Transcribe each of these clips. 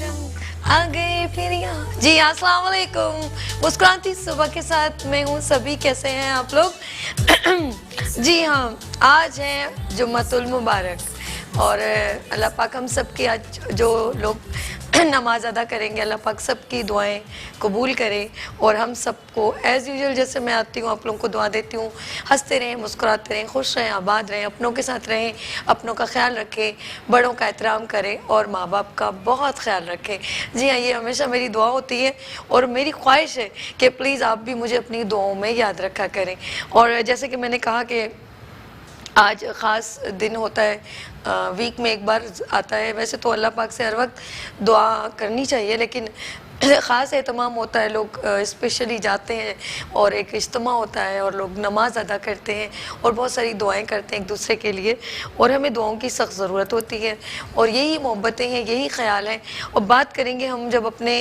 आ गए फिर यहाँ जी। अस्सलाम वालेकुम। मुस्कुराती सुबह के साथ मैं हूँ सभी, कैसे हैं आप लोग? जी हाँ, आज है जुम्मतुल मुबारक और अल्लाह पाक हम सब की आज जो लोग नमाज अदा करेंगे, अल्लाह पाक सबकी दुआएं कबूल करे और हम सबको एज़ यूजुअल जैसे मैं आती हूँ आप लोगों को दुआ देती हूँ, हंसते रहें, मुस्कुराते रहें, खुश रहें, आबाद रहें, अपनों के साथ रहें, अपनों का ख्याल रखें, बड़ों का एहतराम करें और माँ बाप का बहुत ख्याल रखें। जी हाँ, ये हमेशा मेरी दुआ होती है और मेरी ख्वाहिश है कि प्लीज़ आप भी मुझे अपनी दुआओं में याद रखा करें। और जैसे कि मैंने कहा कि आज ख़ास दिन होता है, वीक में एक बार आता है। वैसे तो अल्लाह पाक से हर वक्त दुआ करनी चाहिए, लेकिन ख़ास एहतमाम होता है, लोग स्पेशली जाते हैं और एक इज्तिमा होता है और लोग नमाज अदा करते हैं और बहुत सारी दुआएं करते हैं एक दूसरे के लिए और हमें दुआओं की सख्त ज़रूरत होती है और यही मोहब्बतें हैं, यही ख्याल है। और बात करेंगे हम जब अपने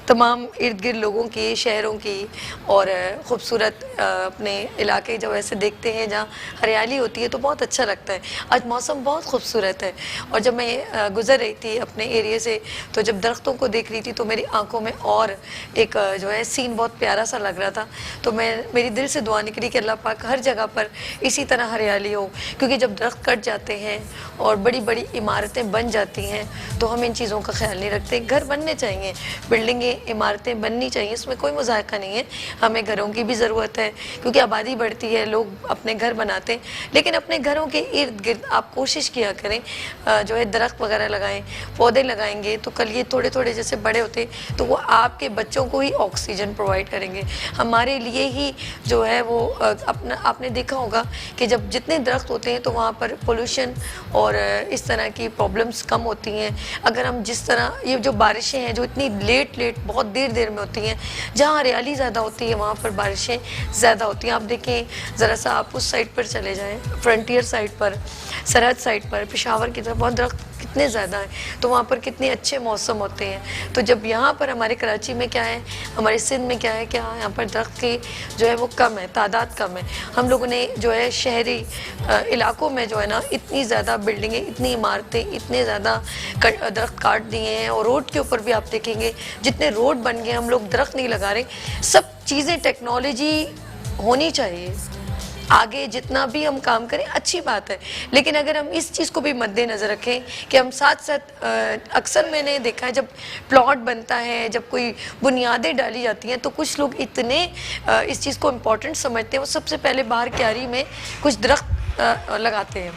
तमाम इर्द गिर्द लोगों की, शहरों की और ख़ूबसूरत अपने इलाके जब ऐसे देखते हैं जहाँ हरियाली होती है तो बहुत अच्छा लगता है। आज मौसम बहुत खूबसूरत है और जब मैं गुज़र रही थी अपने एरिए से तो जब दरख्तों को देख रही थी तो मेरी आंखों में और एक जो है सीन बहुत प्यारा सा लग रहा था। तो मेरी दिल से दुआ निकली कि अल्लाह पाक हर जगह पर इसी तरह हरियाली हो, क्योंकि जब दरख्त कट जाते हैं और बड़ी बड़ी इमारतें बन जाती हैं तो हम इन चीज़ों का ख्याल नहीं रखते। घर बनने चाहिए, बिल्डिंगें, इमारतें बननी चाहिए, इसमें कोई मुज़ाहिका नहीं है। हमें घरों की भी ज़रूरत है क्योंकि आबादी बढ़ती है, लोग अपने घर बनाते हैं, लेकिन अपने घरों के इर्द गिर्द आप कोशिश किया करें जो है दरख्त वगैरह लगाएं, पौधे लगाएंगे तो कल ये थोड़े थोड़े जैसे बड़े होते तो वो आपके बच्चों को ही ऑक्सीजन प्रोवाइड करेंगे, हमारे लिए ही जो है वो अपना। आपने देखा होगा कि जब जितने दरख्त होते हैं तो वहाँ पर पोल्यूशन और इस तरह की प्रॉब्लम्स कम होती हैं। अगर हम जिस तरह ये जो बारिशें हैं जो इतनी लेट बहुत देर में होती हैं, जहाँ हरियाली ज़्यादा होती है वहाँ पर बारिशें ज़्यादा होती हैं। आप देखें ज़रा सा, आप उस साइड पर चले जाएँ, फ्रंटियर साइड पर, सरहद साइड पर, पेशावर की तरफ बहुत दरख्त कितने ज़्यादा हैं तो वहाँ पर कितने अच्छे मौसम होते हैं। तो जब यहाँ पर हमारे कराची में क्या है, हमारे सिंध में क्या है, यहाँ पर दरख्त की जो है वो कम है, तादाद कम है। हम लोगों ने जो है शहरी इलाकों में जो है ना इतनी ज़्यादा बिल्डिंगें, इतनी इमारतें, इतने ज़्यादा दरख्त काट दिए हैं और रोड के ऊपर भी आप देखेंगे जितने रोड बन गए हम लोग दरख्त नहीं लगा रहे। सब चीज़ें, टेक्नोलॉजी होनी चाहिए, आगे जितना भी हम काम करें अच्छी बात है, लेकिन अगर हम इस चीज़ को भी मद्देनज़र रखें कि हम साथ साथ अक्सर मैंने देखा है जब प्लॉट बनता है, जब कोई बुनियादें डाली जाती हैं तो कुछ लोग इतने इस चीज़ को इम्पोर्टेंट समझते हैं, वो सबसे पहले बाहर क्यारी में कुछ दरख्त लगाते हैं,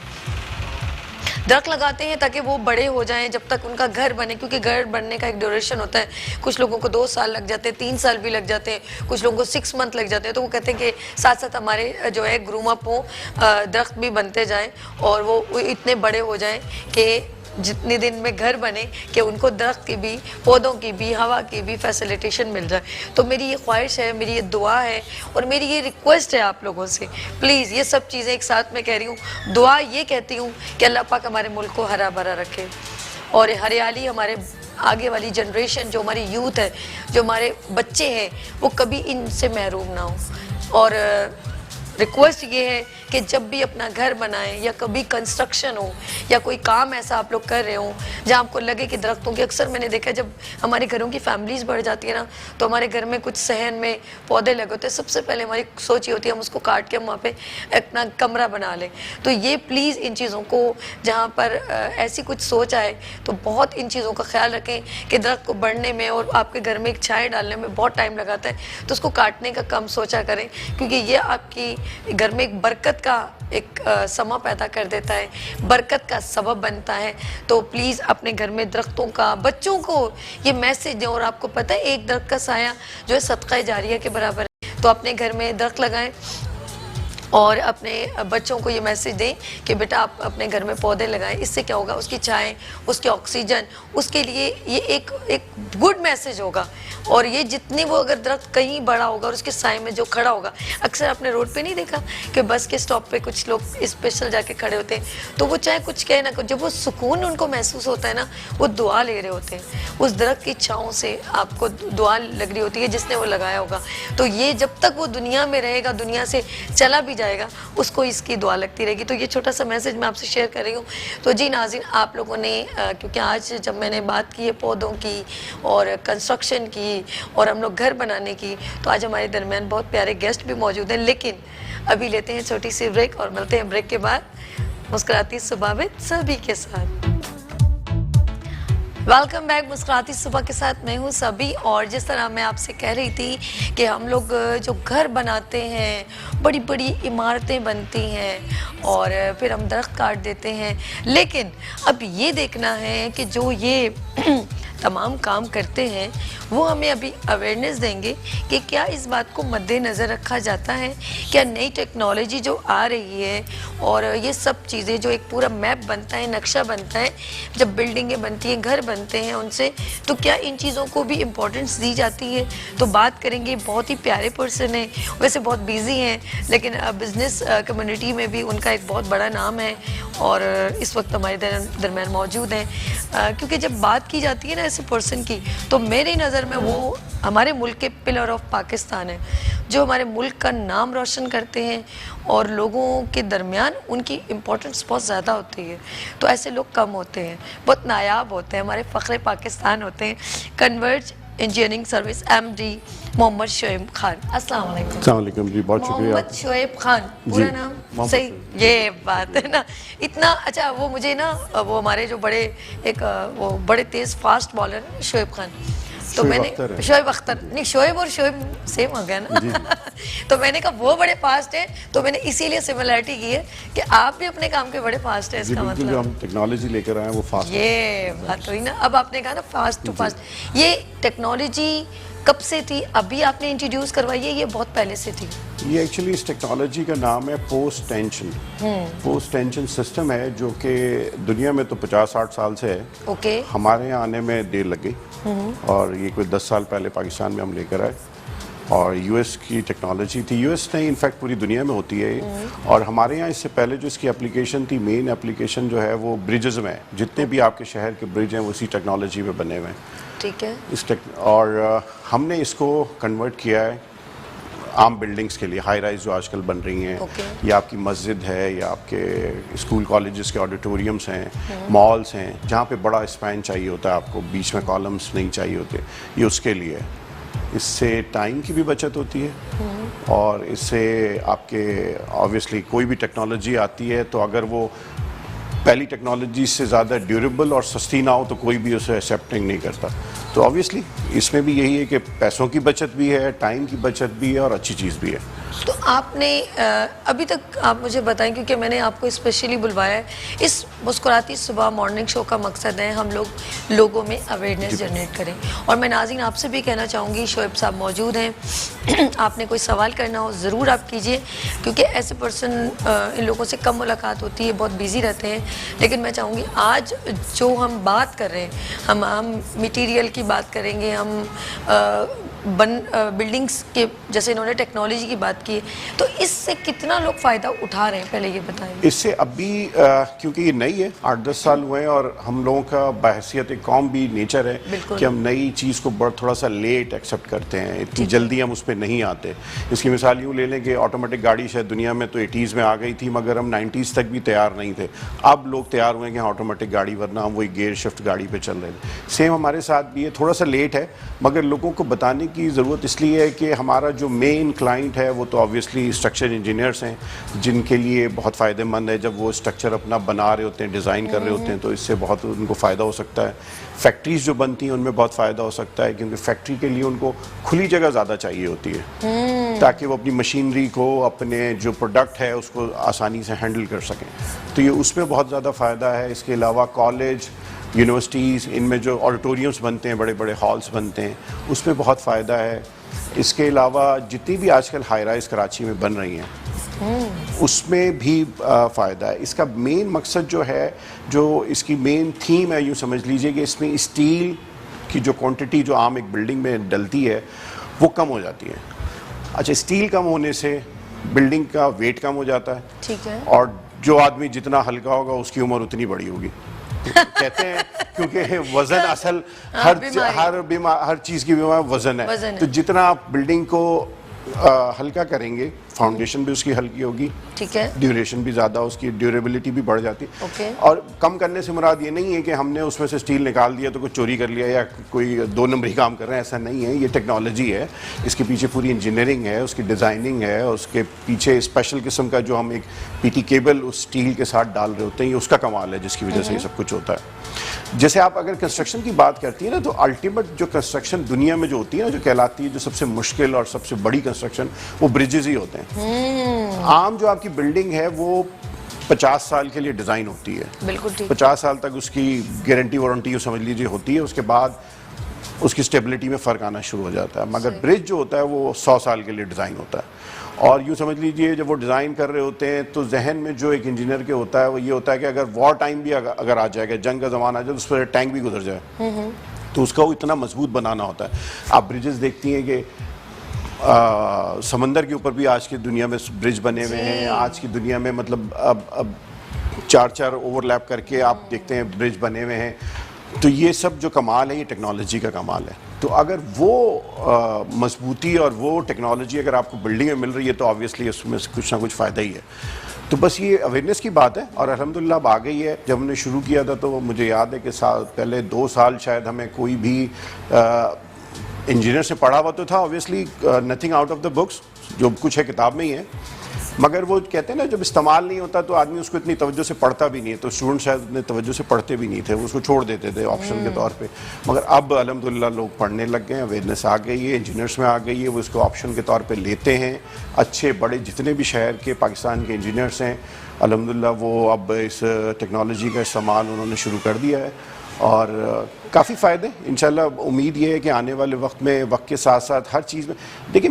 दरख्त लगाते हैं ताकि वो बड़े हो जाएं, जब तक उनका घर बने, क्योंकि घर बनने का एक ड्यूरेशन होता है। कुछ लोगों को 2 साल लग जाते हैं, 3 साल भी लग जाते हैं, कुछ लोगों को 6 मंथ लग जाते हैं। तो वो कहते हैं कि साथ साथ हमारे जो है ग्रूम अप हो, दरख्त भी बनते जाएं और वो इतने बड़े हो जाएं कि जितने दिन में घर बने कि उनको दरख्त की भी, पौधों की भी, हवा की भी फैसिलिटेशन मिल जाए। तो मेरी ये ख्वाहिश है, मेरी ये दुआ है और मेरी ये रिक्वेस्ट है आप लोगों से, प्लीज़ ये सब चीज़ें एक साथ में कह रही हूँ। दुआ ये कहती हूँ कि अल्लाह पाक हमारे मुल्क को हरा भरा रखे और हरियाली, हमारे आगे वाली जनरेशन, जो हमारी यूथ है, जो हमारे बच्चे हैं, वो कभी इनसे महरूम ना हो। और रिक्वेस्ट ये है कि जब भी अपना घर बनाएं या कभी कंस्ट्रक्शन हो या कोई काम ऐसा आप लोग कर रहे हो जहाँ आपको लगे कि दरख्तों की, अक्सर मैंने देखा जब हमारे घरों की फैमिलीज़ बढ़ जाती है ना तो हमारे घर में कुछ सहन में पौधे लगे होते हैं, सबसे पहले हमारी सोच ये होती है हम उसको काट के हम वहाँ पे अपना कमरा बना लें। तो ये प्लीज़ इन चीज़ों को, जहाँ पर ऐसी कुछ सोच आए तो बहुत इन चीज़ों का ख्याल रखें कि दरख्त को बढ़ने में और आपके घर में एक छाया डालने में बहुत टाइम लगाता है, तो उसको काटने का कम सोचा करें, क्योंकि ये आपकी घर में एक बरकत का एक समा पैदा कर देता है, बरकत का सबब बनता है। तो प्लीज़ अपने घर में दरख्तों का, बच्चों को ये मैसेज दें। और आपको पता है एक दरख्त का साया जो है सदका जारिया के बराबर है, तो अपने घर में दरख्त लगाएं और अपने बच्चों को ये मैसेज दें कि बेटा आप अपने घर में पौधे लगाएं। इससे क्या होगा, उसकी छाएं, उसके ऑक्सीजन, उसके लिए ये एक गुड मैसेज होगा। और ये जितनी वो अगर दरख्त कहीं बड़ा होगा और उसके साए में जो खड़ा होगा, अक्सर आपने रोड पे नहीं देखा कि बस के स्टॉप पे कुछ लोग स्पेशल जाके खड़े होते हैं, तो वो चाहे कुछ कहे ना, जब वो सुकून उनको महसूस होता है ना, वो दुआ ले रहे होते हैं उस दरख्त की छाँव से, आपको दुआ लग रही होती है जिसने वो लगाया होगा। तो ये जब तक वो दुनिया में रहेगा, दुनिया से चला भी जाएगा उसको इसकी दुआ लगती रहेगी। तो ये छोटा सा मैसेज मैं आपसे शेयर कर रही हूँ। तो जी नाज़रीन, आप लोगों ने क्योंकि आज जब मैंने बात की है पौधों की और कंस्ट्रक्शन की और हम लोग घर बनाने की, तो आज हमारे दरमियान बहुत प्यारे गेस्ट भी मौजूद हैं। लेकिन अभी लेते हैं छोटी सी ब्रेक और मिलते हैं ब्रेक के बाद मुस्कुराती सुबह में सभी के साथ। वेलकम बैक मुस्कुराती सुबह के साथ मैं हूँ सभी। और जिस तरह मैं आपसे कह रही थी कि हम लोग जो घर बनाते हैं, बड़ी बड़ी इमारतें बनती हैं और फिर हम दरख्त काट देते हैं, लेकिन अब ये देखना है कि जो ये तमाम काम करते हैं वो हमें अभी अवेयरनेस देंगे कि क्या इस बात को मद्देनज़र रखा जाता है, क्या नई टेक्नोलॉजी जो आ रही है और ये सब चीज़ें जो एक पूरा मैप बनता है, नक्शा बनता है, जब बिल्डिंगें बनती हैं, घर बनते हैं उनसे, तो क्या इन चीज़ों को भी इम्पोर्टेंस दी जाती है। तो बात करेंगे, बहुत ही प्यारे पर्सन है, वैसे बहुत बिजी हैं लेकिन बिज़नेस कम्युनिटी में भी उनका एक बहुत बड़ा नाम है और इस वक्त हमारे दरम्यान मौजूद हैं। क्योंकि जब बात की जाती है ना ऐसे पर्सन की, तो मेरी नज़र में वो हमारे मुल्क के पिलर ऑफ पाकिस्तान है, जो हमारे मुल्क का नाम रोशन करते हैं और लोगों के दरमियान उनकी इम्पोर्टेंस बहुत ज़्यादा होती है। तो ऐसे लोग कम होते हैं, बहुत नायाब होते हैं, हमारे फ़ख्र पाकिस्तान होते हैं। Converge engineering service MD Mohammad Shoaib Khan. अस्सलाम वालेकुम। अस्सलाम वालेकुम जी, बहुत शुक्रिया। मोहम्मद शोएब खान पूरा नाम सही? ये बात है ना, इतना अच्छा। वो मुझे ना वो हमारे जो बड़े एक वो बड़े तेज़ फास्ट बॉलर शोएब खान, तो मैंने शोएब अख्तर नहीं, शोएब और शोएब सेम हो गया ना तो मैंने कहा वो बड़े फास्ट है, तो मैंने इसीलिए सिमिलरिटी की है कि आप भी अपने काम के बड़े फास्ट है। इसका मतलब हम टेक्नोलॉजी लेकर आए हैं वो फास्ट, ये बात हुई ना। अब आपने कहा ना फास्ट टू फास्ट, ये टेक्नोलॉजी कब से थी? अभी आपने इंट्रोड्यूस करवाई है, ये बहुत पहले से थी? ये एक्चुअली इस टेक्नोलॉजी का नाम है post tension. Post tension system है जो कि दुनिया में तो 50-60 साल से है। ओके। हमारे यहाँ आने में देर लग गई और ये कोई 10 साल पहले पाकिस्तान में हम लेकर आए और US की टेक्नोलॉजी थी। US नहीं, इनफैक्ट पूरी दुनिया में होती है। और हमारे यहाँ इससे पहले जो इसकी एप्लीकेशन थी, मेन एप्लीकेशन जो है वो ब्रिजेस में है। जितने भी आपके शहर के ब्रिज हैं वो इसी टेक्नोलॉजी में बने हुए हैं। ठीक है। और हमने इसको कन्वर्ट किया है आम बिल्डिंग्स के लिए, हाई राइज जो आजकल बन रही हैं, या आपकी मस्जिद है, या आपके स्कूल कॉलेजेस के ऑडिटोरियम्स हैं, मॉल्स हैं, जहाँ पे बड़ा स्पैन चाहिए होता है आपको, बीच में कॉलम्स नहीं चाहिए होते, ये उसके लिए है। इससे टाइम की भी बचत होती है और इससे आपके ऑब्वियसली कोई भी टेक्नोलॉजी आती है तो अगर वो पहली टेक्नोलॉजी से ज़्यादा ड्यूरेबल और सस्ती ना हो तो कोई भी उसे एक्सेप्टिंग नहीं करता। तो ऑब्वियसली इसमें भी यही है कि पैसों की बचत भी है, टाइम की बचत भी है और अच्छी चीज़ भी है। तो आपने अभी तक आप मुझे बताएं, क्योंकि मैंने आपको स्पेशली बुलवाया है। इस मुस्कुराती सुबह मॉर्निंग शो का मकसद है हम लोगों में अवेयरनेस जनरेट करें। और मैं नाज़रीन आपसे भी कहना चाहूँगी, शोएब साहब मौजूद हैं, आपने कोई सवाल करना हो ज़रूर आप कीजिए, क्योंकि ऐसे पर्सन इन लोगों से कम मुलाकात होती है, बहुत बिजी रहते हैं। लेकिन मैं चाहूँगी आज जो हम बात कर रहे हैं, हम मटीरियल की बात करेंगे, हम बिल्डिंग्स के, जैसे इन्होंने टेक्नोलॉजी की बात की, तो इससे कितना लोग फ़ायदा उठा रहे हैं, पहले ये बताएं। इससे अभी क्योंकि ये नई है, 8-10 साल हुए हैं और हम लोगों का बहैसियत एक कौम भी नेचर है कि हम नई चीज़ को थोड़ा सा लेट एक्सेप्ट करते हैं, इतनी जल्दी हम उस पर नहीं आते। इसकी मिसाल यूँ ले लें कि ऑटोमेटिक गाड़ी शायद दुनिया में तो 80s में आ गई थी, मगर हम 90s तक भी तैयार नहीं थे। अब लोग तैयार हुए हैं कि ऑटोमेटिक गाड़ी, वरना हम वही गियर शिफ्ट गाड़ी पर चल रहे थे। सेम हमारे साथ भी है, थोड़ा सा लेट है, मगर लोगों को बताने की ज़रूरत इसलिए है कि हमारा जो मेन क्लाइंट है वो तो ऑब्वियसली स्ट्रक्चर इंजीनियर्स हैं, जिनके लिए बहुत फ़ायदेमंद है जब वो स्ट्रक्चर अपना बना रहे होते हैं, डिज़ाइन कर रहे होते हैं, तो इससे बहुत उनको फ़ायदा हो सकता है। फैक्ट्रीज़ जो बनती हैं उनमें बहुत फ़ायदा हो सकता है, क्योंकि फैक्ट्री के लिए उनको खुली जगह ज़्यादा चाहिए होती है ताकि वो अपनी मशीनरी को, अपने जो प्रोडक्ट है उसको आसानी से हैंडल कर सकें। तो ये उसमें बहुत ज़्यादा फ़ायदा है। इसके अलावा कॉलेज, यूनिवर्सिटीज़, इनमें जो ऑडिटोरियम्स बनते हैं, बड़े बड़े हॉल्स बनते हैं, उसमें बहुत फ़ायदा है। इसके अलावा जितनी भी आजकल हाई राइज कराची में बन रही हैं उसमें भी फ़ायदा है। इसका मेन मकसद जो है, जो इसकी मेन थीम है, यूँ समझ लीजिए कि इसमें स्टील की जो क्वांटिटी जो आम एक बिल्डिंग में डलती है वो कम हो जाती है। अच्छा, स्टील कम होने से बिल्डिंग का वेट कम हो जाता है, ठीक है, और जो आदमी जितना हल्का होगा उसकी उम्र उतनी बड़ी होगी। कहते हैं क्योंकि वजन असल हर चीज़ की बीमारी वजन है। तो जितना आप बिल्डिंग को हल्का करेंगे, फाउंडेशन भी उसकी हल्की होगी, ठीक है, ड्यूरेशन भी ज़्यादा, उसकी ड्यूरेबिलिटी भी बढ़ जाती है। ओके। और कम करने से मुराद ये नहीं है कि हमने उसमें से स्टील निकाल दिया तो कुछ चोरी कर लिया या कोई 2 नंबरी काम कर रहे हैं, ऐसा नहीं है। ये टेक्नोलॉजी है, इसके पीछे पूरी इंजीनियरिंग है, उसकी डिज़ाइनिंग है, उसके पीछे स्पेशल किस्म का जो हम एक पीटी केबल उस स्टील के साथ डाल रहे होते हैं, ये उसका कमाल है जिसकी वजह से ये सब कुछ होता है। जैसे आप अगर कंस्ट्रक्शन की बात करती है ना, तो अल्टीमेट जो कंस्ट्रक्शन दुनिया में जो होती है ना, जो कहलाती है जो सबसे मुश्किल और सबसे बड़ी कंस्ट्रक्शन, वो ब्रिजेज ही होते हैं। आम जो आपकी बिल्डिंग है वो 50 साल के लिए डिज़ाइन होती है, बिल्कुल ठीक। 50 साल तक उसकी गारंटी वारंटी समझ लीजिए होती है, उसके बाद उसकी स्टेबिलिटी में फ़र्क आना शुरू हो जाता है। मगर ब्रिज जो होता है वो 100 साल के लिए डिज़ाइन होता है। और यूँ समझ लीजिए जब वो डिज़ाइन कर रहे होते हैं तो जहन में जो एक इंजीनियर के होता है वो ये होता है कि अगर वॉर टाइम भी अगर आ जाएगा, जंग का ज़माना आ जाए, तो उस पर टैंक भी गुजर जाए, तो उसका वो इतना मजबूत बनाना होता है। आप ब्रिजेस देखती हैं कि समंदर के ऊपर भी आज की दुनिया में ब्रिज बने हुए हैं। आज की दुनिया में मतलब अब 4-4 ओवरलैप करके आप देखते हैं ब्रिज बने हुए हैं। तो ये सब जो कमाल है, ये टेक्नोलॉजी का कमाल है। तो अगर वो मजबूती और वो टेक्नोलॉजी अगर आपको बिल्डिंग में मिल रही है तो ऑब्वियसली उसमें कुछ ना कुछ फ़ायदा ही है। तो बस ये अवेयरनेस की बात है और अल्हम्दुलिल्लाह अब आ गई है। जब हमने शुरू किया था तो मुझे याद है कि पहले 2 साल शायद हमें कोई भी इंजीनियर से पढ़ा हुआ तो था, obviously nothing out of the books, जो कुछ है किताब में ही है, मगर वो कहते हैं ना जब इस्तेमाल नहीं होता तो आदमी उसको इतनी तवज्जो से पढ़ता भी नहीं है। तो स्टूडेंट शायद इतने तवज्जो से पढ़ते भी नहीं थे, वो उसको छोड़ देते थे ऑप्शन के तौर पे। मगर अब अल्हम्दुलिल्लाह लोग पढ़ने लग गए हैं, अवेयरनेस आ गई है, इंजीनियर्स में आ गई है, वो इसको ऑप्शन के तौर पे लेते हैं। अच्छे बड़े जितने भी शहर के पाकिस्तान के इंजीनियर्स हैं अल्हम्दुलिल्लाह वो अब इस टेक्नोलॉजी का इस्तेमाल उन्होंने शुरू कर दिया है और काफ़ी फ़ायदे। इंशाल्लाह उम्मीद ये है कि आने वाले वक्त में वक्त के साथ साथ हर चीज़ में देखिए,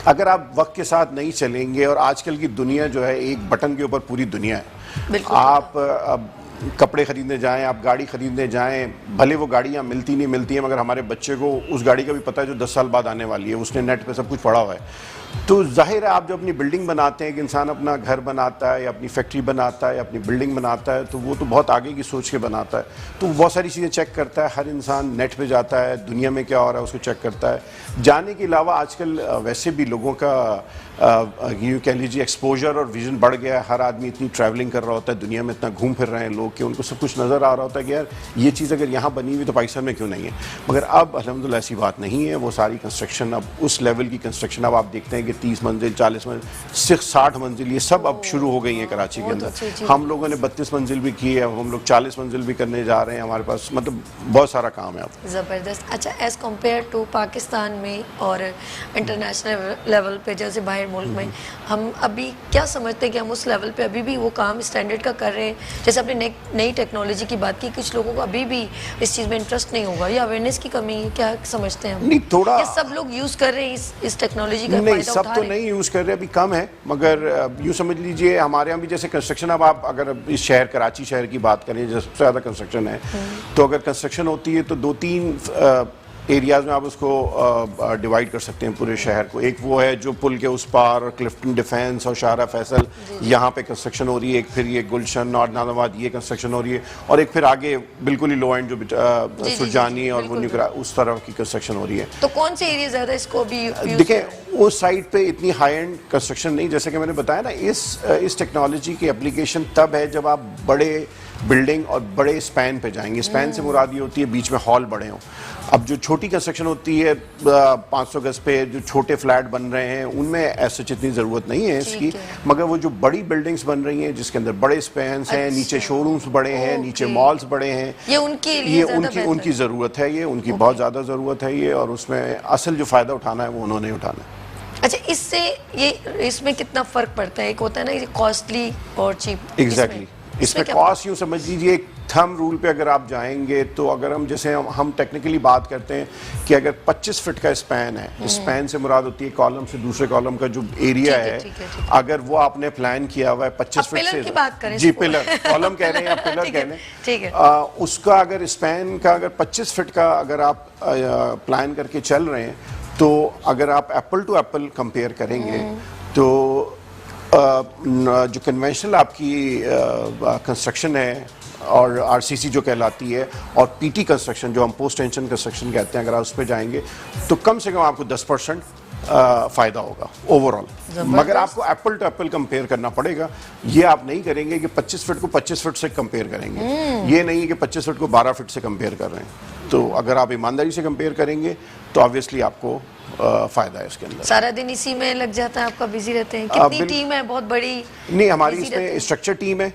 अगर आप वक्त के साथ नहीं चलेंगे, और आजकल की दुनिया जो है एक बटन के ऊपर पूरी दुनिया है। आप अब कपड़े ख़रीदने जाएं, आप गाड़ी ख़रीदने जाएं, भले वो गाड़ियाँ मिलती नहीं मिलती हैं, मगर हमारे बच्चे को उस गाड़ी का भी पता है जो 10 साल बाद आने वाली है, उसने नेट पे सब कुछ पढ़ा हुआ है। तो जाहिर है आप जो अपनी बिल्डिंग बनाते हैं, एक इंसान अपना घर बनाता है या अपनी फैक्ट्री बनाता है या अपनी बिल्डिंग बनाता है, तो वो तो बहुत आगे की सोच के बनाता है। तो बहुत सारी चीज़ें चेक करता है, हर इंसान नेट पे जाता है, दुनिया में क्या हो रहा है उसको चेक करता है। जाने के अलावा आजकल वैसे भी लोगों का यूँ कह लीजिए एक्सपोजर और विजन बढ़ गया है। हर आदमी इतनी ट्रैवलिंग कर रहा होता है, दुनिया में इतना घूम फिर रहे हैं लोग कि उनको सब कुछ नज़र आ रहा होता है कि यार ये चीज़ अगर यहाँ बनी हुई तो पाकिस्तान में क्यों नहीं है। मगर अब अल्हम्दुलिल्लाह ऐसी बात नहीं है। वो सारी कंस्ट्रक्शन अब उस लेवल की कंस्ट्रक्शन अब आप देखते हैं कि 30 मंजिल 40 मंजिल 60 मंजिल ये सब अब शुरू हो गई हैं कराची के अंदर। हम लोगों ने 32 मंजिल भी की है, अब हम लोग 40 मंजिल भी करने जा रहे हैं। हमारे पास मतलब बहुत सारा काम है अब। ज़बरदस्त। अच्छा, एज़ कम्पेयर टू पाकिस्तान में और इंटरनेशनल लेवल पे जैसे बाहर मुल्क में, हम अभी क्या समझते हैं कि हम उस लेवल पे अभी भी वो काम स्टैंडर्ड का कर रहे हैं? जैसे आपने नई टेक्नोलॉजी की बात की, कुछ लोगों को अभी भी इस चीज़ में इंटरेस्ट नहीं होगा या अवेयरनेस की कमी है, क्या समझते हैं हम? नहीं, थोड़ा ये सब लोग यूज़ कर रहे हैं इस टेक्नोलॉजी का? नहीं, सब तो नहीं यूज़ कर रहे, अभी कम है। मगर यूँ समझ लीजिए हमारे यहाँ भी जैसे कंस्ट्रक्शन, अब आप अगर इस शहर कराची शहर की बात करें जो सबसे ज़्यादा कंस्ट्रक्शन है, तो अगर कंस्ट्रक्शन होती है तो 2-3 एरियाज़ में आप उसको डिवाइड कर सकते हैं पूरे शहर को। एक वो है जो पुल के उस पार और क्लिफ्टन डिफेंस और शारा फैसल, यहाँ पे कंस्ट्रक्शन हो रही है। एक फिर ये गुलशन और नानाबाद ये कंस्ट्रक्शन हो रही है, और एक फिर आगे बिल्कुल ही लो एंड जो सुरजानी और वो निकरा उस तरह की कंस्ट्रक्शन हो रही है। तो कौन से एरिया ज़्यादा इसको भी देखिए, उस साइड पे इतनी हाई एंड कंस्ट्रक्शन नहीं, जैसे कि मैंने बताया ना, इस टेक्नोलॉजी की एप्लीकेशन तब है जब आप बड़े बिल्डिंग और बड़े स्पैन पे जाएंगे। स्पैन से मुराद ये होती है बीच में हॉल बड़े हों। अब जो छोटी कंस्ट्रक्शन होती है 500 गज पे जो छोटे फ्लैट बन रहे हैं उनमें ऐसे इतनी ज़रूरत नहीं है इसकी। मगर वो जो बड़ी बिल्डिंग्स बन रही हैं जिसके अंदर बड़े स्पैन्स हैं, नीचे शोरूम्स बड़े हैं, नीचे मॉल्स बड़े हैं, ये उनकी ज़रूरत है, ये उनकी बहुत ज़्यादा ज़रूरत है ये, और उसमें असल जो फ़ायदा उठाना है वो उन्होंने उठाना है। अच्छा, इसमें कितना फ़र्क पड़ता है? एक होता है ना कॉस्टली और चीप। एग्जैक्टली, इसमें कॉस्ट यूँ समझ लीजिए एक थंब रूल पे अगर आप जाएंगे तो अगर हम जैसे हम टेक्निकली बात करते हैं कि अगर 25 फीट का स्पैन है, स्पैन से मुराद होती है कॉलम से दूसरे कॉलम का जो एरिया है, अगर वो आपने प्लान किया हुआ है 25 फीट से, की बात करें, जी पिलर कॉलम कह रहे हैं या पिलर कह रहे हैं, ठीक है, उसका अगर स्पैन का अगर 25 फीट का अगर आप प्लान करके चल रहे हैं, तो अगर आप एप्पल टू एप्पल कंपेयर करेंगे तो जो कन्वेंशनल आपकी कंस्ट्रक्शन है और आरसीसी जो कहलाती है और पीटी कंस्ट्रक्शन जो हम पोस्ट टेंशन कंस्ट्रक्शन कहते हैं, अगर आप उस पर जाएंगे तो कम से कम आपको 10% फायदा होगा ओवरऑल। मगर आपको एप्पल टू एप्पल कंपेयर करना पड़ेगा। ये आप नहीं करेंगे कि 25 फीट को 25 फीट से कंपेयर करेंगे, ये नहीं है कि 25 फीट को 12 फीट से कंपेयर कर रहे हैं। तो अगर आप ईमानदारी से कंपेयर करेंगे तो ऑब्वियसली आपको फायदा है इसके अंदर। सारा दिन इसी में लग जाता है आपका, बिजी रहते हैं? कितनी टीम है? बहुत बड़ी? नहीं, हमारी इसमें स्ट्रक्चर टीम है।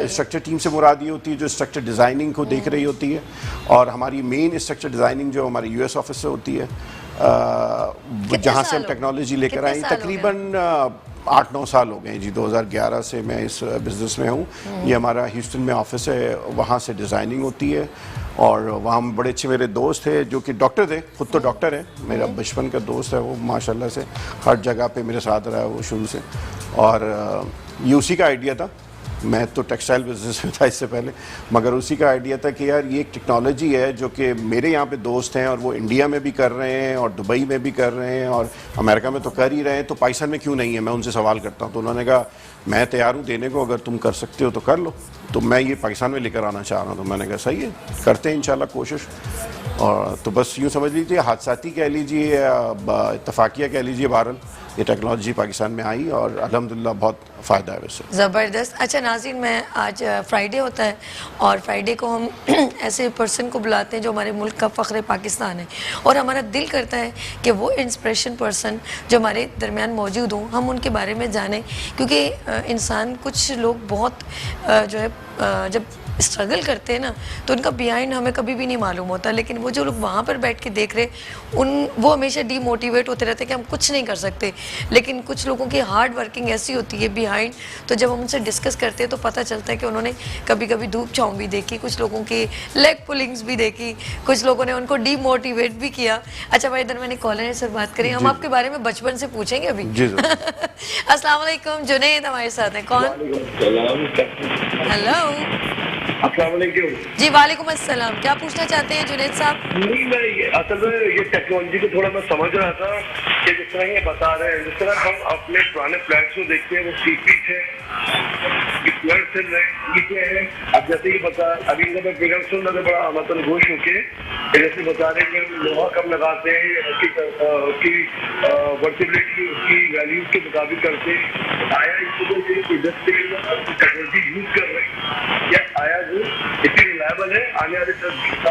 स्ट्रक्चर टीम से मुराद ये होती है जो स्ट्रक्चर डिजाइनिंग को देख रही होती है, और हमारी मेन स्ट्रक्चर डिजाइनिंग जो हमारी यूएस ऑफिस से होती है, जहाँ से हम टेक्नोलॉजी लेकर आए। तकरीबन 8-9 साल हो गए जी। 2011 से मैं इस बिज़नेस में हूँ। ये हमारा ह्यूस्टन में ऑफिस है, वहाँ से डिज़ाइनिंग होती है, और वहाँ बड़े अच्छे मेरे दोस्त थे जो कि डॉक्टर थे, खुद तो डॉक्टर है, मेरा बचपन का दोस्त है वो, माशाल्लाह से हर जगह पे मेरे साथ रहा है वो शुरू से। और ये उसी का आइडिया था, मैं तो टेक्सटाइल बिजनेस में था इससे पहले, मगर उसी का आइडिया था कि यार ये एक टेक्नोलॉजी है जो कि मेरे यहाँ पे दोस्त हैं और वो इंडिया में भी कर रहे हैं और दुबई में भी कर रहे हैं और अमेरिका में तो कर ही रहे हैं, तो पाकिस्तान में क्यों नहीं है। मैं उनसे सवाल करता हूँ, तो उन्होंने कहा मैं तैयार हूँ देने को, अगर तुम कर सकते हो तो कर लो। तो मैं ये पाकिस्तान में लेकर आना चाह रहा हूँ। तो मैंने कहा सही है, करते हैं इंशाल्लाह कोशिश। और तो बस यूँ समझ लीजिए, हादसाती कह लीजिए, इत्तफाकिया कह लीजिए, बहरहाल ये टेक्नोलॉजी पाकिस्तान में आई और अल्हम्दुलिल्लाह बहुत फ़ायदा है वैसे। ज़बरदस्त। अच्छा नाज़रीन, मैं आज फ्राइडे होता है और फ्राइडे को हम ऐसे पर्सन को बुलाते हैं जो हमारे मुल्क का फ़ख्र पाकिस्तान है, और हमारा दिल करता है कि वो इंस्पिरेशन पर्सन जो हमारे दरमियान मौजूद हों, हम उनके बारे में जानें। क्योंकि इंसान, कुछ लोग बहुत जो है जब स्ट्रगल करते हैं ना, तो उनका बिहाइंड हमें कभी भी नहीं मालूम होता, लेकिन वो जो लोग वहाँ पर बैठ के देख रहे वो हमेशा डीमोटिवेट होते रहते हैं कि हम कुछ नहीं कर सकते। लेकिन कुछ लोगों की हार्ड वर्किंग ऐसी होती है बिहाइंड, तो जब हम उनसे डिस्कस करते हैं तो पता चलता है कि उन्होंने कभी कभी धूप छाँव भी देखी, कुछ लोगों की लेग पुलिंग्स भी देखी, कुछ लोगों ने उनको डीमोटिवेट भी किया। अच्छा भाई, इधर मैंने कॉलर से बात करी, हम आपके बारे में बचपन से पूछेंगे अभी। अस्सलाम वालेकुम, जुनैद हमारे साथ हैं। कौन? हेलो जी, वालेकुम अस्सलाम। क्या पूछना चाहते हैं जुनैद साहब? नहीं, मैं असल में ये टेक्नोलॉजी को थोड़ा मैं समझ रहा था कि जिस तरह ये बता रहे हैं, जिस तरह हम अपने पुराने फ्लैट्स को देखते हैं, वो सीपी है, फ्लैट से नीचे है। अब जैसे ये बता, अभी मैं फिगर सुन रहा था, बड़ा मतलब खुश होके जैसे बता रहे हैं कि लोहा कम लगाते हैं, उसकी वर्टिबिलिटी उसकी वैल्यूज के मुताबिक करते हैं। आया इसको इंडस्ट्री टेक्नोलॉजी यूज कर रहे हैं, या आया वो इतनी रिलायबल है, आने वाले 10-20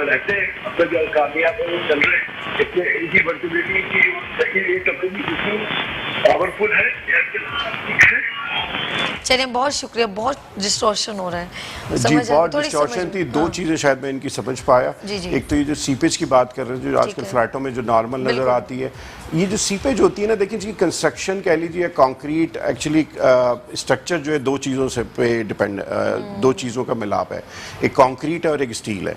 रहते हैं, अब तक कामयाब चल रहे हैं, इसमें इनकी वर्टिबिलिटी की टेक्नोलॉजी पावरफुल है। चलिए, बहुत शुक्रिया। बहुत डिस्टॉर्शन हो रहा है, जी, बहुत डिस्टॉर्शन थी। दो चीज़ें शायद मैं इनकी समझ पाया। जी। एक तो ये जो सीपेज की बात कर रहे हैं, जो आजकल फ्लैटों में जो नॉर्मल नज़र आती है, ये जो सीपेज होती है ना, देखिए जी, कंस्ट्रक्शन कह लीजिए, कंक्रीट, एक्चुअली स्ट्रक्चर जो है दो चीज़ों से पे डिपेंड, दो चीज़ों का मिलाप है, एक कंक्रीट है और एक स्टील है।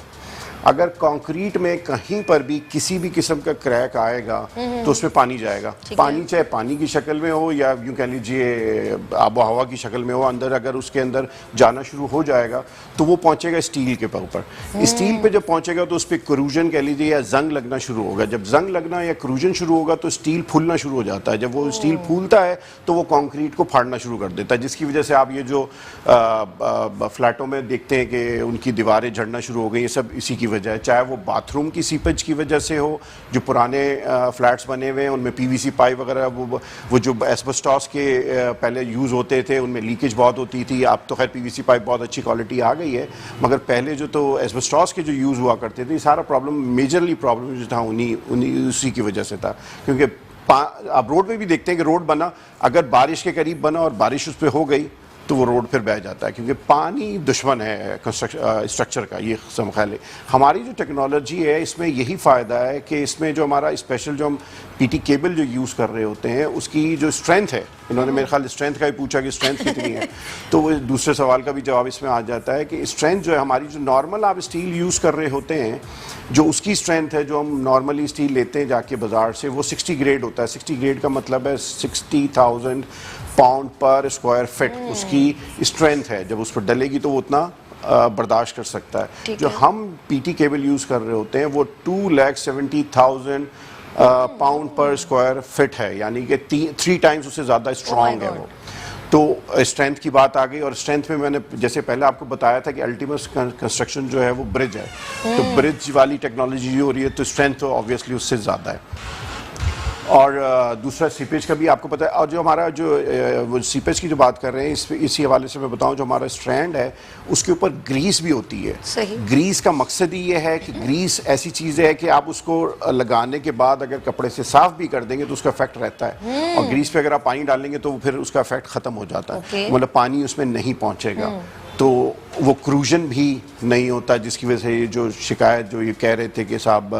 अगर कंक्रीट में कहीं पर भी किसी भी किस्म का क्रैक आएगा तो उसमें पानी जाएगा। पानी चाहे पानी की शक्ल में हो या यूँ कह लीजिए आबो हवा की शक्ल में हो, अंदर अगर उसके अंदर जाना शुरू हो जाएगा तो वो पहुंचेगा स्टील के ऊपर। स्टील पे जब पहुंचेगा तो उस पर क्रूजन कह लीजिए या जंग लगना शुरू होगा। जब जंग लगना या क्रूजन शुरू होगा तो स्टील फूलना शुरू हो जाता है। जब वो स्टील फूलता है तो वो कंक्रीट को फाड़ना शुरू कर देता है, जिसकी वजह से आप ये जो फ्लैटों में देखते हैं कि उनकी दीवारें झड़ना शुरू हो गई, ये सब इसी की वजह है। चाहे वो बाथरूम की सीपेज की वजह से हो, जो पुराने फ्लैट्स बने हुए हैं उनमें पीवीसी पाइप वगैरह, वो जो एस्बेस्टॉस के पहले यूज़ होते थे उनमें लीकेज बहुत होती थी। अब तो खैर पीवीसी पाइप बहुत अच्छी क्वालिटी आ गई है, मगर पहले जो तो एस्बेस्टॉस के जो यूज़ हुआ करते थे, सारा प्रॉब्लम, मेजरली प्रॉब्लम जो था उन्हीं उसी की वजह से था। क्योंकि आप रोड पे भी देखते हैं कि रोड बना, अगर बारिश के करीब बना और बारिश उस पर हो गई तो वो रोड फिर बह जाता है, क्योंकि पानी दुश्मन है स्ट्रक्चर का। ये सब ख्याल है। हमारी जो टेक्नोलॉजी है इसमें यही फ़ायदा है कि इसमें जो हमारा स्पेशल जो हम पीटी केबल जो यूज़ कर रहे होते हैं उसकी जो स्ट्रेंथ है, इन्होंने मेरे ख्याल स्ट्रेंथ का ही पूछा कि स्ट्रेंथ कितनी है, तो वो दूसरे सवाल का भी जवाब इसमें आ जाता है कि स्ट्रेंथ जो है हमारी, जो नॉर्मल आप स्टील यूज़ कर रहे होते हैं, जो उसकी स्ट्रेंथ है, जो हम नॉर्मली स्टील लेते हैं जाके बाज़ार से, वो 60 ग्रेड होता है। 60 ग्रेड का मतलब है 60,000 पाउंड पर स्क्वायर फिट उसकी स्ट्रेंथ है। जब उस पर डलेगी तो वो उतना बर्दाश्त कर सकता है। जो हम पीटी केबल यूज़ कर रहे होते हैं वो 2,70,000 पाउंड पर स्क्वायर फिट है, यानी कि 3 टाइम्स उससे ज़्यादा स्ट्रॉन्ग है वो। तो स्ट्रेंथ की बात आ गई, और स्ट्रेंथ में मैंने जैसे पहले आपको बताया था कि अल्टीमेट कंस्ट्रक्शन जो है वो ब्रिज है, तो ब्रिज वाली टेक्नोलॉजी हो रही है, तो स्ट्रेंथ तो ऑब्वियसली उससे ज़्यादा है। और दूसरा सीपेज का भी आपको पता है। और जो हमारा जो सीपेज की जो बात कर रहे हैं, इसी हवाले से मैं बताऊं, जो हमारा स्ट्रैंड है उसके ऊपर ग्रीस भी होती है। सही। ग्रीस का मकसद ही ये है कि ग्रीस ऐसी चीज़ है कि आप उसको लगाने के बाद अगर कपड़े से साफ भी कर देंगे तो उसका इफेक्ट रहता है, और ग्रीस पे अगर आप पानी डालेंगे तो फिर उसका इफेक्ट ख़त्म हो जाता है, मतलब पानी उसमें नहीं पहुँचेगा, तो वो क्रूजन भी नहीं होता, जिसकी वजह से ये जो शिकायत जो ये कह रहे थे कि साहब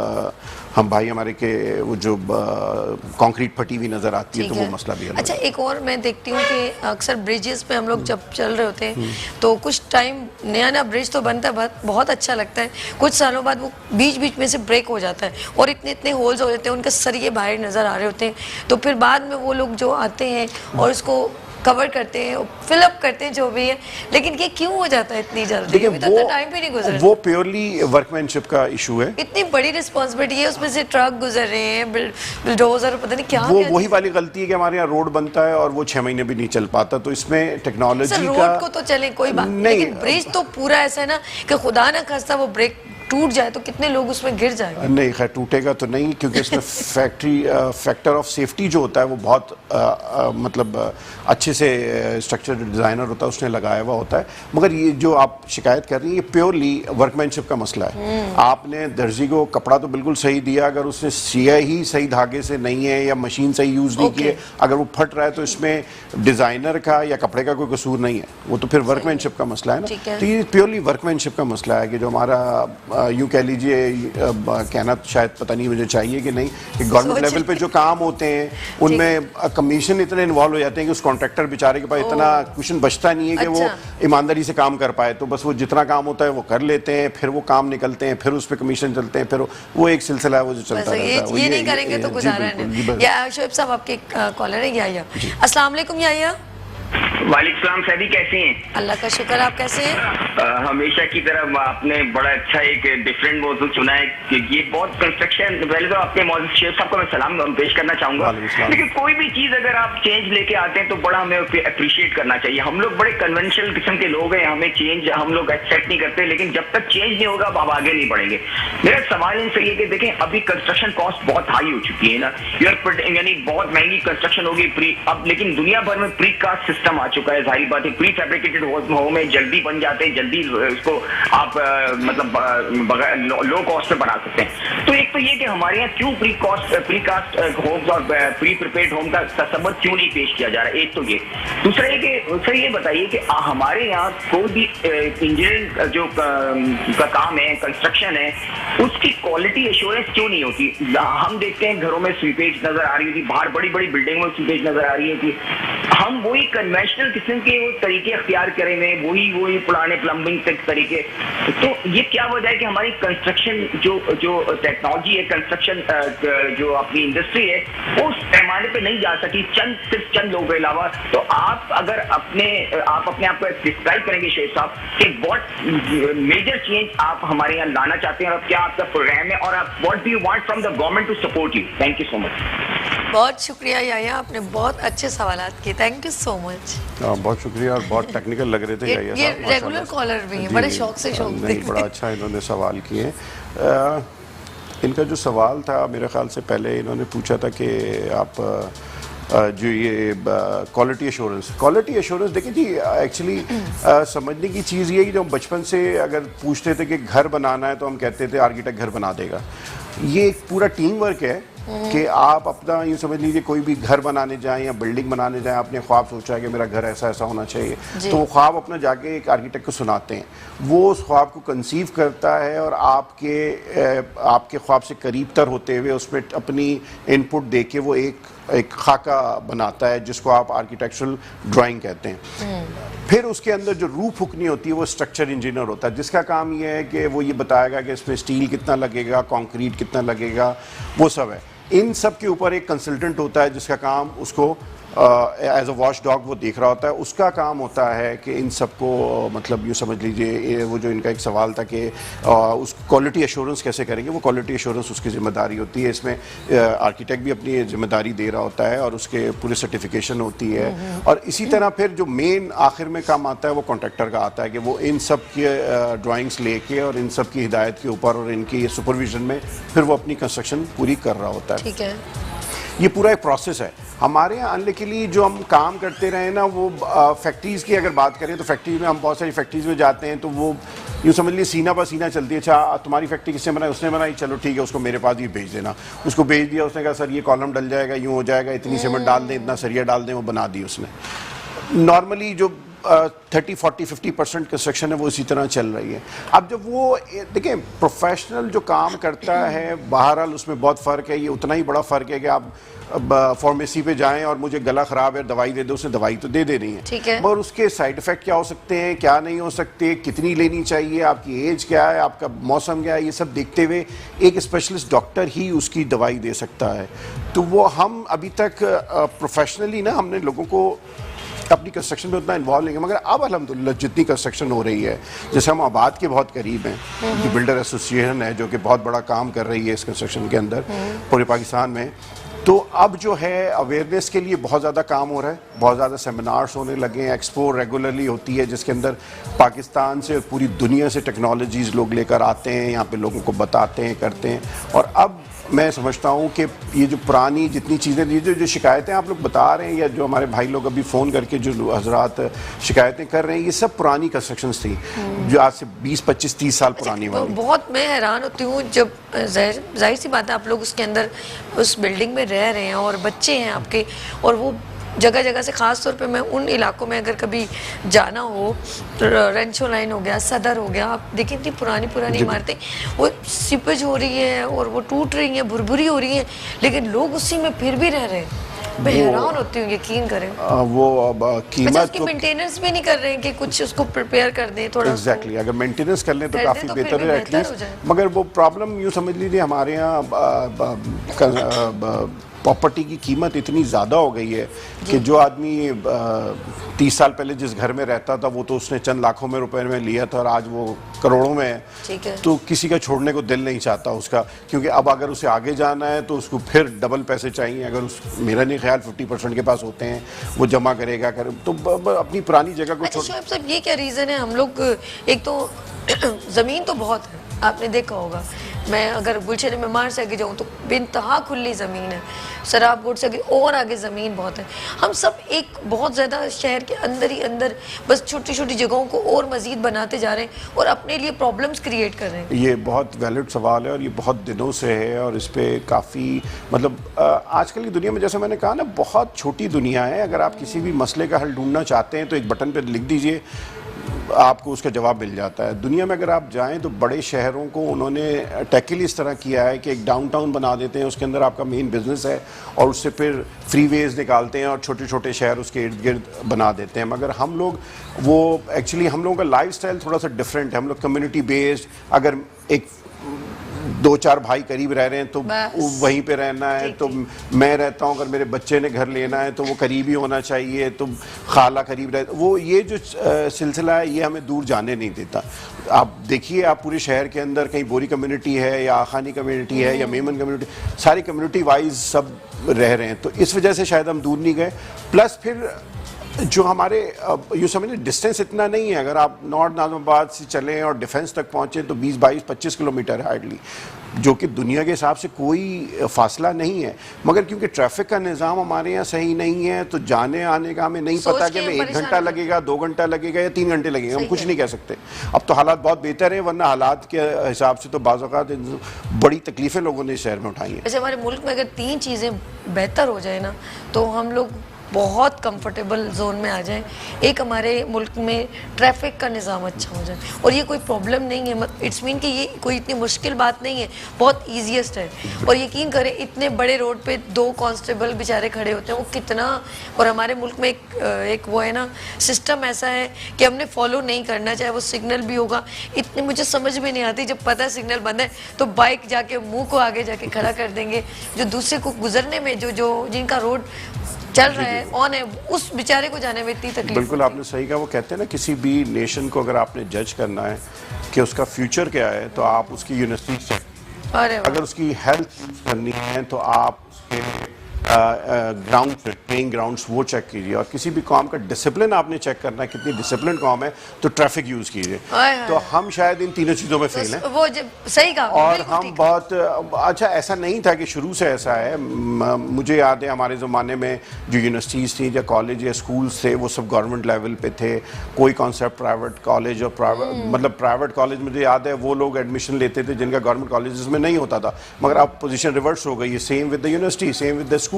हम भाई हमारे के वो जो कंक्रीट फटी हुई नज़र आती है, तो वो मसला भी है। अच्छा, एक और मैं देखती हूँ कि अक्सर ब्रिजेस पे हम लोग जब चल रहे होते हैं तो कुछ टाइम नया नया ब्रिज तो बनता है, बहुत अच्छा लगता है, कुछ सालों बाद वो बीच बीच में से ब्रेक हो जाता है और इतने इतने होल्स हो जाते हैं, उनके सरिये बाहर नज़र आ रहे होते हैं, तो फिर बाद में वो लोग जो आते हैं और उसको कवर करते हैं, फिलअप करते हैं, जो भी है, लेकिन ये क्यों हो जाता है इतनी जल्दी? देखिए तो टाइम भी नहीं गुजर, वो प्योरली वर्कमैनशिप का इशू है। इतनी बड़ी रिस्पॉन्सिबिलिटी है, उसमें से ट्रक गुजर रहे हैं, बुलडोजर, पता नहीं क्या वो क्या वही वाली गलती है कि हमारे यहाँ रोड बनता है और वो 6 महीने भी नहीं चल पाता, तो इसमें टेक्नोलॉजी का रोड को तो चले कोई बात नहीं, लेकिन ब्रिज तो पूरा ऐसा है ना कि खुदा ना खास्ता वो ब्रेक टूट जाए तो कितने लोग उसमें गिर जाएंगे। नहीं, खैर टूटेगा तो नहीं, क्योंकि इसमें फैक्टर ऑफ सेफ्टी जो होता है वो बहुत मतलब अच्छे से स्ट्रक्चर डिज़ाइनर होता है उसने लगाया हुआ होता है, मगर ये जो आप शिकायत कर रही हैं ये प्योरली वर्कमैनशिप का मसला है। आपने दर्जी को कपड़ा तो बिल्कुल सही दिया, अगर उसने सिया ही सही धागे से नहीं है या मशीन सही यूज़ नहीं की है, अगर वो फट रहा है तो इसमें डिज़ाइनर का या कपड़े का कोई कसूर नहीं है, वो तो फिर वर्कमैनशिप का मसला है ना। तो ये प्योरली वर्कमैनशिप का मसला है कि जो हमारा यूँ कह लीजिए, कहना शायद पता नहीं मुझे चाहिए कि नहीं, कि गवर्नमेंट लेवल पे जो काम होते हैं उनमें कमीशन इतने इन्वॉल्व हो जाते हैं कि उस कॉन्ट्रैक्टर बेचारे के पास इतना क्वेश्चन बचता नहीं है कि वो ईमानदारी से काम कर पाए, तो बस वो जितना काम होता है वो कर लेते हैं, फिर वो काम निकलते हैं, फिर उस पर कमीशन चलते हैं, फिर वो एक सिलसिला है वो जो चलता रहता है। ये नहीं करेंगे तो गुजारा नहीं। या शोएब साहब आपके कॉलर है याया। अस्सलाम वालेकुम याया। वालेकुम सलाम सैदी, कैसे हैं? अल्लाह का शुक्र, आप कैसे हैं? हमेशा की तरह आपने बड़ा अच्छा एक डिफरेंट मौजूद चुना है कि ये बहुत कंस्ट्रक्शन, पहले तो आपके मौजूद शेख साहब को मैं सलाम पेश करना चाहूंगा, लेकिन कोई भी चीज अगर आप चेंज लेके आते हैं तो बड़ा हमें अप्रिशिएट करना चाहिए। हम लोग बड़े कन्वेंशनल किस्म के लोग हैं, हमें चेंज हम लोग एक्सेप्ट नहीं करते, लेकिन जब तक चेंज नहीं होगा अब आगे नहीं बढ़ेंगे। मेरा सवाल इनसे ये कि देखें, अभी कंस्ट्रक्शन कॉस्ट बहुत हाई हो चुकी है ना, यानी बहुत महंगी कंस्ट्रक्शन होगी अब, लेकिन दुनिया भर में प्री कास्ट सिस्टम आ चुका है। जाहिर बात है प्री फैब्रिकेटेड होम है, जल्दी बन जाते हैं, जल्दी इसको आप मतलब लो कॉस्ट पे बना सकते हैं। तो एक तो ये कि हमारे यहाँ क्यों प्री कास्ट होम्स और प्री प्रिपेयर्ड होम का तसव्वुर क्यों नहीं पेश किया जा रहा है, एक तो ये। दूसरा ये कि सर ये बताइए कि हमारे यहाँ कोई भी इंजीनियरिंग जो का काम है, कंस्ट्रक्शन है, उसकी क्वालिटी एश्योरेंस क्यों नहीं होती? हम देखते हैं घरों में स्वीपेज नजर आ रही होती, बाहर बड़ी बड़ी बिल्डिंग में स्वीपेज नजर आ रही होती, हम वही कन्वेंशनल किस्म के वो तरीके अख्तियार करेंगे, वही पुराने प्लम्बिंग के तरीके। तो ये क्या वजह है कि हमारी कंस्ट्रक्शन जो टेक्नोलॉजी है, कंस्ट्रक्शन जो अपनी इंडस्ट्री है, वो उस पैमाने पे नहीं जा सकी सिर्फ चंद लोगों के अलावा? तो आप अगर अपने आप को डिस्क्राइब करेंगे शेख साहब कि व्हाट मेजर चेंज आप हमारे यहाँ लाना चाहते हैं, और क्या आपका प्रोग्राम है, और आप what do you want from the government to support you? Thank you so much. बहुत शुक्रिया याया, आपने बहुत अच्छे सवालात किए, थैंक यू सो मच। बहुत शुक्रिया, और बहुत टेक्निकल लग रहे थे याया साहब। ये रेगुलर कॉलर भी हैं, बड़े शौक से बड़ा अच्छा इन्होंने सवाल किए। इनका जो सवाल था, मेरे ख्याल से पहले इन्होंने पूछा था कि आप जो ये क्वालिटी एश्योरेंस देखिए जी, एक्चुअली समझने की चीज़ ये है कि जो हम बचपन से अगर पूछते थे कि घर बनाना है तो हम कहते थे आर्किटेक्ट घर बना देगा। ये एक पूरा टीम वर्क है कि आप अपना यूँ समझ लीजिए, कोई भी घर बनाने जाएं या बिल्डिंग बनाने जाएं, आपने ख्वाब सोचा है कि मेरा घर ऐसा ऐसा होना चाहिए, तो वो ख्वाब अपना जाके एक आर्किटेक्ट को सुनाते हैं, वो उस ख्वाब को कंसीव करता है और आपके ख्वाब से करीब तर होते हुए उसमें अपनी इनपुट दे के वो एक खाका बनाता है, जिसको आप आर्किटेक्चरल ड्राइंग कहते हैं। फिर उसके अंदर जो रूह फूकनी होती है वो स्ट्रक्चर इंजीनियर होता है, जिसका काम ये है कि वो ये बताएगा कि इसमें स्टील कितना लगेगा, कंक्रीट कितना लगेगा, वो सब है। इन सब के ऊपर एक कंसल्टेंट होता है जिसका काम उसको एज अ वॉच डॉग वो देख रहा होता है। उसका काम होता है कि इन सबको मतलब यूँ समझ लीजिए वो जो इनका एक सवाल था कि उस क्वालिटी एश्योरेंस कैसे करेंगे, वो क्वालिटी एश्योरेंस उसकी जिम्मेदारी होती है। इसमें आर्किटेक्ट भी अपनी जिम्मेदारी दे रहा होता है और उसके पूरे सर्टिफिकेशन होती है। और इसी तरह फिर जो मेन आखिर में काम आता है वो कॉन्ट्रैक्टर का आता है कि वो इन सब के ड्राइंग्स लेके और इन सब की हिदायत के ऊपर और इनकी सुपरविजन में फिर वो अपनी कंस्ट्रक्शन पूरी कर रहा होता है। ठीक है, ये पूरा एक प्रोसेस है। हमारे यहाँ अनलिकली जो हम काम करते रहे ना, वो फैक्ट्रीज़ की अगर बात करें तो फैक्ट्री में हम बहुत सारी फैक्ट्रीज़ में जाते हैं तो वो यूँ समझ लीजिए सीना पर सीना चलती है। अच्छा तुम्हारी फैक्ट्री किसने बनाई, उसने बनाई, चलो ठीक है उसको मेरे पास भी भेज देना। उसको भेज दिया, उसने कहा सर ये कॉलम डल जाएगा, यूँ हो जाएगा, इतनी सीमेंट डाल दें, इतना सरिया डाल दें, वो बना दी उसने। नॉर्मली जो 30-40-50% कंस्ट्रक्शन है वो इसी तरह चल रही है। अब जब वो देखिए प्रोफेशनल जो काम करता है, बहरहाल उसमें बहुत फ़र्क है। ये उतना ही बड़ा फ़र्क है कि आप फार्मेसी पे जाएं और मुझे गला ख़राब है दवाई दे दो, उसने दवाई तो दे देनी है, ठीक है, मगर उसके साइड इफ़ेक्ट क्या हो सकते हैं, क्या नहीं हो सकते, कितनी लेनी चाहिए, आपकी एज क्या है, आपका मौसम क्या है, ये सब देखते हुए एक स्पेशलिस्ट डॉक्टर ही उसकी दवाई दे सकता है। तो वो हम अभी तक प्रोफेशनली ना हमने लोगों को अपनी कंस्ट्रक्शन में उतना इन्वॉल्व नहीं है, मगर अब अल्हम्दुलिल्लाह जितनी कंस्ट्रक्शन हो रही है, जैसे हम आबाद के बहुत करीब हैं, कि बिल्डर एसोसिएशन है जो कि बहुत बड़ा काम कर रही है इस कंस्ट्रक्शन के अंदर पूरे पाकिस्तान में, तो अब जो है अवेयरनेस के लिए बहुत ज़्यादा काम हो रहा है, बहुत ज़्यादा सेमिनार्स होने लगे हैं, एक्सपो रेगुलरली होती है जिसके अंदर पाकिस्तान से और पूरी दुनिया से टेक्नोलॉजीज़ लोग लेकर आते हैं, यहाँ पे लोगों को बताते हैं, करते हैं। और अब मैं समझता हूँ कि ये जो पुरानी जितनी चीज़ें, ये जो शिकायतें आप लोग बता रहे हैं या जो हमारे भाई लोग अभी फ़ोन करके जो हजरात शिकायतें कर रहे हैं, ये सब पुरानी कंस्ट्रक्शंस थी जो आज से 20-25-30 साल पुरानी वाली। बहुत मैं हैरान होती हूँ जब जाहिर सी बात है आप लोग उसके अंदर उस बिल्डिंग में रह रहे हैं और बच्चे हैं आपके, और वो जगह जगह से ख़ास तौर पे मैं उन इलाकों में अगर कभी जाना हो, रेंचो लाइन हो गया, सदर हो गया, आप देखिए इतनी पुरानी पुरानी इमारतें, वो सिपेज हो रही है और वो टूट रही हैं, भुरभुरी हो रही हैं, लेकिन लोग उसी में फिर भी रह रहे हैं। मैं हैरान होती हूँ, यकीन करें। वो अब कीमत उसकी मेंटेनेंस भी नहीं कर रहे हैं कि कुछ उसको प्रिपेयर कर दें थोड़ा। एग्जैक्टली, अगर मेंटेनेंस कर लें तो काफ़ी बेहतर है एटलीस्ट। मगर वो प्रॉब्लम यूँ समझ लीजिए हमारे यहाँ प्रॉपर्टी की कीमत इतनी ज़्यादा हो गई है कि जो आदमी 30 साल पहले जिस घर में रहता था वो तो उसने चंद लाखों में रुपए में लिया था और आज वो करोड़ों में है, तो किसी का छोड़ने को दिल नहीं चाहता उसका, क्योंकि अब अगर उसे आगे जाना है तो उसको फिर डबल पैसे चाहिए। अगर उस मेरा नहीं ख्याल 50% के पास होते हैं वो जमा करेगा तो अपनी पुरानी जगह को छोड़। शोएब साहब ये क्या रीज़न है, हम लोग एक तो ज़मीन तो बहुत है, आपने देखा होगा, मैं अगर गुलशन मेमार से आगे जाऊँ तो बेइंतहा खुली ज़मीन है, सराबकोट से आगे और आगे ज़मीन बहुत है। हम सब एक बहुत ज़्यादा शहर के अंदर ही अंदर बस छोटी छोटी जगहों को और मज़ीद बनाते जा रहे हैं और अपने लिए प्रॉब्लम्स क्रिएट कर रहे हैं। ये बहुत वैलिड सवाल है और ये बहुत दिनों से है और इस पर काफ़ी मतलब आजकल की दुनिया में जैसे मैंने कहा ना बहुत छोटी दुनिया है। अगर आप किसी भी मसले का हल ढूंढना चाहते हैं तो एक बटन पर लिख दीजिए, आपको उसका जवाब मिल जाता है। दुनिया में अगर आप जाएं तो बड़े शहरों को उन्होंने टैकल इस तरह किया है कि एक डाउनटाउन बना देते हैं, उसके अंदर आपका मेन बिजनेस है और उससे फिर फ्रीवेज निकालते हैं और छोटे छोटे शहर उसके इर्द गिर्द बना देते हैं। मगर हम लोग वो एक्चुअली हम लोगों का लाइफस्टाइल थोड़ा सा डिफरेंट है। हम लोग कम्युनिटी बेस्ड, अगर एक 2-4 भाई करीब रह रहे हैं तो वहीं पे रहना है, तो मैं रहता हूँ, अगर मेरे बच्चे ने घर लेना है तो वो करीब ही होना चाहिए, तो खाला करीब रहे, वो ये जो सिलसिला है ये हमें दूर जाने नहीं देता। आप देखिए, आप पूरे शहर के अंदर कहीं बोरी कम्युनिटी है या आखानी कम्युनिटी है या मेमन कम्युनिटी, सारी कम्युनिटी वाइज सब रह रहे हैं, तो इस वजह से शायद हम दूर नहीं गए। प्लस फिर जो हमारे यूँ समझिए डिस्टेंस इतना नहीं है। अगर आप नॉर्थ नाज़िमाबाद से चलें और डिफेंस तक पहुँचें तो 20-22-25 किलोमीटर है हार्डली, जो कि दुनिया के हिसाब से कोई फासला नहीं है। मगर क्योंकि ट्रैफिक का निज़ाम हमारे यहाँ सही नहीं है तो जाने आने का हमें नहीं पता कि हमें 1 घंटा लगेगा, 2 घंटा लगेगा या 3 घंटे लगेगा, हम कुछ नहीं कह सकते। अब तो हालात बहुत बेहतर है, वरना हालात के हिसाब से तो बाज़ औक़ात बड़ी तकलीफ़ें लोगों ने इस शहर में उठाई हैं। वैसे हमारे मुल्क में अगर 3 चीज़ें बेहतर हो जाए ना तो हम लोग बहुत कंफर्टेबल जोन में आ जाएं, एक हमारे मुल्क में ट्रैफिक का निज़ाम अच्छा हो जाए। और ये कोई प्रॉब्लम नहीं है, इट्स मीन कि ये कोई इतनी मुश्किल बात नहीं है, बहुत ईजीएस्ट है। और यकीन करें इतने बड़े रोड पे 2 कांस्टेबल बेचारे खड़े होते हैं, वो कितना, और हमारे मुल्क में एक वो है ना सिस्टम ऐसा है कि हमने फॉलो नहीं करना, चाहे वो सिग्नल भी होगा। इतनी मुझे समझ में नहीं आती, जब पता है सिग्नल बंद है तो बाइक जाके मुंह को आगे जाके खड़ा कर देंगे, जो दूसरे को गुजरने में जो जिनका रोड चल रहा है ऑन है, उस बेचारे को जाने में इतनी तकलीफ। बिल्कुल आपने सही कहा। वो कहते हैं ना किसी भी नेशन को अगर आपने जज करना है कि उसका फ्यूचर क्या है तो आप उसकी यूनिवर्सिटी से, अगर उसकी हेल्थ करनी है तो आप उसके ग्राउंड प्लेइंग ग्राउंड्स वो चेक कीजिए। और किसी भी कौम का डिसिप्लिन आपने चेक करना है, कितनी डिसिप्लिन कौम है, तो ट्रैफिक यूज कीजिए। तो हम शायद इन तीनों चीज़ों में फेल हैं। वो सही कहा। और हम बहुत अच्छा, ऐसा नहीं था कि शुरू से ऐसा है। मुझे याद है हमारे ज़माने में जो यूनिवर्सिटीज़ थी या कॉलेज या स्कूल्स थे वो सब गवर्नमेंट लेवल पे थे। कोई कॉन्सेप्ट प्राइवेट कॉलेज और मतलब प्राइवेट कॉलेज, मुझे याद है वो लोग एडमिशन लेते थे जिनका गवर्नमेंट कॉलेज में नहीं होता था। मगर अब पोजीशन रिवर्स हो गई है, same with the university, same with the school.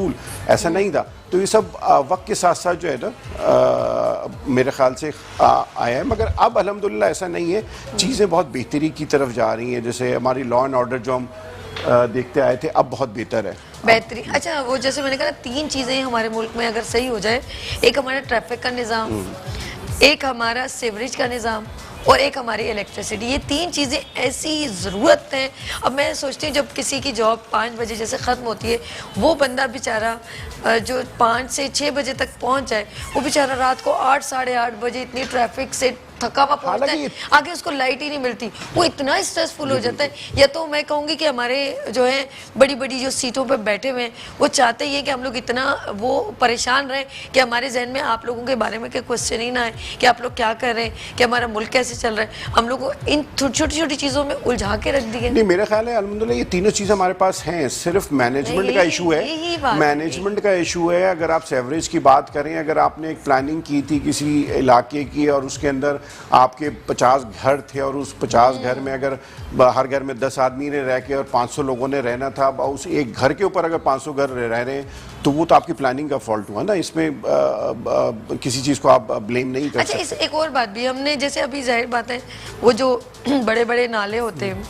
ऐसा नहीं था। तो ये सब वक्त के साथ साथ जो है ना मेरे ख्याल से आया है। मगर अब अल्हम्दुलिल्लाह ऐसा नहीं है, चीज़ें बहुत बेहतरी की तरफ जा रही हैं। जैसे हमारी लॉ एंड ऑर्डर जो हम देखते आए थे अब बहुत बेहतर है, बेहतरीन। अच्छा, वो जैसे मैंने कहा 3 चीज़ें हमारे मुल्क में अगर सही हो जाए, एक हमारा ट्रैफिक का निज़ाम, एक हमारा सीवरेज का निज़ाम और एक हमारी इलेक्ट्रिसिटी, ये 3 चीज़ें ऐसी ज़रूरत हैं। अब मैं सोचती हूँ जब किसी की जॉब 5 बजे जैसे ख़त्म होती है, वो बंदा बेचारा जो 5 से 6 बजे तक पहुँच जाए, वो बेचारा रात को 8 साढ़े 8 बजे इतनी ट्रैफिक से थका हुआ पहुँचता है, आगे उसको लाइट ही नहीं मिलती, वो इतना स्ट्रेसफुल हो जाता है। या तो मैं कहूँगी कि हमारे जो है बड़ी बड़ी जो सीटों पर बैठे हुए हैं वो चाहते ही है कि हम लोग इतना वो परेशान रहें कि हमारे जहन में आप लोगों के बारे में कोई क्वेश्चन ही ना आए कि आप लोग क्या कर रहे हैं, कि हमारा मुल्क कैसे चल रहा है। हम लोग को इन छोटी छोटी चीज़ों में उलझा के रख दिए। नहीं, मेरा ख्याल है अल्हम्दुलिल्लाह ये तीनों चीज़ें हमारे पास हैं, सिर्फ मैनेजमेंट का इशू है। मैनेजमेंट का इशू है। अगर आप सेवरेज की बात करें, अगर आपने एक प्लानिंग की थी किसी इलाके की और उसके अंदर आपके 50 घर थे और उस 50 घर में अगर हर घर में 10 आदमी ने रह के और 500 लोगों ने रहना था, उस एक घर के ऊपर अगर 500 घर रह रहे हैं तो वो तो आपकी प्लानिंग का फॉल्ट हुआ ना। इसमें किसी चीज़ को आप ब्लेम नहीं कर सकते। अच्छा, एक और बात भी हमने, जैसे अभी जाहिर बात है वो जो बड़े बड़े नाले होते हैं,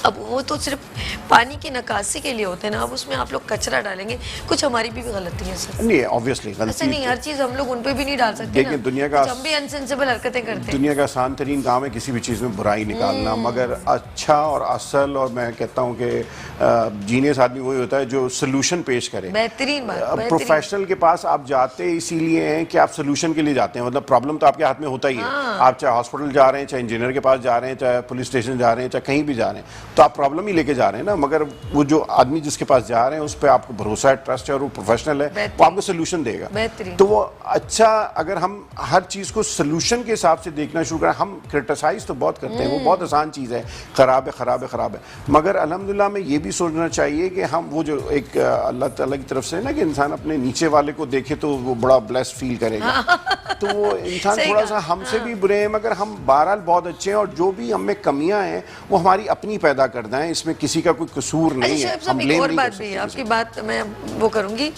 अब वो तो सिर्फ पानी की निकासी के लिए होते हैं ना, अब उसमें आप लोग कचरा डालेंगे, कुछ हमारी भी गलती है सर। नहीं, ऑब्वियसली गलती ऐसा नहीं, हर चीज़ हम लोग उन पे भी नहीं डाल सकते। लेकिन दुनिया का हम भी अनसेंसिबल हरकतें करते हैं। दुनिया का आसान तरीन काम है किसी भी चीज़ में बुराई निकालना, मगर अच्छा और असल, और मैं कहता हूँ कि जीनियस आदमी वही होता है जो सोल्यूशन पेश करे। बेहतरीन बात। प्रोफेशनल के पास आप जाते इसीलिए हैं कि आप सोल्यूशन के लिए जाते हैं, मतलब प्रॉब्लम तो आपके हाथ में होता ही है। आप चाहे हॉस्पिटल जा रहे हैं, चाहे इंजीनियर के पास जा रहे हैं, चाहे पुलिस स्टेशन जा रहे हैं, चाहे कहीं भी जा रहे हैं, तो आप प्रॉब्लम ही लेके जा रहे हैं ना। मगर वो जो आदमी जिसके पास जा रहे हैं उस पर आपको भरोसा है, ट्रस्ट है और वो प्रोफेशनल है, वो आपको सोल्यूशन देगा। तो वो अच्छा, अगर हम हर चीज़ को सोल्यूशन के हिसाब से देखना शुरू करें, हम क्रिटिसाइज तो बहुत करते हैं, वो बहुत आसान चीज़ है, ख़राब है ख़राब है ख़राब है, मगर अल्हम्दुलिल्लाह में ये भी सोचना चाहिए कि हम वो जो एक अल्लाह ताला की तरफ से ना कि इंसान अपने नीचे वाले को देखे तो वो बड़ा ब्लेस्ड फील करेगा। तो वो इंसान थोड़ा सा हमसे भी बुरे हैं मगर हम बहरहाल बहुत अच्छे हैं, और जो भी हम में कमियां हैं वो हमारी अपनी पैदा करना है, इसमें किसी का कोई कसूर नहीं है। हम ब्लेम नहीं कर सकते। आपकी बात मैं वो करूंगी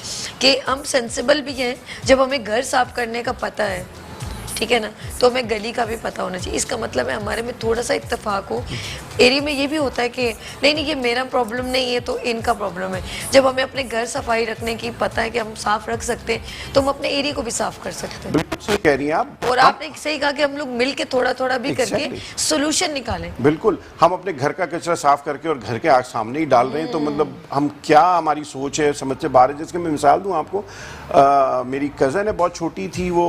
कि हम सेंसिबल भी हैं, जब हमें घर साफ करने का पता है, ठीक है ना, तो हमें गली का भी पता होना चाहिए। इसका मतलब है हमारे में थोड़ा सा इत्तेफाक हो। एरिया में ये भी होता है कि नहीं ये मेरा प्रॉब्लम नहीं है तो इनका प्रॉब्लम है। जब हमें अपने घर सफाई रखने की पता है कि हम साफ रख सकते हैं तो हम अपने एरिया को भी साफ कर सकते हैं। बिल्कुल सही कह रही हैं आप। और आपने सही कहा कि हम लोग मिल के थोड़ा थोड़ा भी करके सोल्यूशन निकालें। बिल्कुल, हम अपने घर का कचरा साफ करके और घर के सामने ही डाल रहे हैं, तो मतलब हम क्या, हमारी सोच है, समझ से बाहर है। जिसकी मैं मिसाल दूं आपको, मेरी कज़न है, बहुत छोटी थी, वो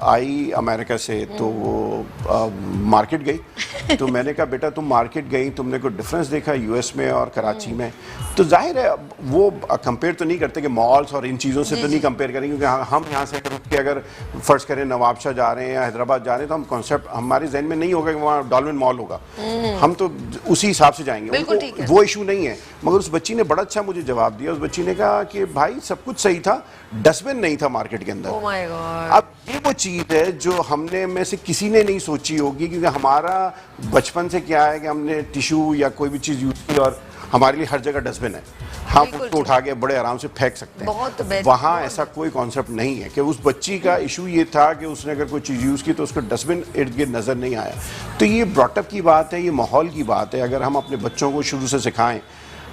आई अमेरिका से, तो वो मार्केट गई। तो मैंने कहा बेटा तुम मार्केट गई, तुमने कोई डिफरेंस देखा यूएस में और कराची में? तो जाहिर है वो कंपेयर तो नहीं करते कि मॉल्स और इन चीज़ों से तो नहीं कंपेयर करेंगे, क्योंकि हम यहाँ से अगर फर्ज करें नवाबशाह जा रहे हैं या हैदराबाद जा रहे हैं तो हम कॉन्सेप्ट हमारे जहन में नहीं होगा कि वहाँ डॉल्फिन मॉल होगा, हम तो उसी हिसाब से जाएंगे। वो इशू नहीं है। मगर उस बच्ची ने बड़ा अच्छा मुझे जवाब दिया। उस बच्ची ने कहा कि भाई सब कुछ सही था, डस्टबिन नहीं था मार्केट के अंदर। Oh my God। अब ये वो चीज़ है जो हमने में से किसी ने नहीं सोची होगी, क्योंकि हमारा बचपन से क्या है कि हमने टिश्यू या कोई भी चीज़ यूज़ की और हमारे लिए हर जगह डस्टबिन है, हम उसको उठा के बड़े आराम से फेंक सकते हैं। वहाँ ऐसा कोई कॉन्सेप्ट नहीं है कि उस बच्ची का इशू ये था कि उसने अगर कोई चीज़ यूज़ की तो उसको डस्टबिन इर्द गिर्द नज़र नहीं आया। तो ये ब्रॉटअप की बात है, ये माहौल की बात है। अगर हम अपने बच्चों को शुरू से सिखाएं,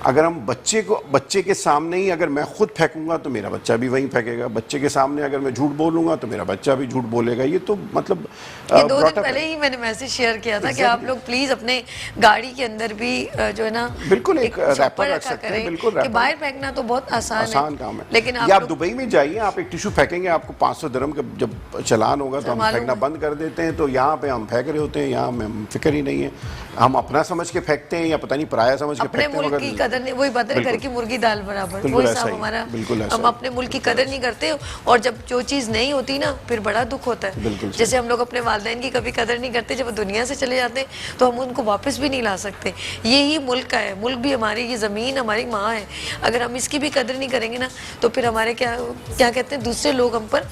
अगर हम बच्चे के सामने ही अगर मैं खुद फेंकूंगा तो मेरा बच्चा भी वहीं फेंकेगा, बच्चे के सामने अगर मैं झूठ बोलूंगा तो मेरा बच्चा भी झूठ बोलेगा। ये तो मतलब ये 2 दिन पहले ही मैंने मैसेज शेयर किया था कि आप लोग प्लीज अपने गाड़ी के अंदर भी जो है ना बिल्कुल एक रैपर रख सकते हैं, बिल्कुल कि बाहर फेंकना तो बहुत आसान काम है। लेकिन आप दुबई में जाइए, आप एक टिश्यू फेंकेंगे, आपको 500 दिरहम का जब चलान होगा तो हम फेंकना बंद कर देते हैं। तो यहाँ पे हम फेंक रहे होते हैं, यहाँ में फिक्र ही नहीं है, हम अपना समझ के फेंकते हैं या पता नहीं पराया समझ के फेंकते हैं। मुल्क की कदर नहीं, वही बात है, घर की मुर्गी दाल बराबर, वही हिसाब हमारा। हम अपने मुल्क की कदर नहीं करते और जब जो चीज़ नहीं होती ना फिर बड़ा दुख होता है। जैसे हम लोग अपने वालिदैन की कभी कदर नहीं करते, जब वो दुनिया से चले जाते हैं तो हम उनको वापस भी नहीं ला सकते। यही मुल्क का है, मुल्क भी हमारी, ये ज़मीन हमारी माँ है। अगर हम इसकी भी कदर नहीं करेंगे ना तो फिर हमारे क्या कहते हैं, दूसरे लोग हम पर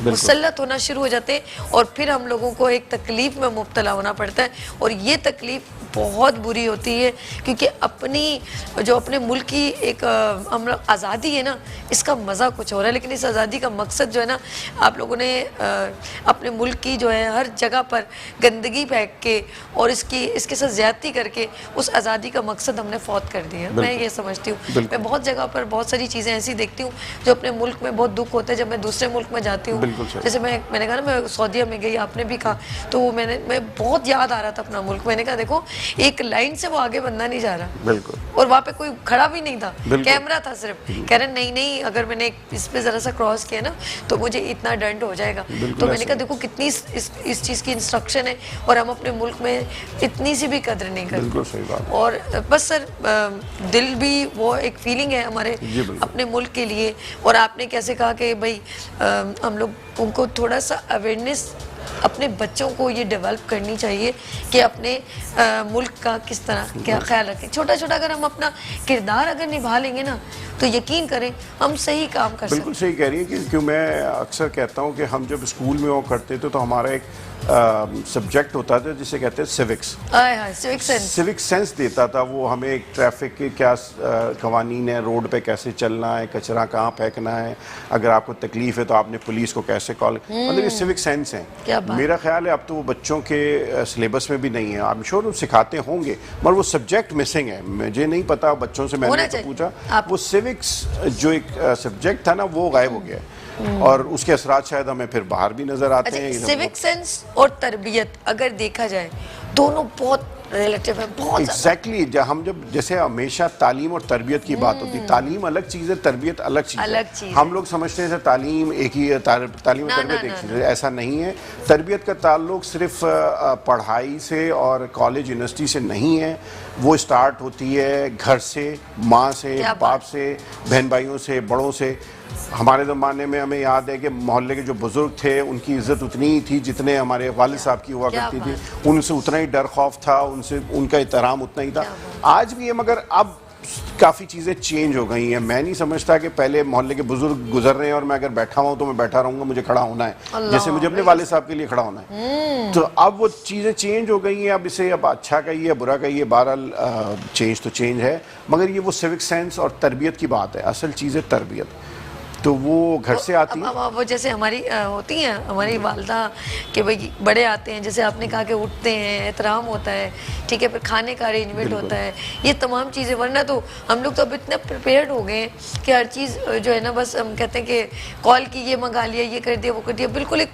मुसल्लत होना शुरू हो जाते हैं और फिर हम लोगों को एक तकलीफ में मुब्तला होना पड़ता है। और ये तकलीफ बहुत बुरी होती है क्योंकि अपने मुल्क की एक हम आज़ादी है ना, इसका मज़ा कुछ हो रहा है। लेकिन इस आज़ादी का मकसद जो है ना, आप लोगों ने अपने मुल्क की जो है हर जगह पर गंदगी फेंक के और इसके साथ ज़्यादती करके उस आज़ादी का मकसद हमने फौत कर दिया। मैं ये समझती हूँ, मैं बहुत जगह पर बहुत सारी चीज़ें ऐसी देखती हूँ जो अपने मुल्क में बहुत दुख होता है जब मैं दूसरे मुल्क में जाती हूँ। जैसे मैंने कहा ना, मैं सऊदीया में गई, आपने भी कहा, तो मैं बहुत याद आ रहा था अपना मुल्क। मैंने कहा देखो, एक लाइन से वो आगे बंदा नहीं जा रहा, बिल्कुल, और वहाँ पे कोई खड़ा भी नहीं था, कैमरा था सिर्फ, कह रहे नहीं अगर मैंने इस पे जरा सा क्रॉस किया ना तो मुझे इतना दंड हो जाएगा। तो मैंने कहा देखो कितनी इस चीज़ की इंस्ट्रक्शन है और हम अपने मुल्क में इतनी सी भी कदर नहीं करते। बिल्कुल सही बात। और बस सर, दिल भी वो एक फीलिंग है हमारे अपने मुल्क के लिए। और आपने कैसे कहा कि भाई हम लोग उनको थोड़ा सा अवेयरनेस अपने बच्चों को ये डेवलप करनी चाहिए कि अपने मुल्क का किस तरह क्या ख्याल रखें। छोटा छोटा अगर हम अपना किरदार अगर निभा लेंगे ना तो यकीन करें हम सही काम कर सकते। बिल्कुल सही कह रही है क्योंकि मैं अक्सर कहता हूँ कि हम जब स्कूल में वो करते थे तो हमारा एक सब्जेक्ट होता था जिसे कहते हैं सिविक्स। सिविक सेंस देता था वो हमें, एक ट्रैफिक के क्या कवानीन है, रोड पे कैसे चलना है, कचरा कहाँ फेंकना है, अगर आपको तकलीफ है तो आपने पुलिस को कैसे कॉल, मतलब ये सिविक सेंस है। मेरा ख्याल है अब तो वो बच्चों के सिलेबस में भी नहीं है। आई एम श्योर वो सिखाते होंगे मगर वो सब्जेक्ट मिसिंग है। मुझे नहीं पता, बच्चों से मैंने तो पूछा, वो सिविक्स जो एक सब्जेक्ट था ना वो गायब हो गया और उसके असरात शायद हमें फिर बाहर भी नजर आते हैं। सिविक सेंस और तरबियत अगर देखा जाए दोनों बहुत रिलेटिव है, बहुत एग्जैक्टली। हम जब जैसे हमेशा तालीम और तरबियत की बात होती है, तालीम अलग चीज़ है, तरबियत अलग चीज़ है। हम लोग समझते हैं तालीम एक ही है, तालीम और तरबियत एक चीज़ है, ऐसा नहीं है। तरबियत का ताल्लुक सिर्फ पढ़ाई से और कॉलेज यूनिवर्सिटी से नहीं है, वो स्टार्ट होती है घर से, माँ से, बाप से, बहन भाइयों से, बड़ों से। हमारे ज़माने में हमें याद है कि मोहल्ले के जो बुज़ुर्ग थे उनकी इज़्ज़त उतनी ही थी जितने हमारे वालिद साहब की हुआ करती थी, उनसे उतना ही डर खौफ था, उनसे उनका एहतराम उतना ही था। आज भी है मगर अब काफ़ी चीज़ें चेंज हो गई हैं। मैं नहीं समझता कि पहले मोहल्ले के बुजुर्ग गुजर रहे हैं और मैं अगर बैठा हुआ तो मैं बैठा रहूँगा, मुझे खड़ा होना है, जैसे मुझे अपने वालिद साहब के लिए खड़ा होना है। तो अब वो चीज़ें चेंज हो गई हैं। अब इसे अब अच्छा कहिए बुरा कहिए, बहरहाल चेंज तो चेंज है, मगर ये वो सिविक सेंस और तरबियत की बात है। असल चीज़ है तरबियत, तो वो घर से आती है। वो जैसे हमारी होती हैं हमारी वालदा कि भाई बड़े आते हैं, जैसे आपने कहा कि उठते हैं, एहतराम होता है, ठीक है, फिर खाने का अरेंजमेंट होता है, ये तमाम चीज़ें। वरना तो हम लोग तो अब इतने प्रिपेयर्ड हो गए हैं कि हर चीज़ जो है ना, बस हम कहते हैं कि कॉल की, ये मंगा लिया, ये कर दिया, वो कर दिया, बिल्कुल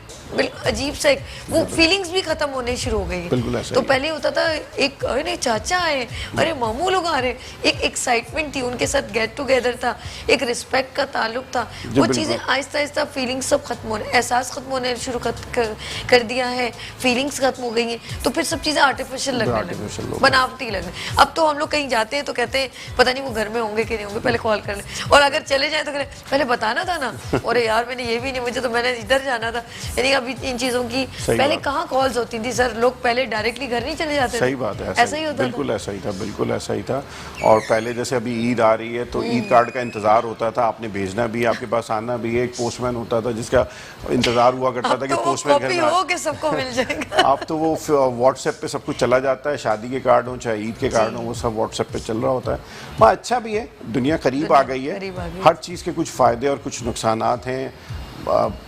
अजीब सा एक वो फीलिंग्स भी ख़त्म होने शुरू हो गई है। तो पहले होता था एक अरे चाचा आए, अरे मामू लोग आ रहे, एक एक्साइटमेंट थी, उनके साथ गेट टुगेदर था, एक रिस्पेक्ट का ताल्लुक था। वो चीज़ें आहिस्ता आहिस्ता फीलिंग्स सब खत्म होने, एहसास खत्म होने शुरू कर दिया है, फीलिंग्स खत्म हो गई हैं, तो फिर सब चीज़ें आर्टिफिशियल लगने लगी, बनावटी लगने। अब तो हम लोग कहीं जाते हैं तो कहते हैं पता नहीं वो घर में होंगे कि नहीं होंगे, पहले कॉल कर लें, और अगर चले जाए तो करें पहले बताना था ना, अरे यार मैंने ये भी नहीं, मुझे तो मैंने इधर जाना था। यानी अभी इन चीज़ों की पहले कहाँ कॉल्स होती थी सर, लोग पहले डायरेक्टली घर नहीं चले जाते। सही बात है, ऐसा ही होता, बिल्कुल ऐसा ही था, बिल्कुल ऐसा ही था। और पहले जैसे अभी ईद आ रही है तो ईद कार्ड का इंतजार होता था, आपने भेजना भी, आपके आपके पास आना भी, एक पोस्टमैन होता था जिसका इंतजार हुआ करता था कि पोस्टमैन घर में हो के सबको मिल जाएगा। अब तो वो व्हाट्सएप पे सब कुछ चला जाता है, शादी के कार्ड हो चाहे ईद के कार्ड हो, वो सब व्हाट्सएप पे चल रहा होता है। वहाँ अच्छा भी है, दुनिया करीब आ गई है, हर चीज़ के कुछ फ़ायदे और कुछ नुकसानात हैं।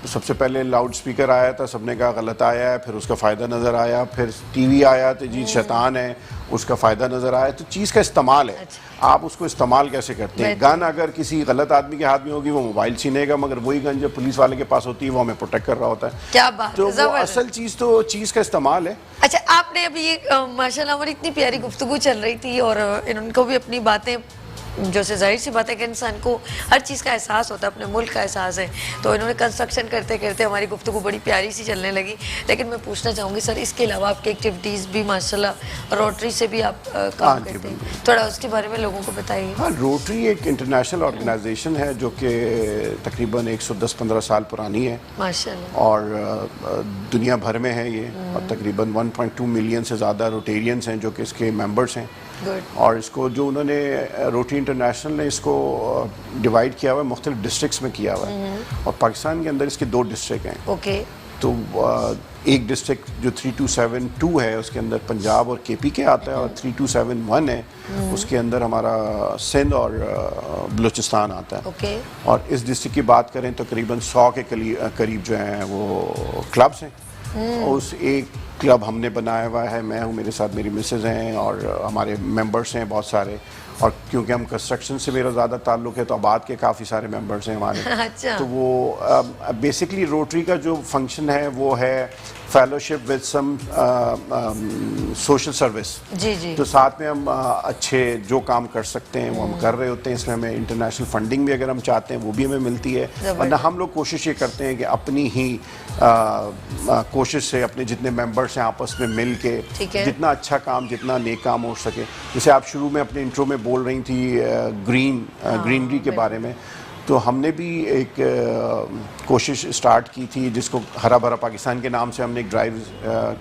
सबसे पहले लाउड स्पीकर आया था, सबने कहा गलत आया है, फिर उसका फ़ायदा नज़र आया, फिर टीवी आया तो जी शैतान है, उसका फ़ायदा नज़र आया। तो चीज़ का इस्तेमाल है, आप उसको इस्तेमाल कैसे करते हैं। गन अगर किसी गलत आदमी के हाथ में होगी वो मोबाइल छीनेगा, मगर वही गन जब पुलिस वाले के पास होती है वो हमें प्रोटेक्ट कर रहा होता है। क्या बात तो वो असल चीज़ तो चीज़ का इस्तेमाल है। अच्छा, आपने अभी माशाल्लाह हमारी इतनी प्यारी गुफ्तगू चल रही थी और इनको भी अपनी बातें, जो से जाहिर सी बात है कि इंसान को हर चीज़ का एहसास होता है, अपने मुल्क का एहसास है, तो इन्होंने कंस्ट्रक्शन करते करते हमारी गुफ्तगू बड़ी प्यारी सी चलने लगी। लेकिन मैं पूछना चाहूँगी सर, इसके अलावा आपकी एक्टिविटीज़ भी माशाल्लाह, रोटरी से भी आप काम करते हैं, थोड़ा उसके बारे में लोगों को बताइए। हाँ, रोटरी एक इंटरनेशनल ऑर्गेनाइजेशन है जो कि तकरीबन 110-15 साल पुरानी है माशाल्लाह, और दुनिया भर में है ये, और तकरीबन 1.2 मिलियन से ज़्यादा रोटेरियंस हैं जो कि इसके मेंबर्स हैं। और इसको जो उन्होंने रोटरी इंटरनेशनल ने इसको डिवाइड किया हुआ है, मुख्तलिफ डिस्ट्रिक्ट्स में किया हुआ है, और पाकिस्तान के अंदर इसके 2 डिस्ट्रिक्ट हैं। ओके। तो एक डिस्ट्रिक्ट जो 3272 है उसके अंदर पंजाब और केपी के आता है, और 3271 है उसके अंदर हमारा सिंध और बलूचिस्तान आता है। ओके। और इस डिस्ट्रिक्ट की बात करें तो करीबन 100 के करीब जो हैं वो क्लब्स हैं। उस एक क्लब हमने बनाया हुआ है, मैं हूँ, मेरे साथ मेरी मिसेज हैं और हमारे मेंबर्स हैं बहुत सारे, और क्योंकि हम कंस्ट्रक्शन से मेरा ज़्यादा ताल्लुक़ है तो आबाद के काफ़ी सारे मेंबर्स हैं हमारे। अच्छा। तो वो बेसिकली रोटरी का जो फंक्शन है वो है fellowship with some social service. जी जी। तो साथ में हम अच्छे जो काम कर सकते हैं वो हम कर रहे होते हैं। इसमें हमें इंटरनेशनल फंडिंग भी अगर हम चाहते हैं वो भी हमें मिलती है, वरना हम लोग कोशिश ये करते हैं कि अपनी ही कोशिश से अपने जितने मेंबर्स हैं आपस में मिल के जितना अच्छा काम, जितना नेक काम हो सके। जैसे आप शुरू में अपने इंट्रो में बोल रही थी ग्रीनरी के बारे में, तो हमने भी एक कोशिश स्टार्ट की थी जिसको हरा भरा पाकिस्तान के नाम से हमने एक ड्राइव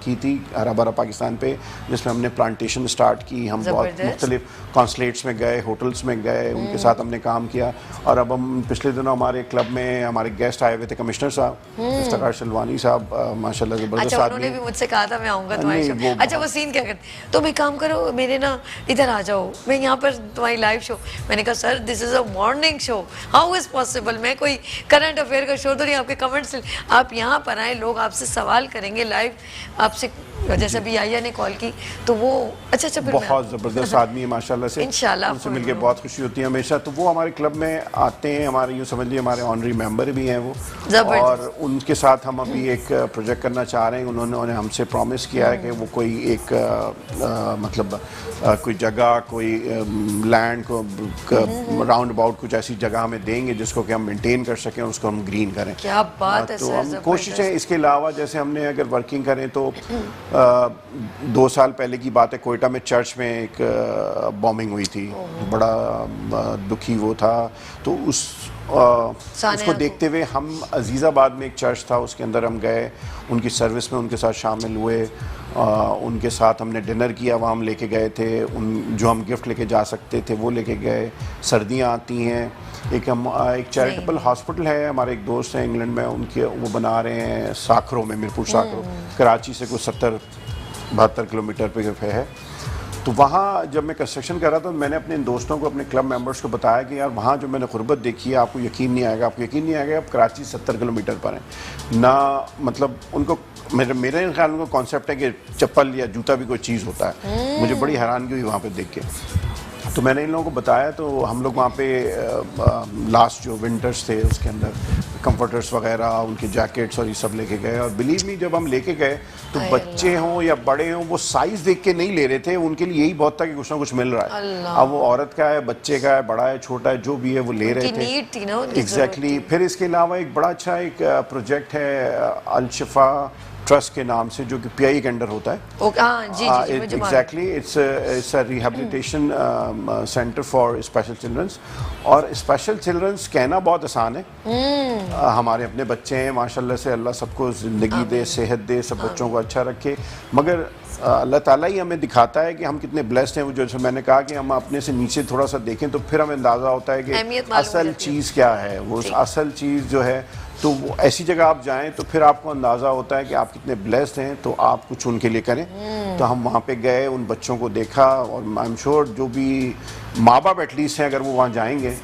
की थी हरा भरा पाकिस्तान पे, जिसमें हमने प्लांटेशन स्टार्ट की। हम बहुत मुख्तलिफ कॉन्सुलेट्स में गए, होटल्स में गए, उनके साथ हमने काम किया। और अब हम पिछले दिनों हमारे क्लब में हमारे गेस्ट आए हुए थे, कमिश्नर साहब इफ्तिखार शलवानी साहब, माशाल्लाह ज़बरदस्त आदमी। उन्होंने भी मुझसे कहा था मैं आऊँगा तुम्हारे शो। अच्छा, वो सीन क्या करते, तुम एक काम करो, मेरे ना इधर आ जाओ, मैं यहाँ पर तुम्हारी लाइव शो। मैंने कहा sir this is a morning show, how is possible, मैं कोई करंट अफेयर का शो तो नहीं, आपके कमेंट्स आप यहाँ पर आए, लोग आपसे सवाल करेंगे लाइव आपसे, जैसे अभी आया ने कॉल की तो वो अच्छा बहुत ज़बरदस्त आदमी है माशाल्लाह से, इंशाल्लाह उनसे मिलके बहुत खुशी होती है हमेशा। तो वो हमारे क्लब में आते हैं, हमारे यूँ समझ लीजिए हमारे ऑनरी मेंबर भी हैं वो, और उनके साथ हम अभी एक प्रोजेक्ट करना चाह रहे हैं। उन्होंने हमसे प्रॉमिस किया है कि वो कोई एक मतलब कोई जगह, कोई लैंड को राउंड अबाउट कुछ ऐसी जगह हमें देंगे जिसको कि हम मेंटेन कर सकें, उसको हम ग्रीन करें। क्या बात है तो सर, हम कोशिश है। इसके अलावा जैसे हमने अगर वर्किंग करें तो 2 साल पहले की बात है, कोयटा में चर्च में एक बॉम्बिंग हुई थी, बड़ा दुखी वो था। तो उसको देखते हुए हम अजीज़ाबाद में एक चर्च था उसके अंदर हम गए, उनकी सर्विस में उनके साथ शामिल हुए, उनके साथ हमने डिनर किया, वहाँ हम लेके गए थे जो हम गिफ्ट लेके जा सकते थे वो लेके गए। सर्दियाँ आती हैं, एक चैरिटेबल हॉस्पिटल है, हमारे एक दोस्त हैं इंग्लैंड में, उनके वो बना रहे हैं साखरों में, मीरपुर साखरों, कराची से कुछ 70-72 किलोमीटर पे है। तो वहाँ जब मैं कंस्ट्रक्शन कर रहा था तो मैंने अपने दोस्तों को, अपने क्लब मेंबर्स को बताया कि यार वहाँ जो मैंने गुर्बत देखी है आपको यकीन नहीं आएगा, आप कराची 70 किलोमीटर पर हैं ना। मतलब उनको मेरे ख्याल में कॉन्सेप्ट है कि चप्पल या जूता भी कोई चीज़ होता है। मुझे बड़ी हैरानगी हुई वहाँ पे देख के। तो मैंने इन लोगों को बताया, तो हम लोग वहाँ पे लास्ट जो विंटर्स थे उसके अंदर कंफर्टर्स वगैरह, उनके जैकेट्स और ये सब लेके गए। और बिलीव मी जब हम लेके गए तो बच्चे हों या बड़े हों वो साइज़ देख के नहीं ले रहे थे, उनके लिए यही बहुत था कि कुछ ना कुछ मिल रहा है। अब वो औरत का है, बच्चे का है, बड़ा है, छोटा है, जो भी है वो ले रहे थे। एग्जैक्टली। फिर इसके अलावा एक बड़ा अच्छा एक प्रोजेक्ट है अल-शिफा ट्रस्ट के नाम से, जो कि पीआई के अंडर होता है। Exactly, it's a rehabilitation centre for special childrens. और स्पेशल चिल्ड्रंस कहना बहुत आसान है, हमारे अपने बच्चे हैं माशाल्लाह से, अल्लाह सबको ज़िंदगी दे, सेहत दे, सब बच्चों को अच्छा रखे, मगर अल्लाह ताला ही हमें दिखाता है कि हम कितने ब्लेस्ड हैं। वो जैसे मैंने कहा कि हम अपने से नीचे थोड़ा सा देखें तो फिर हमें अंदाज़ा होता है कि अहमियत मालूम हो असल जाती है। चीज़ क्या है। वो असल चीज़ जो है, तो वो ऐसी जगह आप जाएं तो फिर आपको अंदाज़ा होता है कि आप कितने ब्लेस्ड हैं, तो आप कुछ उनके लिए करें। तो हम वहाँ पे गए, उन बच्चों को देखा, और आई एम श्योर जो भी माँ बाप एटलीस्ट हैं, अगर वो वहाँ जाएंगे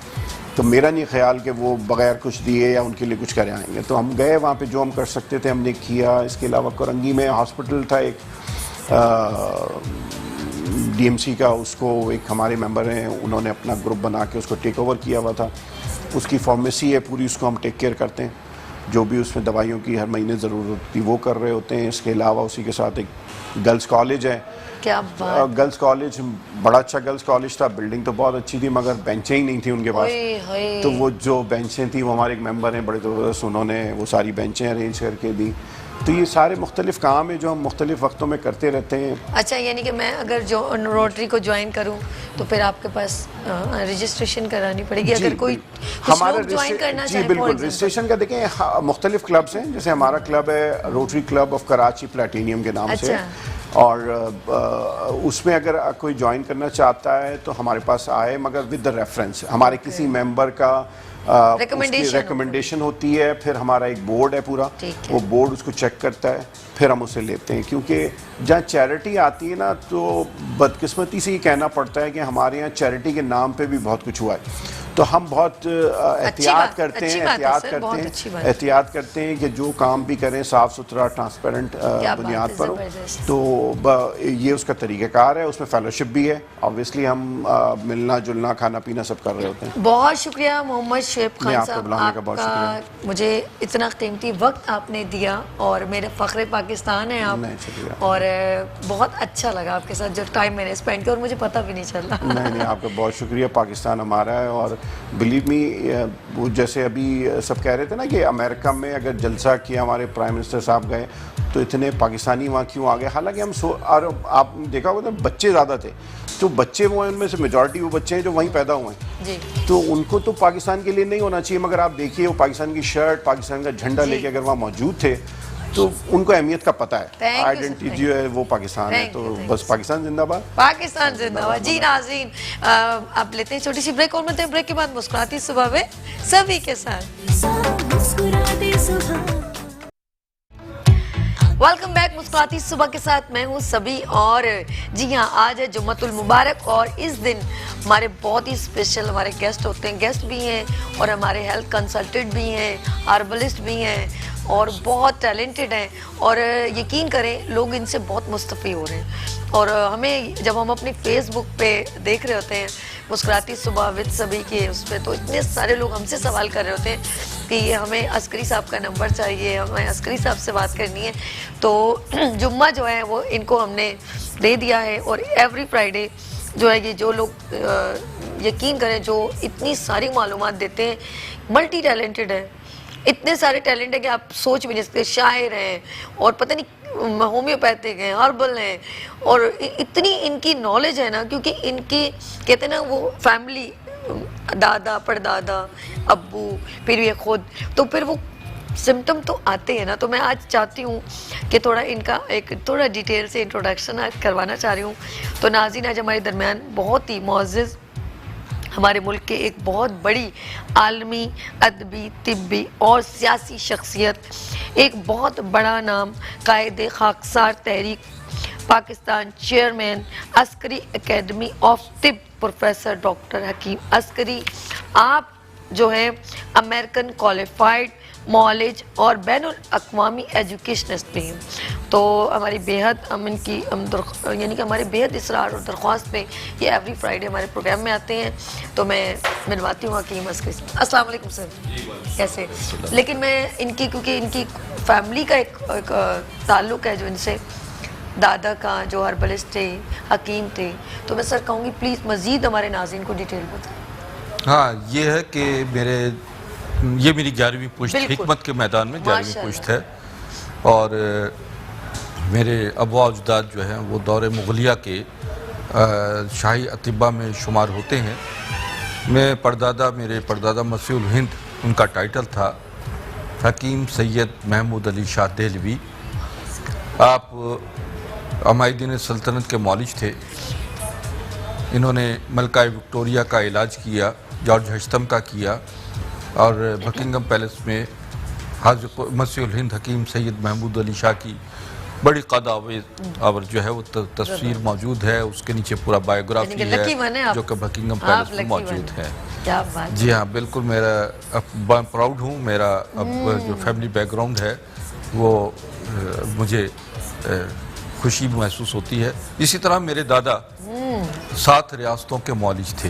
तो मेरा नहीं ख्याल कि वो बगैर कुछ दिए या उनके लिए कुछ करे आएंगे। तो हम गए वहाँ पे, जो हम कर सकते थे हमने किया। इसके अलावा कोरंगी में हॉस्पिटल था एक डीएमसी का, उसको एक हमारे मेंबर हैं, उन्होंने अपना ग्रुप बना के उसको टेक ओवर किया हुआ था। उसकी फार्मेसी है पूरी, उसको हम टेक केयर करते हैं। जो भी उसमें दवाइयों की हर महीने ज़रूरत थी वो कर रहे होते हैं। इसके अलावा उसी के साथ एक गर्ल्स कॉलेज है। क्या बात। गर्ल्स कॉलेज बड़ा अच्छा गर्ल्स कॉलेज था, बिल्डिंग तो बहुत अच्छी थी, मगर बेंचें ही नहीं थी उनके पास। तो वो जो बेंचें थी, वो हमारे एक मेंबर हैं बड़े ज़बरदस्त, उन्होंने वो सारी बेंचें अरेंज करके दी। तो ये सारे मुख्तलिफ काम है जो हम मुख्तलिफ वक्तों में करते रहते हैं। अच्छा, यानी कि मैं अगर जो रोटरी को ज्वाइन करूं तो फिर आपके पास रजिस्ट्रेशन करानी पड़ेगी अगर कोई हमारा ज्वाइन करना जी चाहे? बिल्कुल, रजिस्ट्रेशन का देखें, मुख्तलिफ क्लब्स हैं। जैसे हमारा क्लब है rotary club of Karachi platinum के नाम से, और उसमें अगर कोई ज्वाइन करना चाहता है तो हमारे पास आए, मगर विद द रेफरेंस हमारे किसी मेंबर का रिकमेंडेशन होती है। फिर हमारा एक बोर्ड है पूरा, वो बोर्ड उसको चेक करता है, फिर हम उसे लेते हैं। क्योंकि जहाँ चैरिटी आती है ना, तो बदकिस्मती से ये कहना पड़ता है कि हमारे यहाँ चैरिटी के नाम पे भी बहुत कुछ हुआ है। तो हम बहुत एहतियात करते हैं एहतियात करते हैं कि जो काम भी करें साफ़ सुथरा ट्रांसपेरेंट बुनियाद पर हो। तो ये उसका तरीक़ाकार है। उसमें फेलोशिप भी है। ऑब्वियसली हम मिलना जुलना खाना पीना सब कर रहे होते हैं। बहुत शुक्रिया मोहम्मद शुएब खान साहब, आपका मुझे इतना कीमती वक्त आपने दिया, और मेरे फ़ख्र पाकिस्तान है आप, और बहुत अच्छा लगा आपके साथ जो टाइम मैंने स्पेंड किया, और मुझे पता भी नहीं चला। नहीं, आपका बहुत शुक्रिया। पाकिस्तान हमारा है, और बिलीव मी, वो जैसे अभी सब कह रहे थे ना कि अमेरिका में अगर जलसा किया हमारे प्राइम मिनिस्टर साहब गए तो इतने पाकिस्तानी वहाँ क्यों आ गए। हालांकि हम और आप देखा होगा तो बच्चे ज़्यादा थे, तो बच्चे वो हैं, उनमें से मेजॉरिटी वो बच्चे हैं जो वहीं पैदा हुए हैं जी। तो उनको तो पाकिस्तान के लिए नहीं होना चाहिए, मगर आप देखिए वो पाकिस्तान की शर्ट, पाकिस्तान का झंडा लेके अगर वहाँ मौजूद थे तो उनको अहमियत का पता है, आइडेंटिटी जो है वो पाकिस्तान है। तो बस पाकिस्तान जिंदाबाद, पाकिस्तान जिंदाबाद। जी नाज़रीन, आप लेते हैं छोटी सी ब्रेक, और मिलते हैं ब्रेक के बाद मुस्कुराती सुबह में सभी के साथ। वेलकम बैक मुस्कुराती सुबह के साथ, मैं हूँ सभी। और जी हाँ, आज है जुम्मतुल मुबारक, और इस दिन हमारे बहुत ही स्पेशल हमारे गेस्ट होते हैं, गेस्ट भी हैं, और हमारे हेल्थ कंसल्टेंट भी हैं, हर्बलिस्ट भी हैं, और बहुत टैलेंटेड हैं। और यकीन करें, लोग इनसे बहुत मुस्तफ़ी हो रहे हैं। और हमें जब हम अपनी फेसबुक पे देख रहे होते हैं मुस्कुराती सुबह विद सभी के, उस पर तो इतने सारे लोग हमसे सवाल कर रहे होते हैं कि हमें अस्करी साहब का नंबर चाहिए, हमें अस्करी साहब से बात करनी है। तो जुम्मा जो है वो इनको हमने दे दिया है, और एवरी फ्राइडे जो है ये जो लोग यकीन करें जो इतनी सारी मालूमात देते हैं, मल्टी टैलेंटेड है, इतने सारे टैलेंट है कि आप सोच भी नहीं सकते। शायर हैं, और पता नहीं होम्योपैथिक हैं, हर्बल हैं, और इतनी इनकी नॉलेज है ना, क्योंकि इनकी कहते हैं ना वो फैमिली, दादा परदादा अब्बू, फिर ये खुद, तो फिर वो सिम्टम तो आते हैं ना। तो मैं आज चाहती हूँ कि थोड़ा इनका एक थोड़ा डिटेल से इंट्रोडक्शन करवाना चाह रही हूँ। तो नाज़रीन, आज हमारे दरमियान बहुत ही मुअज़्ज़ज़ हमारे मुल्क के एक बहुत बड़ी आलमी, अदबी, तिब्बी और सियासी शख्सियत, एक बहुत बड़ा नाम, कायदे खाकसार तहरीक Pakistan, chairman Askari academy of तिब, प्रोफेसर डॉक्टर हकीम अस्करी। आप जो हैं अमेरिकन क्वालिफाइड मॉलेज और बैनुल अक़वामी एजुकेशनिस्ट भी हैं। तो हमारी बेहद यानी कि हमारे बेहद इसरार और दरख्वास्त पे ये एवरी फ्राइडे हमारे प्रोग्राम में आते हैं। तो मैं मिलवाती हूँ हकीम अस्करी से। अस्सलाम वालेकुम सर, कैसे? लेकिन मैं इनकी, क्योंकि इनकी फैमिली का एक ताल्लुक़ है जो इनसे, दादा का जो हर्बलिस्ट थे, हकीम थे, तो मैं सर कहूँगी प्लीज़ मज़ीद हमारे नाज़रीन को डिटेल बताएं। हाँ, ये है कि ये मेरी 11वीं पुश्त हिकमत के मैदान में 11वीं पुश्त है, और मेरे अबवा अजदाद जो हैं वो दौरे मुग़लिया के शाही अतिबा में शुमार होते हैं। मेरे परदादा मसीहुल हिंद, उनका टाइटल था हकीम सैयद महमूद अली शाह देहलवी। आप अमायदीन सल्तनत के मौलिज थे। इन्होंने मलका विक्टोरिया का इलाज किया, जॉर्ज हशतम का किया, और बकिंगम पैलेस में हाज़िर मसीहुल हिंद हकीम सैयद महमूद अली शाह की बड़ी कद जो है वो तस्वीर मौजूद है। उसके नीचे पूरा बायोग्राफी है जो कि बकिंगम पैलेस में मौजूद है। क्या बात। जी हाँ, बिल्कुल। मेरा प्राउड हूँ, मेरा अब जो फैमिली बैकग्राउंड है वो मुझे खुशी महसूस होती है। इसी तरह मेरे दादा 7 रियासतों के मौलिज थे।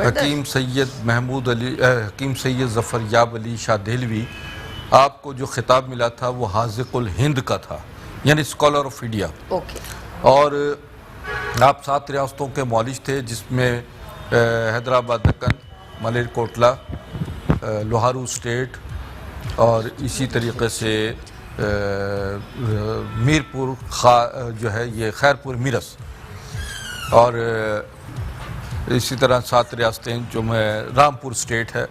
हकीम सैयद महमूद अली, हकीम सैयद ज़फ़र याब अली शाह देहलवी, आपको जो खिताब मिला था वो हाज़िक़ुल हिंद का था, यानी स्कॉलर ऑफ इंडिया। और आप 7 रियासतों के मौलिज थे, जिसमें हैदराबाद दक्कन, मलेरकोटला, लोहारू स्टेट, और इसी तरीके से मीरपुर जो है ये खैरपुर मिरस, और इसी तरह 7 रियासतें जो मैं रामपुर स्टेट है।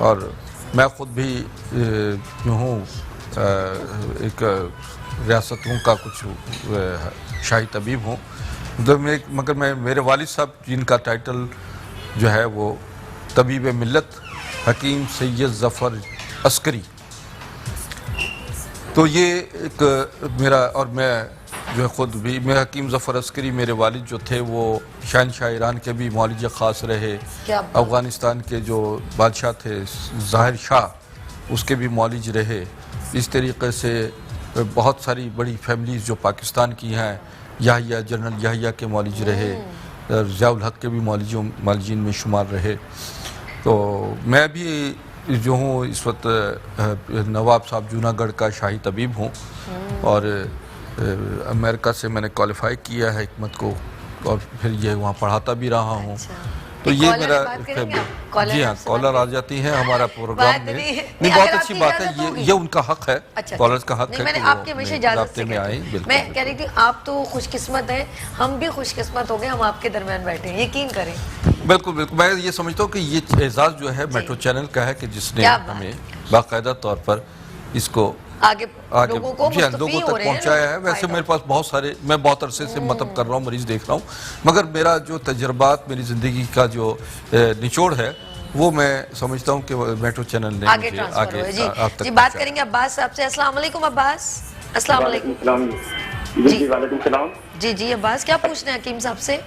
और मैं ख़ुद भी जो हूँ एक रियासतों का कुछ शाही तबीब हूँ। मगर मेरे वालिद साहब जिनका टाइटल जो है वो तबीब मिल्लत हकीम सैयद ज़फ़र अस्करी, तो ये एक मेरा, और मैं जो है ख़ुद भी, मैं हकीम ज़फ़र अस्करी, मेरे वालिद जो थे वो शहनशाह ईरान के भी मौलिज ख़ास रहे। अफ़गानिस्तान के जो बादशाह थे ज़ाहिर शाह, उसके भी मौलिज रहे। इस तरीके से बहुत सारी बड़ी फैमिलीज़ जो पाकिस्तान की हैं, याहिया, जनरल याहिया के मौलिज रहे, ज़ियाउल हक़ के भी मौलिजीन में शुमार रहे। तो मैं भी जो हूँ इस वक्त नवाब साहब जूनागढ़ का शाही तबीब हूँ, और अमेरिका से मैंने क्वालिफाई किया है हिकमत को, और फिर ये वहाँ पढ़ाता भी रहा हूँ। तो ये मेरा, जी हाँ, कॉलर आ जाती है हमारा प्रोग्राम में। नहीं, बहुत अच्छी बात है, ये उनका हक है, कॉलर्स का हक है। मैंने आपके हमेशा इजाजत से मैं कह रही थी, आप तो खुशकिस्मत हैं, हम भी खुशकिस्मत हो गए, हम आपके दरमियान बैठे हैं, यकीन करें। बिल्कुल बिल्कुल। मैं ये समझता हूँ कि ये एजाज़ जो है मेट्रो चैनल का है कि जिसने हमें बाकायदा तौर पर इसको आगे लोगों तक पहुंचाया है। वैसे मेरे पास बहुत सारे, मैं बहुत अरसे से मतलब कर रहा हूँ, मरीज देख रहा हूँ, मगर मेरा जो तजर्बात, मेरी ज़िंदगी का जो निचोड़ है वो मैं समझता हूँ कि मेट्रो चैनल ने आगे जी बात करेंगे अब्बास साहब से। अस्सलाम वालेकुम अब्बास। अस्सलाम वालेकुम। जी वालेकुम सलाम। जी अब्बास, क्या पूछना है हकीम साहब से?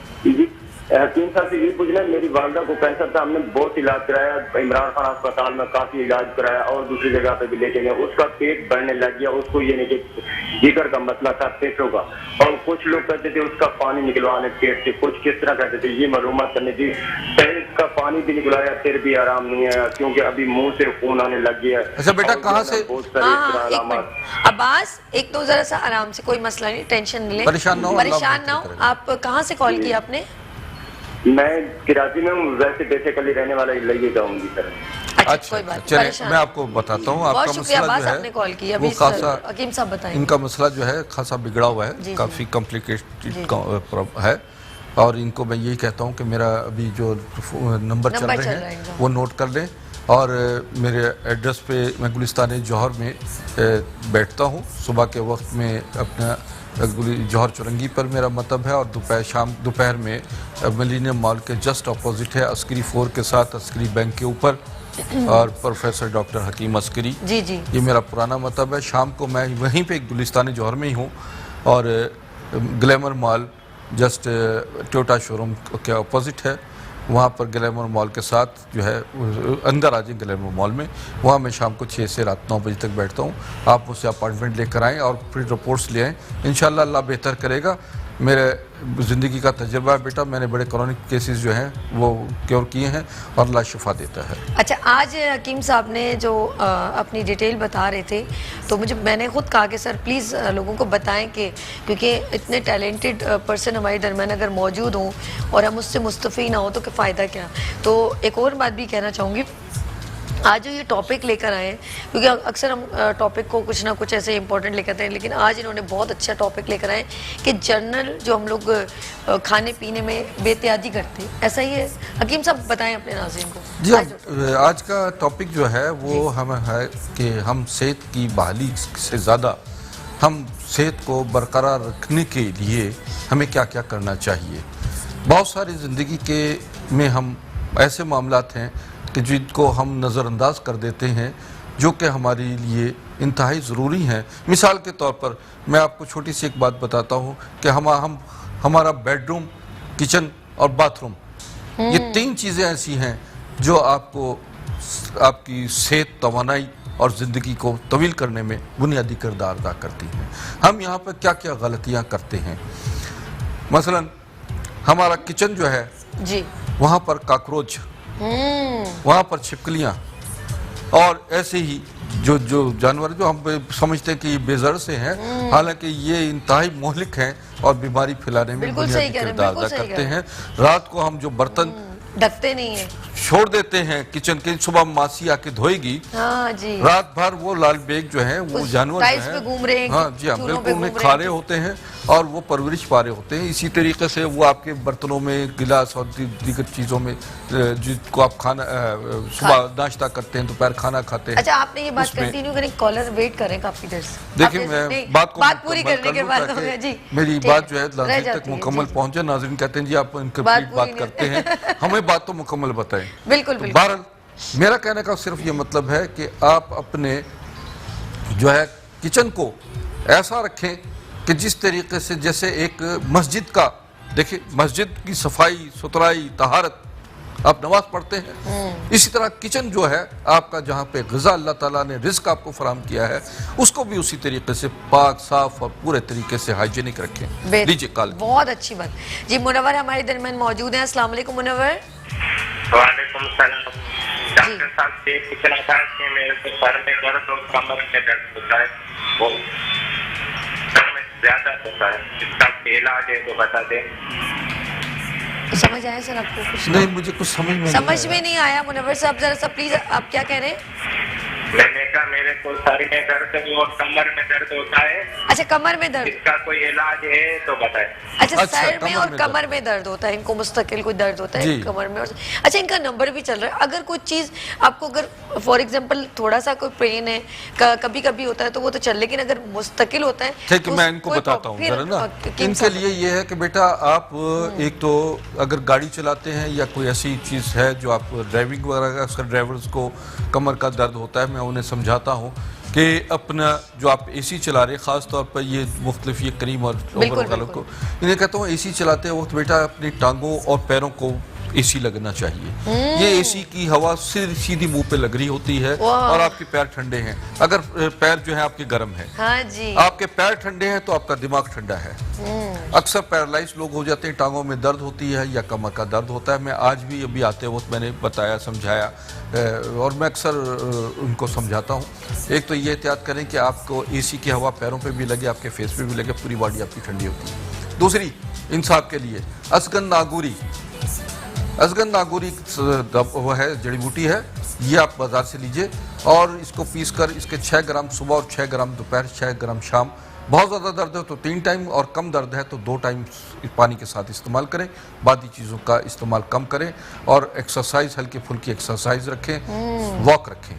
हकीम साहब से ये पूछना है, मेरी वालदा को कैंसर था, हमने बहुत इलाज कराया, इमरान खान अस्पताल में काफी इलाज कराया और दूसरी जगह पे भी लेके गए, उसका पेट बढ़ने लग गया। उसको ये नहीं कि जिगर का मसला था, पेटों का, और कुछ लोग कहते थे उसका पानी निकलवाने पेट से, कुछ किस तरह कहते थे, ये मालूमात करनी थी। पेट का पानी भी निकलाया, फिर भी आराम नहीं आया, क्योंकि अभी मुंह से खून आने लग गया। अच्छा बेटा, कहाँ से? अब्बास, एक तो जरा सा आराम से, कोई मसला नहीं, टेंशन नहीं ले, परेशान ना हो। आप कहाँ से कॉल किया आपने? मैं कराची में हूँ, वैसे बेसिकली रहने वाला लगी जाऊंगी सर। अच्छा, चलिए मैं आपको बताता हूँ। आपका मसला जो है कॉल किया, वो खासा, हकीम साहब बताएं, इनका मसला जो है खासा बिगड़ा हुआ है, काफ़ी कॉम्प्लिकेटेड है। और इनको मैं यही कहता हूँ कि मेरा अभी जो नंबर चल रहे हैं वो नोट कर लें, और मेरे एड्रेस पे मैं गुलिस्तान जौहर में बैठता हूँ। सुबह के वक्त में अपना जौहर चुरंगी पर मेरा मतलब है, और दोपहर में मिलेनियम मॉल के जस्ट अपोजिट है, अस्करी 4 के साथ, अस्करी बैंक के ऊपर, और प्रोफेसर डॉक्टर हकीम अस्करी, जी ये मेरा पुराना मतलब है। शाम को मैं वहीं पे गुलिस्तान जौहर में ही हूँ, और glamour mall just Toyota showroom के अपोजिट है, वहाँ पर ग्लैमर मॉल के साथ जो है, अंदर आ जाए ग्लैमर मॉल में, वहाँ मैं शाम को 6 से रात 9 बजे तक बैठता हूँ। आप मुझसे अपॉइंटमेंट लेकर आएँ और फिर रिपोर्ट्स ले आएँ, इंशाल्लाह अल्लाह बेहतर करेगा। मेरे ज़िंदगी का तजर्बा है बेटा, मैंने बड़े क्रॉनिक केसेस जो हैं वो क्योर किए हैं, और अल्लाह शिफा देता है। अच्छा, आज हकीम साहब ने जो अपनी डिटेल बता रहे थे, तो मैंने खुद कहा कि सर प्लीज़ लोगों को बताएं कि, क्योंकि इतने टैलेंटेड पर्सन हमारे दरमियान अगर मौजूद हों और हम उससे मुस्तफ़ी ना हो तो फ़ायदा क्या। तो एक और बात भी कहना चाहूँगी, आज जो ये टॉपिक लेकर आए हैं, क्योंकि अक्सर हम टॉपिक को कुछ ना कुछ ऐसे इंपॉर्टेंट लेकर आते हैं, लेकिन आज इन्होंने बहुत अच्छा टॉपिक लेकर आए कि जनरल जो हम लोग खाने पीने में बेहतियाती करते हैं, ऐसा ही है। हकीम साहब बताएं अपने नाज़रीन को। जी, आज का टॉपिक जो है वो हम है कि हम सेहत की बहाली से ज़्यादा हम सेहत को बरकरार रखने के लिए हमें क्या क्या करना चाहिए। बहुत सारी ज़िंदगी के में हम ऐसे मामलात हैं कि जिनको हम नज़रअंदाज कर देते हैं, जो कि हमारे लिए इंतहाई ज़रूरी हैं। मिसाल के तौर पर मैं आपको छोटी सी एक बात बताता हूँ कि हमारा बेडरूम, किचन और बाथरूम, ये 3 चीज़ें ऐसी हैं जो आपको आपकी सेहत, तवानाई और ज़िंदगी को तवील करने में बुनियादी किरदार अदा करती हैं। हम यहाँ पर क्या क्या गलतियाँ करते हैं। मसलन हमारा किचन जो है जी, वहाँ पर काकरोच, वहाँ पर छिपकलियाँ और ऐसे ही जो जानवर जो हम समझते हैं कि ये बेजर से हैं, हालांकि ये इंतहाई मोहलिक हैं और बीमारी फैलाने में बुनियादी किरदार अदा करते हैं। रात को हम जो बर्तन ढकते नहीं है, छोड़ देते हैं किचन के, सुबह मासी आके धोएगी, हाँ जी, रात भर वो लाल बेग जो है वो जानवर जो है घूम रहे हैं, हाँ जी हाँ बिल्कुल, उन्हें खा रहे होते हैं और वो परवरिश पा रहे होते हैं। इसी तरीके से वो आपके बर्तनों में, गिलास और दीगर चीज़ों में जिसको आप खाना सुबह नाश्ता करते हैं, दोपहर खाना खाते हैं। अच्छा, आपने ये बात कंटिन्यू करें, कॉलर वेट करें काफी देर से। देखिए मैं बात पूरी करने के बाद जी मेरी बात जो है नाज़रीन तक मुकम्मल पहुंचे। नाज़रीन कहते हैं जी आप इनकम्प्लीट बात करते हैं, हमें बात तो मुकम्मल बताएं। बिल्कुल तो बहरहाल मेरा कहने का सिर्फ ये मतलब है कि आप अपने जो है किचन को ऐसा रखें कि जिस तरीके से जैसे एक मस्जिद का, देखिए मस्जिद की सफाई सुथराई तहारत, आप नमाज पढ़ते हैं, इसी तरह किचन जो है आपका, जहाँ पे ग़िज़ा अल्लाह ताला ने रिज़्क़ आपको फराहम किया है, उसको भी उसी तरीके से पाक साफ और पूरे तरीके से हाइजीनिक रखें। लीजिए कॉल। बहुत अच्छी बात जी। मुनव्वर हमारे दरमियान मौजूद हैं। अस्सलाम वालेकुम मुनव्वर। वालेकुम सलाम। डॉक्टर साहब से पूछना था कि मेरे को सर में दर्द और कमर में दर्द होता है, वो सर में ज्यादा होता है, इसका इलाज है तो बता दें। समझ आया सर आपको? कुछ नहीं, मुझे कुछ समझ में नहीं आया मुनव्वर साहब, जरा सा प्लीज आप क्या कह रहे हैं? मैंने कहा मेरे को सर में दर्द और कमर में दर्द होता है। अच्छा, कमर में दर्द, इसका कोई इलाज है तो बताएं। अच्छा, सर में और कमर में दर्द होता है, इनको मुस्तकिल कोई दर्द होता है कमर में। और अच्छा, इनका नंबर भी चल रहा है। अगर कोई चीज आपको, अगर फॉर एग्जांपल थोड़ा सा कोई पेन है, कभी कभी होता है तो वो तो चल, लेकिन अगर मुस्तकिल होता है, ठीक है, मैं इनको बताता हूँ जरा ना। इनके लिए ये है कि बेटा आप एक तो अगर गाड़ी चलाते हैं या कोई ऐसी चीज है जो आप ड्राइविंग वगैरह, अक्सर ड्राइवर्स को कमर का दर्द होता है, मैं उन्हें समझाता हूँ कि अपना जो आप एसी चला रहे, ख़ास तौर पर ये मुख्तलिफ ये करीम और ओवर को, इन्हें कहता हूँ एसी चलाते वक्त बेटा अपनी टांगों और पैरों को एसी लगना चाहिए। ये एसी की हवा सीधी मुंह पे लग रही होती है और आपके पैर ठंडे हैं। अगर पैर जो है आपके गर्म है, हाँ जी, आपके पैर ठंडे हैं तो आपका दिमाग ठंडा है। अक्सर पैरालाइज लोग हो जाते हैं, टांगों में दर्द होती है या कमर का दर्द होता है। मैं आज भी अभी आते वक्त मैंने बताया, समझाया और मैं अक्सर उनको समझाता हूँ। एक तो ये एहतियात करें कि आपको एसी की हवा पैरों पे भी लगे, आपके फेस पे भी लगे, पूरी बॉडी आपकी ठंडी होती है। दूसरी इंसाफ के लिए असगन नागूरी, असगन नागूरी वो है, जड़ी बूटी है, ये आप बाज़ार से लीजिए और इसको पीस कर इसके 6 ग्राम सुबह और 6 ग्राम दोपहर, 6 ग्राम शाम। बहुत ज़्यादा दर्द है तो 3 टाइम और कम दर्द है तो 2 टाइम पानी के साथ इस्तेमाल करें। बाकी चीज़ों का इस्तेमाल कम करें और एक्सरसाइज, हल्की फुल्की एक्सरसाइज रखें, वॉक रखें।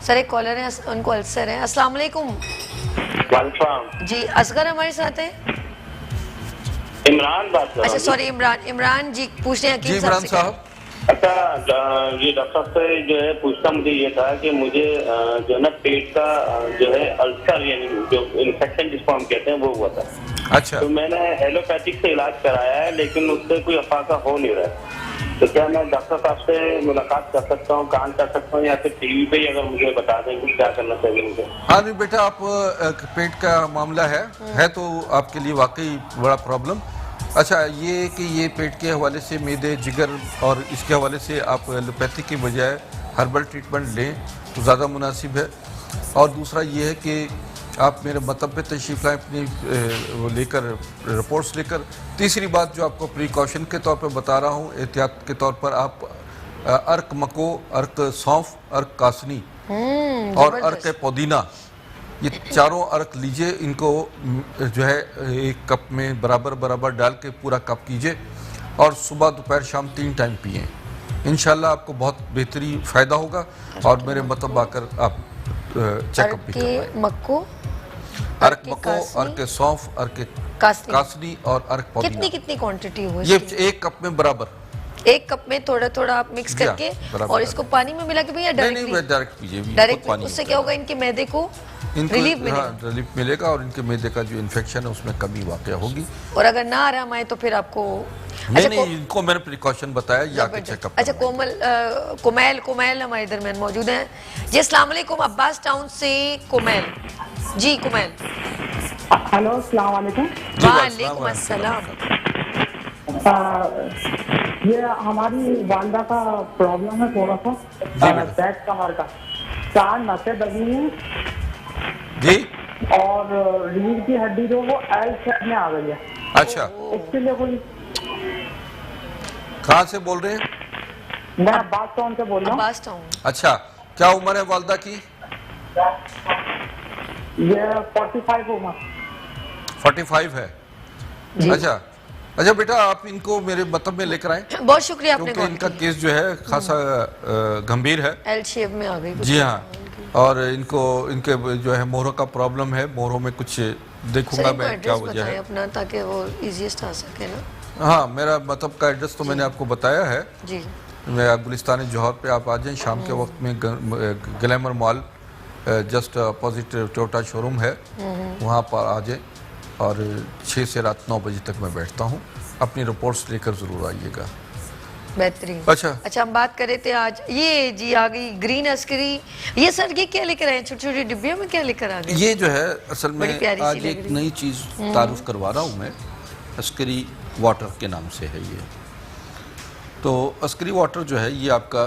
सर एक कॉलर है, उनको अल्सर है। अस्सलाम वालेकुम जी। असगर हमारे साथ है। इमरान बात कर रहा हूं। अच्छा सॉरी, इमरान जी पूछते हैं हकीम इमरान साहब। अच्छा, ये डॉक्टर साहब से जो है पूछता मुझे ये था कि मुझे जो है ना पेट का जो है अल्सर, यानी जो इन्फेक्शन जिसको हम कहते हैं, वो हुआ था। अच्छा, तो मैंने एलोपैथिक से इलाज कराया है लेकिन उससे कोई अफाका हो नहीं रहा है। तो क्या मैं डॉक्टर साहब से मुलाकात कर सकता हूँ, कहाँ कर सकता हूँ, या फिर टीवी पे ही अगर मुझे बता दें कि क्या करना चाहिए मुझे? हाँ नहीं बेटा, आप पेट का मामला है तो आपके लिए वाकई बड़ा प्रॉब्लम। अच्छा, ये कि ये पेट के हवाले से मैदे, जिगर और इसके हवाले से आप एलोपैथी के बजाय हर्बल ट्रीटमेंट लें तो ज़्यादा मुनासिब है। और दूसरा ये है कि आप मेरे मतब पे तशरीफ़ लाएँ अपनी वो लेकर, रिपोर्ट्स लेकर। तीसरी बात जो आपको प्रिकॉशन के तौर पर बता रहा हूँ, एहतियात के तौर पर, आप अर्क मको, अर्क सौंफ, अर्क कासनी और अर्क पुदीना, ये चारों अर्क लीजिए। इनको जो है एक कप में बराबर बराबर डाल के पूरा कप कीजिए और सुबह दोपहर शाम 3 टाइम पिए। इंशाल्लाह आपको बहुत बेहतरी फ़ायदा होगा और मेरे मतलब आकर आप चेकअप भी करवाएं। मक्को, अर्क मको, अर्क सौंफ, अर्क कासनी और अर्क पुदीना। कितनी कितनी क्वांटिटी हो ये इसकी? 1 कप में बराबर। 1 कप में थोड़ा थोड़ा आप मिक्स जी हाँ, करके बराबर और इसको पानी में मिला के भैया नहीं डायरेक्टली डायरेक्ट पीजिए, डायरेक्ट पानी उससे होता क्या है। होगा, इनके मैदे को इनको रिलीफ मिलेगा। हाँ, रिलीफ मिलेगा और इनके मैदे का जो इन्फेक्शन है उसमें कमी वाक़ होगी। और अगर ना आराम आए तो फिर आपको नहीं, इनको मैंने प्रिकॉशन बताया, ये आके चेकअप। अच्छा, कुमैल हमारे दरमियान मौजूद हैं जी। अस्सलाम वालेकुम, अब्बास टाउन से कुमैल जी। कुमैल, हेलो, अस्सलाम वालेकुम। वालेकुम अस्सलाम। ये हमारी वालदा का प्रॉब्लम है थोड़ा सा, बैक कमर का, 4 नसें दबी हैं जी, और रीढ़ की हड्डी जो वो एल शेप में आ गई है। अच्छा, इसके लिए कोई, कहाँ से बोल रहे हैं? मैं अब्बास टाउन से बोल रहा हूँ। अब्बास टाउन। अच्छा, क्या उम्र है वालदा की? ये 45 उम्र। 45 है। अच्छा बेटा, आप इनको मेरे मतलब में लेकर आए, बहुत शुक्रिया आपने क्योंकि इनका केस जो है खासा गंभीर है। एल शेप में आ गई। जी हाँ, और इनके जो है मोहरों का प्रॉब्लम है, मोहरों में कुछ देखूंगा मैं क्या वजह है अपना, ताकि वो इजीएस्ट आ सके ना। हाँ, मेरा मतलब का एड्रेस तो मैंने आपको बताया है जी। मैं गुलिस्तान जौहर पे आप आ जाएं शाम के वक्त में। Glamour mall just opposite Toyota showroom है, वहाँ पर आ जाएं और 6 से रात 9 बजे तक मैं बैठता हूँ। अपनी रिपोर्ट्स लेकर ज़रूर आइएगा। बेहतरीन। अच्छा, हम बात कर रहे थे आज, ये जी आ गई ग्रीन अस्करी। ये सर ये क्या लेकर आए, छोटी छोटी डिब्बियों में क्या लेकर आ गए? ये जो है असल में आज एक नई चीज़ तारुफ करवा रहा हूँ मैं, अस्करी वाटर के नाम से है ये। तो अस्करी वाटर जो है ये आपका,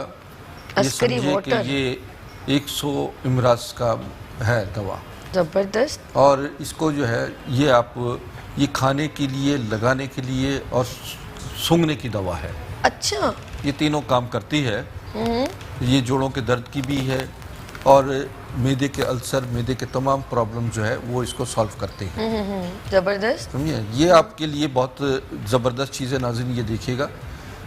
ये समझिए कि ये 100 इमराज का है दवा, जबरदस्त। और इसको जो है ये आप ये खाने के लिए, लगाने के लिए और सूंघने की दवा है। अच्छा, ये तीनों काम करती है। ये जोड़ों के दर्द की भी है और मैदे के अल्सर, मैदे के तमाम प्रॉब्लम जो है वो इसको सॉल्व करते हैं। जबरदस्त। समझिए, ये आपके लिए बहुत ज़बरदस्त चीज़ है। नाज़रीन ये देखिएगा,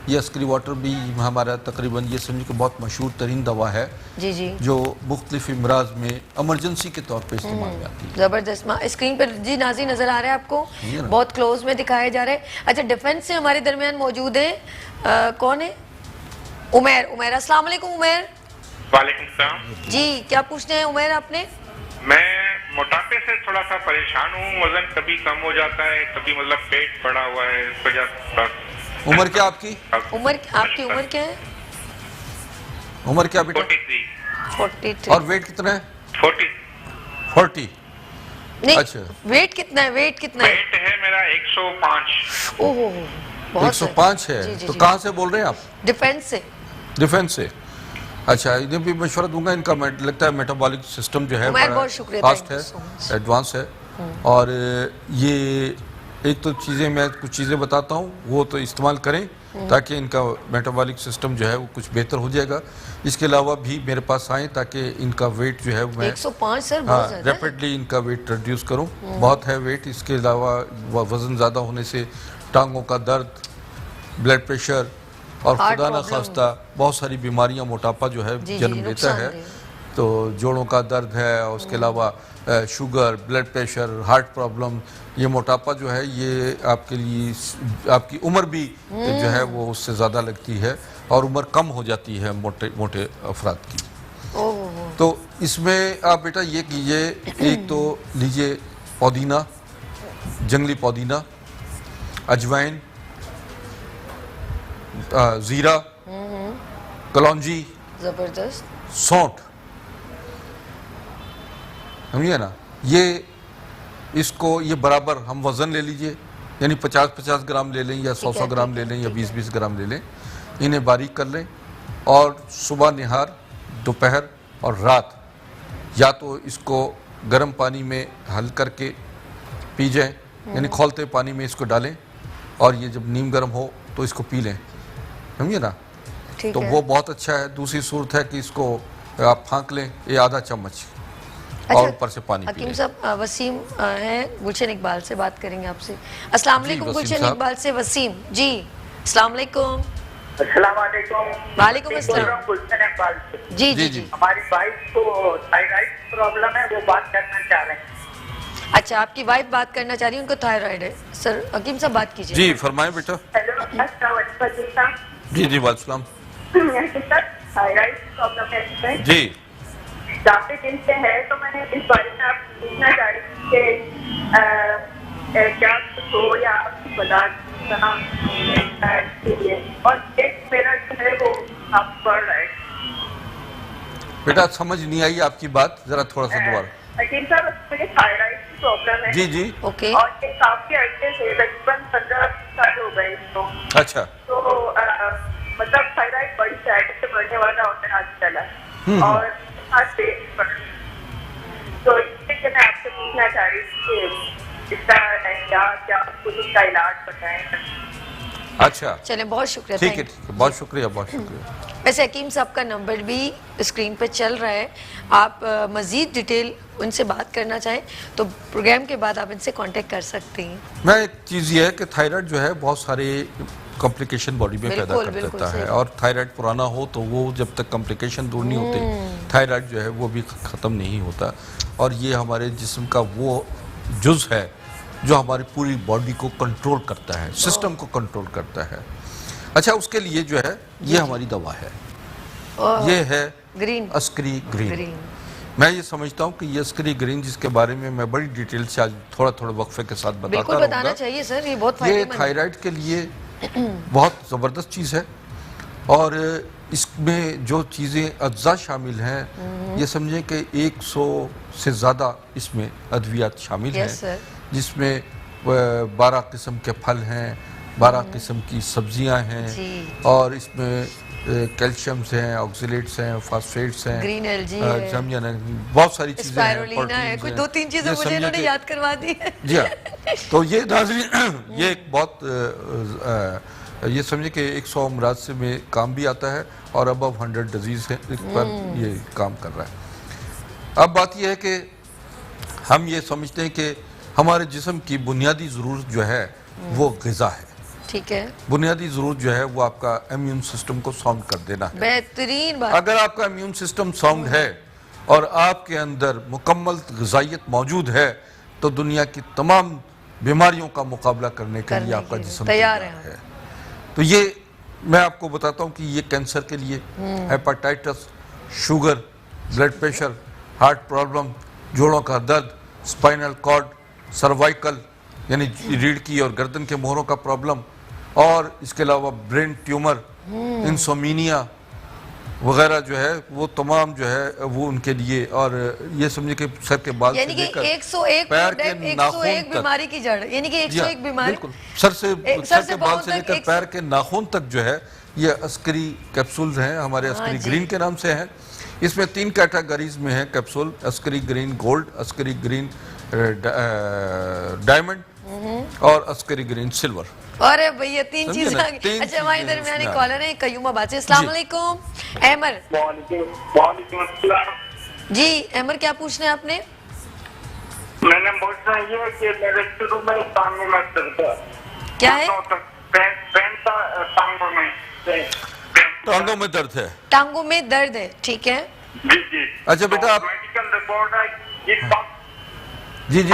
ये अस्करी वाटर भी हमारा तकरीबन ये समझिए कि बहुत मशहूर तरीन दवा है जी जी, जो मुख्तलिफ इमराज में इमरजेंसी के तौर पे इस्तेमाल में आती है। ज़बरदस्त। स्क्रीन पर जी नाज़रीन नज़र आ रहा है आपको, बहुत क्लोज में दिखाया जा रहा है। अच्छा, डिफेंस से हमारे दरमियान मौजूद है, कौन है? उमैर। अस्सलाम वालेकुम उमैर। वालेकुम सलाम जी, क्या पूछते हैं उमैर आपने? मैं मोटापे से थोड़ा सा परेशान हूँ, वजन कभी कम हो जाता है, कभी मतलब पेट बढ़ा हुआ है, इस वजह से। उम्र क्या आपकी? आपकी उम्र क्या है? उम्र क्या बेटा? 43। और वेट कितना है? 40। नहीं, अच्छा, वेट कितना है? वेट है मेरा 105। ओहो, बहुत 105 है। जी, जी, तो जी। कहाँ से बोल रहे हैं आप? डिफेंस से। अच्छा, इन्हें भी मशवरा दूंगा। इनका लगता है मेटाबॉलिक सिस्टम जो है फास्ट है, एडवांस है। और ये एक तो चीज़ें, मैं कुछ चीज़ें बताता हूँ, वो तो इस्तेमाल करें ताकि इनका मेटाबॉलिक सिस्टम जो है वो कुछ बेहतर हो जाएगा। इसके अलावा भी मेरे पास आएँ ताकि इनका वेट जो है मैं 105 सर, हाँ रैपिडली इनका वेट रिड्यूस करूँ। बहुत है वेट। इसके अलावा वज़न ज़्यादा होने से टांगों का दर्द, ब्लड प्रेशर और खुदा न खास्ता बहुत सारी बीमारियां, मोटापा जो है जन्म लेता है। तो जोड़ों का दर्द है, और उसके अलावा sugar, blood pressure, heart problem, ये मोटापा जो है ये आपके लिए, आपकी उम्र भी जो है वो उससे ज़्यादा लगती है और उम्र कम हो जाती है मोटे अफराद की। तो इसमें आप बेटा ये कीजिए, एक तो लीजिए पुदीना, जंगली पुदीना, अजवाइन, ज़ीरा, कलौंजी, जबरदस्त, सौंठ, समझिए ना। ये इसको ये बराबर हम वज़न ले लीजिए, यानी 50-50 ग्राम ले लें या 100-100 ग्राम ले लें या 20-20 ग्राम ले लें। इन्हें बारीक कर लें और सुबह निहार, दोपहर और रात या तो इसको गर्म पानी में हल करके पी जाएं, यानी खौलते पानी में इसको डालें और ये जब नीम गर्म हो तो इसको पी लें, समझिए ना। तो वो बहुत अच्छा है। दूसरी सूरत है कि इसको आप फाँक लें, ये आधा चम्मच, और ऊपर से पानी पी लें। हकीम साहब, वसीम हैं गुलशन इकबाल से बात करेंगे आपसे। अस्सलाम वालेकुम गुलशन इकबाल से वसीम जी। अस्सलाम वालेकुम। अस्सलाम वालेकुम। वालेकुम अस्सलाम। गुलशन इकबाल से। जी। हमारी वाइफ को थायराइड प्रॉब्लम है, वो बात करना चाह रहे हैं। अच्छा, आपकी वाइफ बात करना चाह रही है, उनको थायराइड है। सर हकीम साहब बात कीजिए। जी फरमाएं बेटा। हेलो, अस्सलाम वालेकुम। जी जी वालेकुम। सर, थायराइड प्रॉब्लम है जी काफी दिन से है, तो मैंने इस बारे में आपसे पूछना चाह रही थी कि क्या कुछ हो या आप बता दीजिए। और एक मेरा जो है वो आप पढ़ रहे हैं। बेटा समझ नहीं आई आपकी बात, जरा थोड़ा सा दोबारा। हकीम साहब, मुझे थायराइड की प्रॉब्लम है। जी जी ओके। और ये काफी अर्से से तकरीबन 15 साल हो गए इसको। अच्छा। तो मतलब थायराइड बड़ी साइड से बढ़ने वाला होता है आजकल, और आज पेट पर। तो इसलिए मैं आपसे पूछना चाह रही थी कि इसका क्या कुछ इसका इलाज बताएं। अच्छा चलें, बहुत शुक्रिया। ठीक है, ठीक है, बहुत शुक्रिया, बहुत शुक्रिया। वैसे हकीम साहब का नंबर भी स्क्रीन पे चल रहा है, आप मज़ीद डिटेल उनसे बात करना चाहें तो प्रोग्राम के बाद आप इनसे कांटेक्ट कर सकते हैं। मैं एक चीज़ ये है कि थायराइड जो है बहुत सारे कॉम्प्लिकेशन बॉडी में पैदा कर देता है, और थायराइड पुराना हो तो वो जब तक कॉम्प्लिकेशन दूर नहीं होते थायराइड जो है वो भी ख़त्म नहीं होता। और ये हमारे जिस्म का वो जुज़ है जो हमारी पूरी बॉडी को कंट्रोल करता है, सिस्टम को कंट्रोल करता है। अच्छा, उसके लिए जो है ये हमारी दवा है, ये है ग्रीन अस्करी ग्रीन। मैं ये समझता हूँ कि ये अस्करी ग्रीन, जिसके बारे में मैं बड़ी डिटेल से आज थोड़ा थोड़ा वक्फे के साथ बताता रहूँगा। बताना चाहिए सर, ये बहुत ये फायदेमंद है। थायराइड के लिए बहुत ज़बरदस्त चीज़ है, और इसमें जो चीज़ें अज्जा शामिल हैं, ये समझें कि 100 से ज़्यादा इसमें अद्वियात शामिल हैं, जिसमें 12 किस्म के फल हैं, 12 किस्म की सब्जियां हैं, और इसमें कैल्शियम्स हैं, ऑक्सीलेट्स हैं, फास्फेट्स हैं, ग्रीन एलजी है, समझे ना, बहुत सारी चीज़ें हैं, स्पाइरुलिना है, कुछ 2-3 चीज़ें मुझे इन्होंने याद करवा दी है। जी हाँ, तो ये नाज़रीन ये एक बहुत ये समझे कि 100 अमराज से में काम भी आता है, और अबव 100 डिजीज़ है पर ये काम कर रहा है। अब बात यह है कि हम ये समझते हैं कि हमारे जिस्म की बुनियादी ज़रूरत जो है वो ग़िज़ा है। ठीक है। बुनियादी ज़रूरत जो है वो आपका इम्यून सिस्टम को साउंड कर देना है। बेहतरीन बात। अगर आपका इम्यून सिस्टम साउंड है और आपके अंदर मुकम्मल ग़िज़ाइयत मौजूद है, तो दुनिया की तमाम बीमारियों का मुकाबला करने के लिए आपका जिस्म तैयार है। तो ये मैं आपको बताता हूँ कि ये कैंसर के लिए, hepatitis, sugar, blood pressure, heart problem, जोड़ों का दर्द, स्पाइनल कॉर्ड, सर्वाइकल यानी रीढ़ की और गर्दन के मोहरों का प्रॉब्लम, और इसके अलावा ब्रेन ट्यूमर, इंसोमिनिया वगैरह जो है वो तमाम जो है वो उनके लिए, और ये समझे कि सर के बाल से लेकर 101 पैर के नाखून तक, बीमारी की जड़, यानी कि 101 बीमारी, बिल्कुल सर के बाल से लेकर पैर के नाखून तक जो है ये अस्करी कैप्सूल्स हैं, हमारे अस्करी ग्रीन के नाम से हैं। इसमें 3 कैटेगरीज में है capsule, Askari green gold, Askari green diamond और अस्करी ग्रीन सिल्वर। अरे भैया 3 चीजें आ गई। अच्छा, हमारे दरमियानी कॉलर है कयूमा बात। अस्सलाम वालेकुम अहमर। जी अहमर, क्या पूछना है आपने? मैंने पूछना ये कि मेरे शुरू में टांगों में दर्द है। क्या है? टांगों में दर्द है। टांगों में दर्द है, ठीक है जी जी। अच्छा बेटा, आप मेडिकल रिपोर्ट है जी जी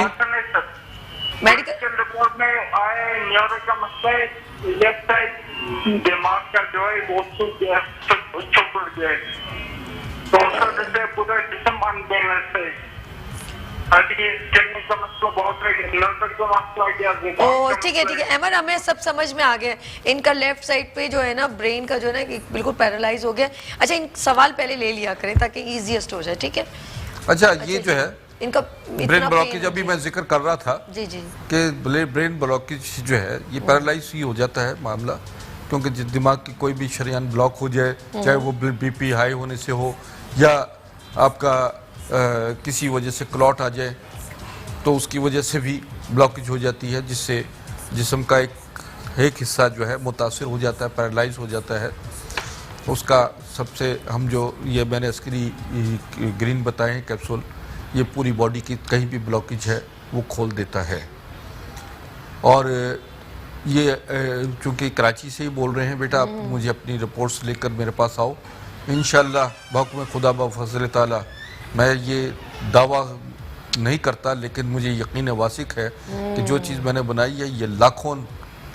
मेडिकल रिपोर्ट में आए न्यूरो का मसला है, लेफ्ट साइड दिमाग का जो है वो छूट गया, छूट गया, तो उसकी वजह से पूरा जिस्म अनबैलेंस है। ठीक है ठीक है अहमद, हमें सब समझ में आ गया। इनका लेफ्ट साइड पे जो है ना ब्रेन का जो है ना बिल्कुल पैरालाइज हो गया। अच्छा, इन सवाल पहले ले लिया करें ताकि इजीएस्ट हो जाए, ठीक है? अच्छा, ये जो है इनका ब्रेन ब्लॉकेज, अभी मैं जिक्र कर रहा था जी जी कि ब्रेन ब्लॉकेज जो है ये पैरालाइज ही हो जाता है मामला, क्योंकि दिमाग की कोई भी शरीयान ब्लॉक हो जाए, चाहे वो बीपी हाई होने से हो या आपका किसी वजह से क्लॉट आ जाए, तो उसकी वजह से भी ब्लॉकेज हो जाती है, जिससे जिस्म का एक हिस्सा जो है मुतासिर हो जाता है, पैरालाइज हो जाता है। उसका सबसे हम जो ये मैंने अस्करी ग्रीन बताए हैं कैप्सूल, ये पूरी बॉडी की कहीं भी ब्लॉकेज है वो खोल देता है। और ये चूँकि कराची से ही बोल रहे हैं बेटा, आप मुझे अपनी रिपोर्ट्स लेकर मेरे पास आओ, इंशाअल्लाह बहुक्म खुदा ब फज़ल ताला मैं ये दावा नहीं करता, लेकिन मुझे यकीन वासिक है कि जो चीज़ मैंने बनाई है ये लाखों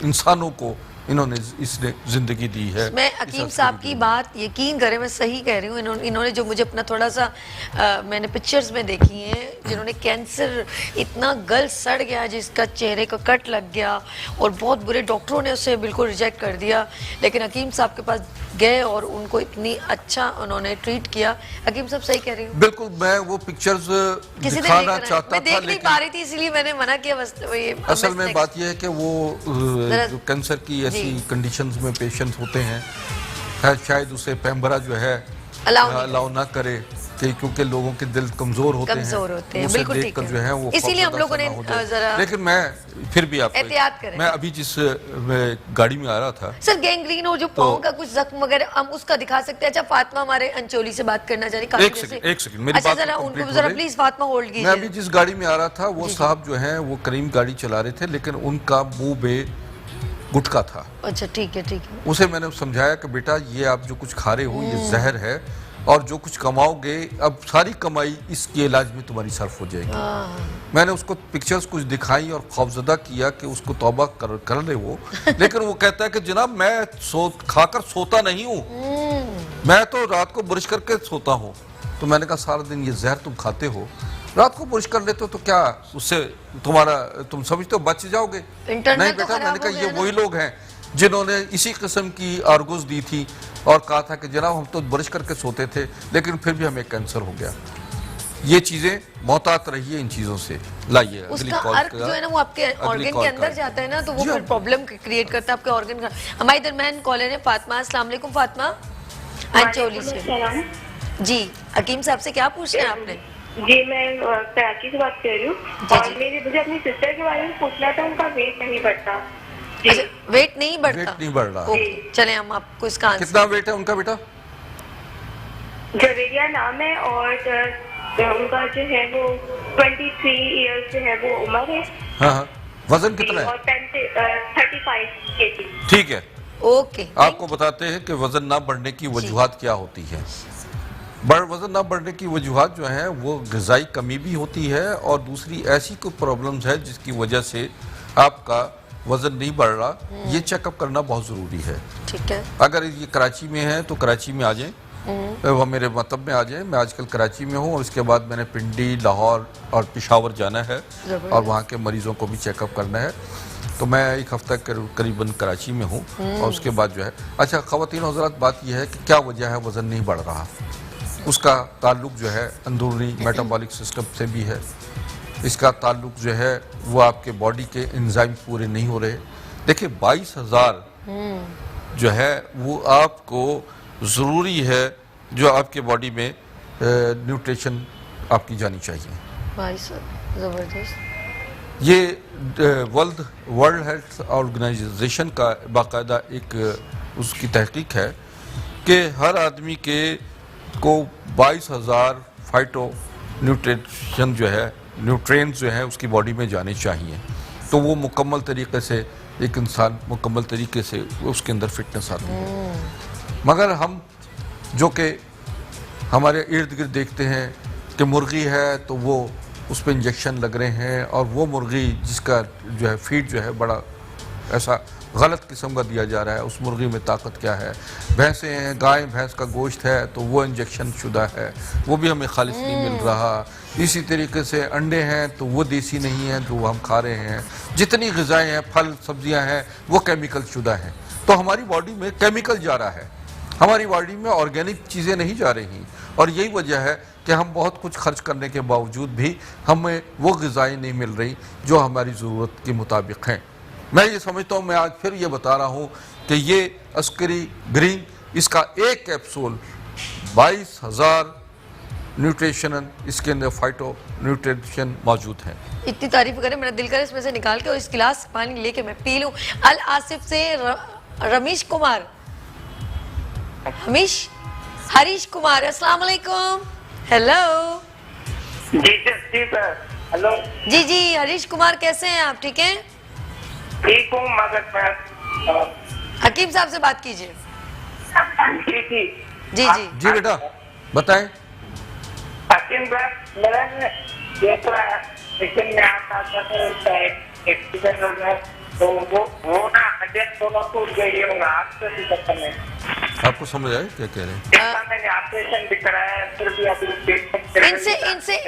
इंसानों को इन्होंने इसने जिंदगी दी है। मैं हकीम साहब की बात यकीन करें, मैं सही कह रही हूँ। इन्होंने जो मुझे अपना थोड़ा सा मैंने पिक्चर्स में देखी हैं, जिन्होंने कैंसर इतना गल सड़ गया, जिसका चेहरे का कट लग गया और बहुत बुरे डॉक्टरों ने उसे बिल्कुल रिजेक्ट कर दिया, लेकिन हकीम साहब के पास गए और उनको इतनी अच्छा उन्होंने ट्रीट किया। हकीम साहब सही कह रही हूँ? बिल्कुल, मैं वो पिक्चर्स दिखाना चाहता था, मैं देख नहीं पा रही थी, इसलिए मैंने मना किया। बस असल में बात यह है कि वो जो कैंसर की ऐसी कंडीशंस में पेशेंट्स होते हैं, शायद उसे पैम्बरा जो है अलाउ ना करे, क्योंकि लोगों के दिल कमजोर होते हैं, उसे देखकर जो है वो इसीलिए हम लोगों ने जरा, लेकिन मैं फिर भी आपको एहतियात करें। मैं अभी जिस गाड़ी में आ रहा था सर, गैंग्रीन और जो पाँव का कुछ जख्म वगैरह हम उसका दिखा सकते हैं। अच्छा, फातिमा हमारे अंचोली से बात करना चाह रही। एक सेकंड मेरी बात जरा उनको जरा प्लीज फातिमा होल्ड कीजिए। मैं अभी जिस गाड़ी में आ रहा था, वो साहब जो है वो करीम गाड़ी चला रहे थे, लेकिन उनका मुंह में गुटखा था। अच्छा, ठीक है, ठीक है। उसे मैंने समझाया कि बेटा ये आप जो कुछ खा रहे हो ये जहर है, और जो कुछ कमाओगे अब सारी कमाई इसके इलाज में तुम्हारी सर्फ हो जाएगी। मैंने उसको पिक्चर्स कुछ दिखाई और खौफजदा किया कि उसको तौबा कर ले वो, लेकिन वो कहता है कि जनाब मैं खाकर सोता नहीं हूँ, मैं तो रात को ब्रश करके सोता हूँ। तो मैंने कहा सारा दिन ये जहर तुम खाते हो, रात को ब्रश कर लेते हो, तो क्या उससे तुम समझते हो बच जाओगे? नहीं बेटा, मैंने कहा ये वही लोग हैं जिन्होंने इसी किस्म की आर्गूज दी थी और कहा था कि जनाब हम तो ब्रश करके सोते थे, लेकिन फिर भी हमें कैंसर हो गया। ये चीजें मोहतात रहिए इन चीजों से। लाइए उसका अर्क जो है ना वो आपके ऑर्गन के अंदर जाता है ना, तो वो फिर प्रॉब्लम क्रिएट करता है आपके ऑर्गन का। हमारी दरमियान कॉलर है फातिमा। अस्सलाम वालेकुम फातिमा, अंचोली से। जी, हकीम साहब से क्या पूछना है आपने? जी, मैं कराची से बात कर रही हूँ और मुझे अपनी सिस्टर के बारे में पूछना था। उनका वेट नहीं बढ़ता। अच्छा, वेट नहीं बढ़ता? वेट नहीं बढ़ रहा। चले हम आपको इसका आंसर। कितना वेट है उनका बेटा? जवेरिया नाम है और उनका जो है वो 23 इयर्स जो है वो उम्र है। हाँ, वजन कितना है? और 35 kg। ठीक है, ओके। आपको बताते हैं कि वजन ना बढ़ने की वजूहात क्या होती है। वजन ना बढ़ने की वजूहात जो है वो ग़िज़ाई कमी भी होती है, और दूसरी ऐसी कोई प्रॉब्लम्स है जिसकी वजह से आपका वजन नहीं बढ़ रहा। ये चेकअप करना बहुत ज़रूरी है। ठीक है। अगर ये कराची में है तो कराची में आ जाएं, वो मेरे मतलब में आ जाएं। मैं आजकल कराची में हूँ और उसके बाद मैंने पिंडी, लाहौर और पेशावर जाना है और वहाँ के मरीज़ों को भी चेकअप करना है। तो मैं एक हफ्ता करीबन कराची में हूँ और उसके बाद जो है। अच्छा ख़वातीन हज़रात, बात यह है कि क्या वजह है वज़न नहीं बढ़ रहा। उसका ताल्लुक जो है अंदरूनी मेटाबॉलिक सिस्टम से भी है। इसका ताल्लुक जो है वो आपके बॉडी के एंजाइम पूरे नहीं हो रहे। देखिए 22,000 जो है वो आपको ज़रूरी है, जो आपके बॉडी में न्यूट्रिशन आपकी जानी चाहिए। ज़बरदस्त। ये वर्ल्ड हेल्थ ऑर्गेनाइजेशन का बाकायदा एक उसकी तहकीक है कि हर आदमी को 22,000 फाइटो न्यूट्रिशन जो है, न्यूट्रिएंट्स जो है उसकी बॉडी में जाने चाहिए। तो वो मुकम्मल तरीके से एक इंसान मुकम्मल तरीके से उसके अंदर फिटनेस आती है। मगर हम जो कि हमारे इर्द गिर्द देखते हैं कि मुर्गी है तो वो उस पर इंजेक्शन लग रहे हैं, और वो मुर्गी जिसका जो है फीड जो है बड़ा ऐसा गलत किस्म का दिया जा रहा है, उस मुर्गी में ताकत क्या है। भैंसें हैं, गाय भैंस का गोश्त है तो वो इंजेक्शन शुदा है, वो भी हमें खालिस नहीं मिल रहा। इसी तरीके से अंडे हैं तो वो देसी नहीं हैं जो हम खा रहे हैं। जितनी ग़िज़ाएँ हैं, फल सब्जियां हैं, वो केमिकल शुदा हैं। तो हमारी बॉडी में केमिकल जा रहा है, हमारी बॉडी में ऑर्गेनिक चीज़ें नहीं जा रही। और यही वजह है कि हम बहुत कुछ खर्च करने के बावजूद भी हमें वो ग़िज़ाएँ नहीं मिल रही जो हमारी ज़रूरत के मुताबिक हैं। मैं ये समझता हूँ, मैं आज फिर ये बता रहा हूँ कि ये अस्करी ग्रीन, इसका एक कैप्सूल 22,000 न्यूट्रिशन, इसके अंदर फाइटो न्यूट्रिशन मौजूद है। इतनी तारीफ करें, मेरा दिल करे इसमें से निकाल के और इस गिलास पानी लेके मैं पी लूं। अल आसिफ से रमीश कुमार, हरीश कुमार, अस्सलाम वालेकुम। हेलो जी हेलो जी हरीश कुमार, कैसे हैं आप? ठीक हैं? ठीक हूँ, मगर मैं हकीम साहब से बात कीजिए। जी बेटा बताएं। हकीम साहब, मेरा ये तो लेकिन यहाँ का एक्सीडेंट हो गया तो वो ना हड्डियाँ दोनों टूट गई होगा आपसे भी चक्कर में। आपको समझ आया क्या कह रहे हैं? मैंने ऑपरेशन भी कराया है, फिर भी अभी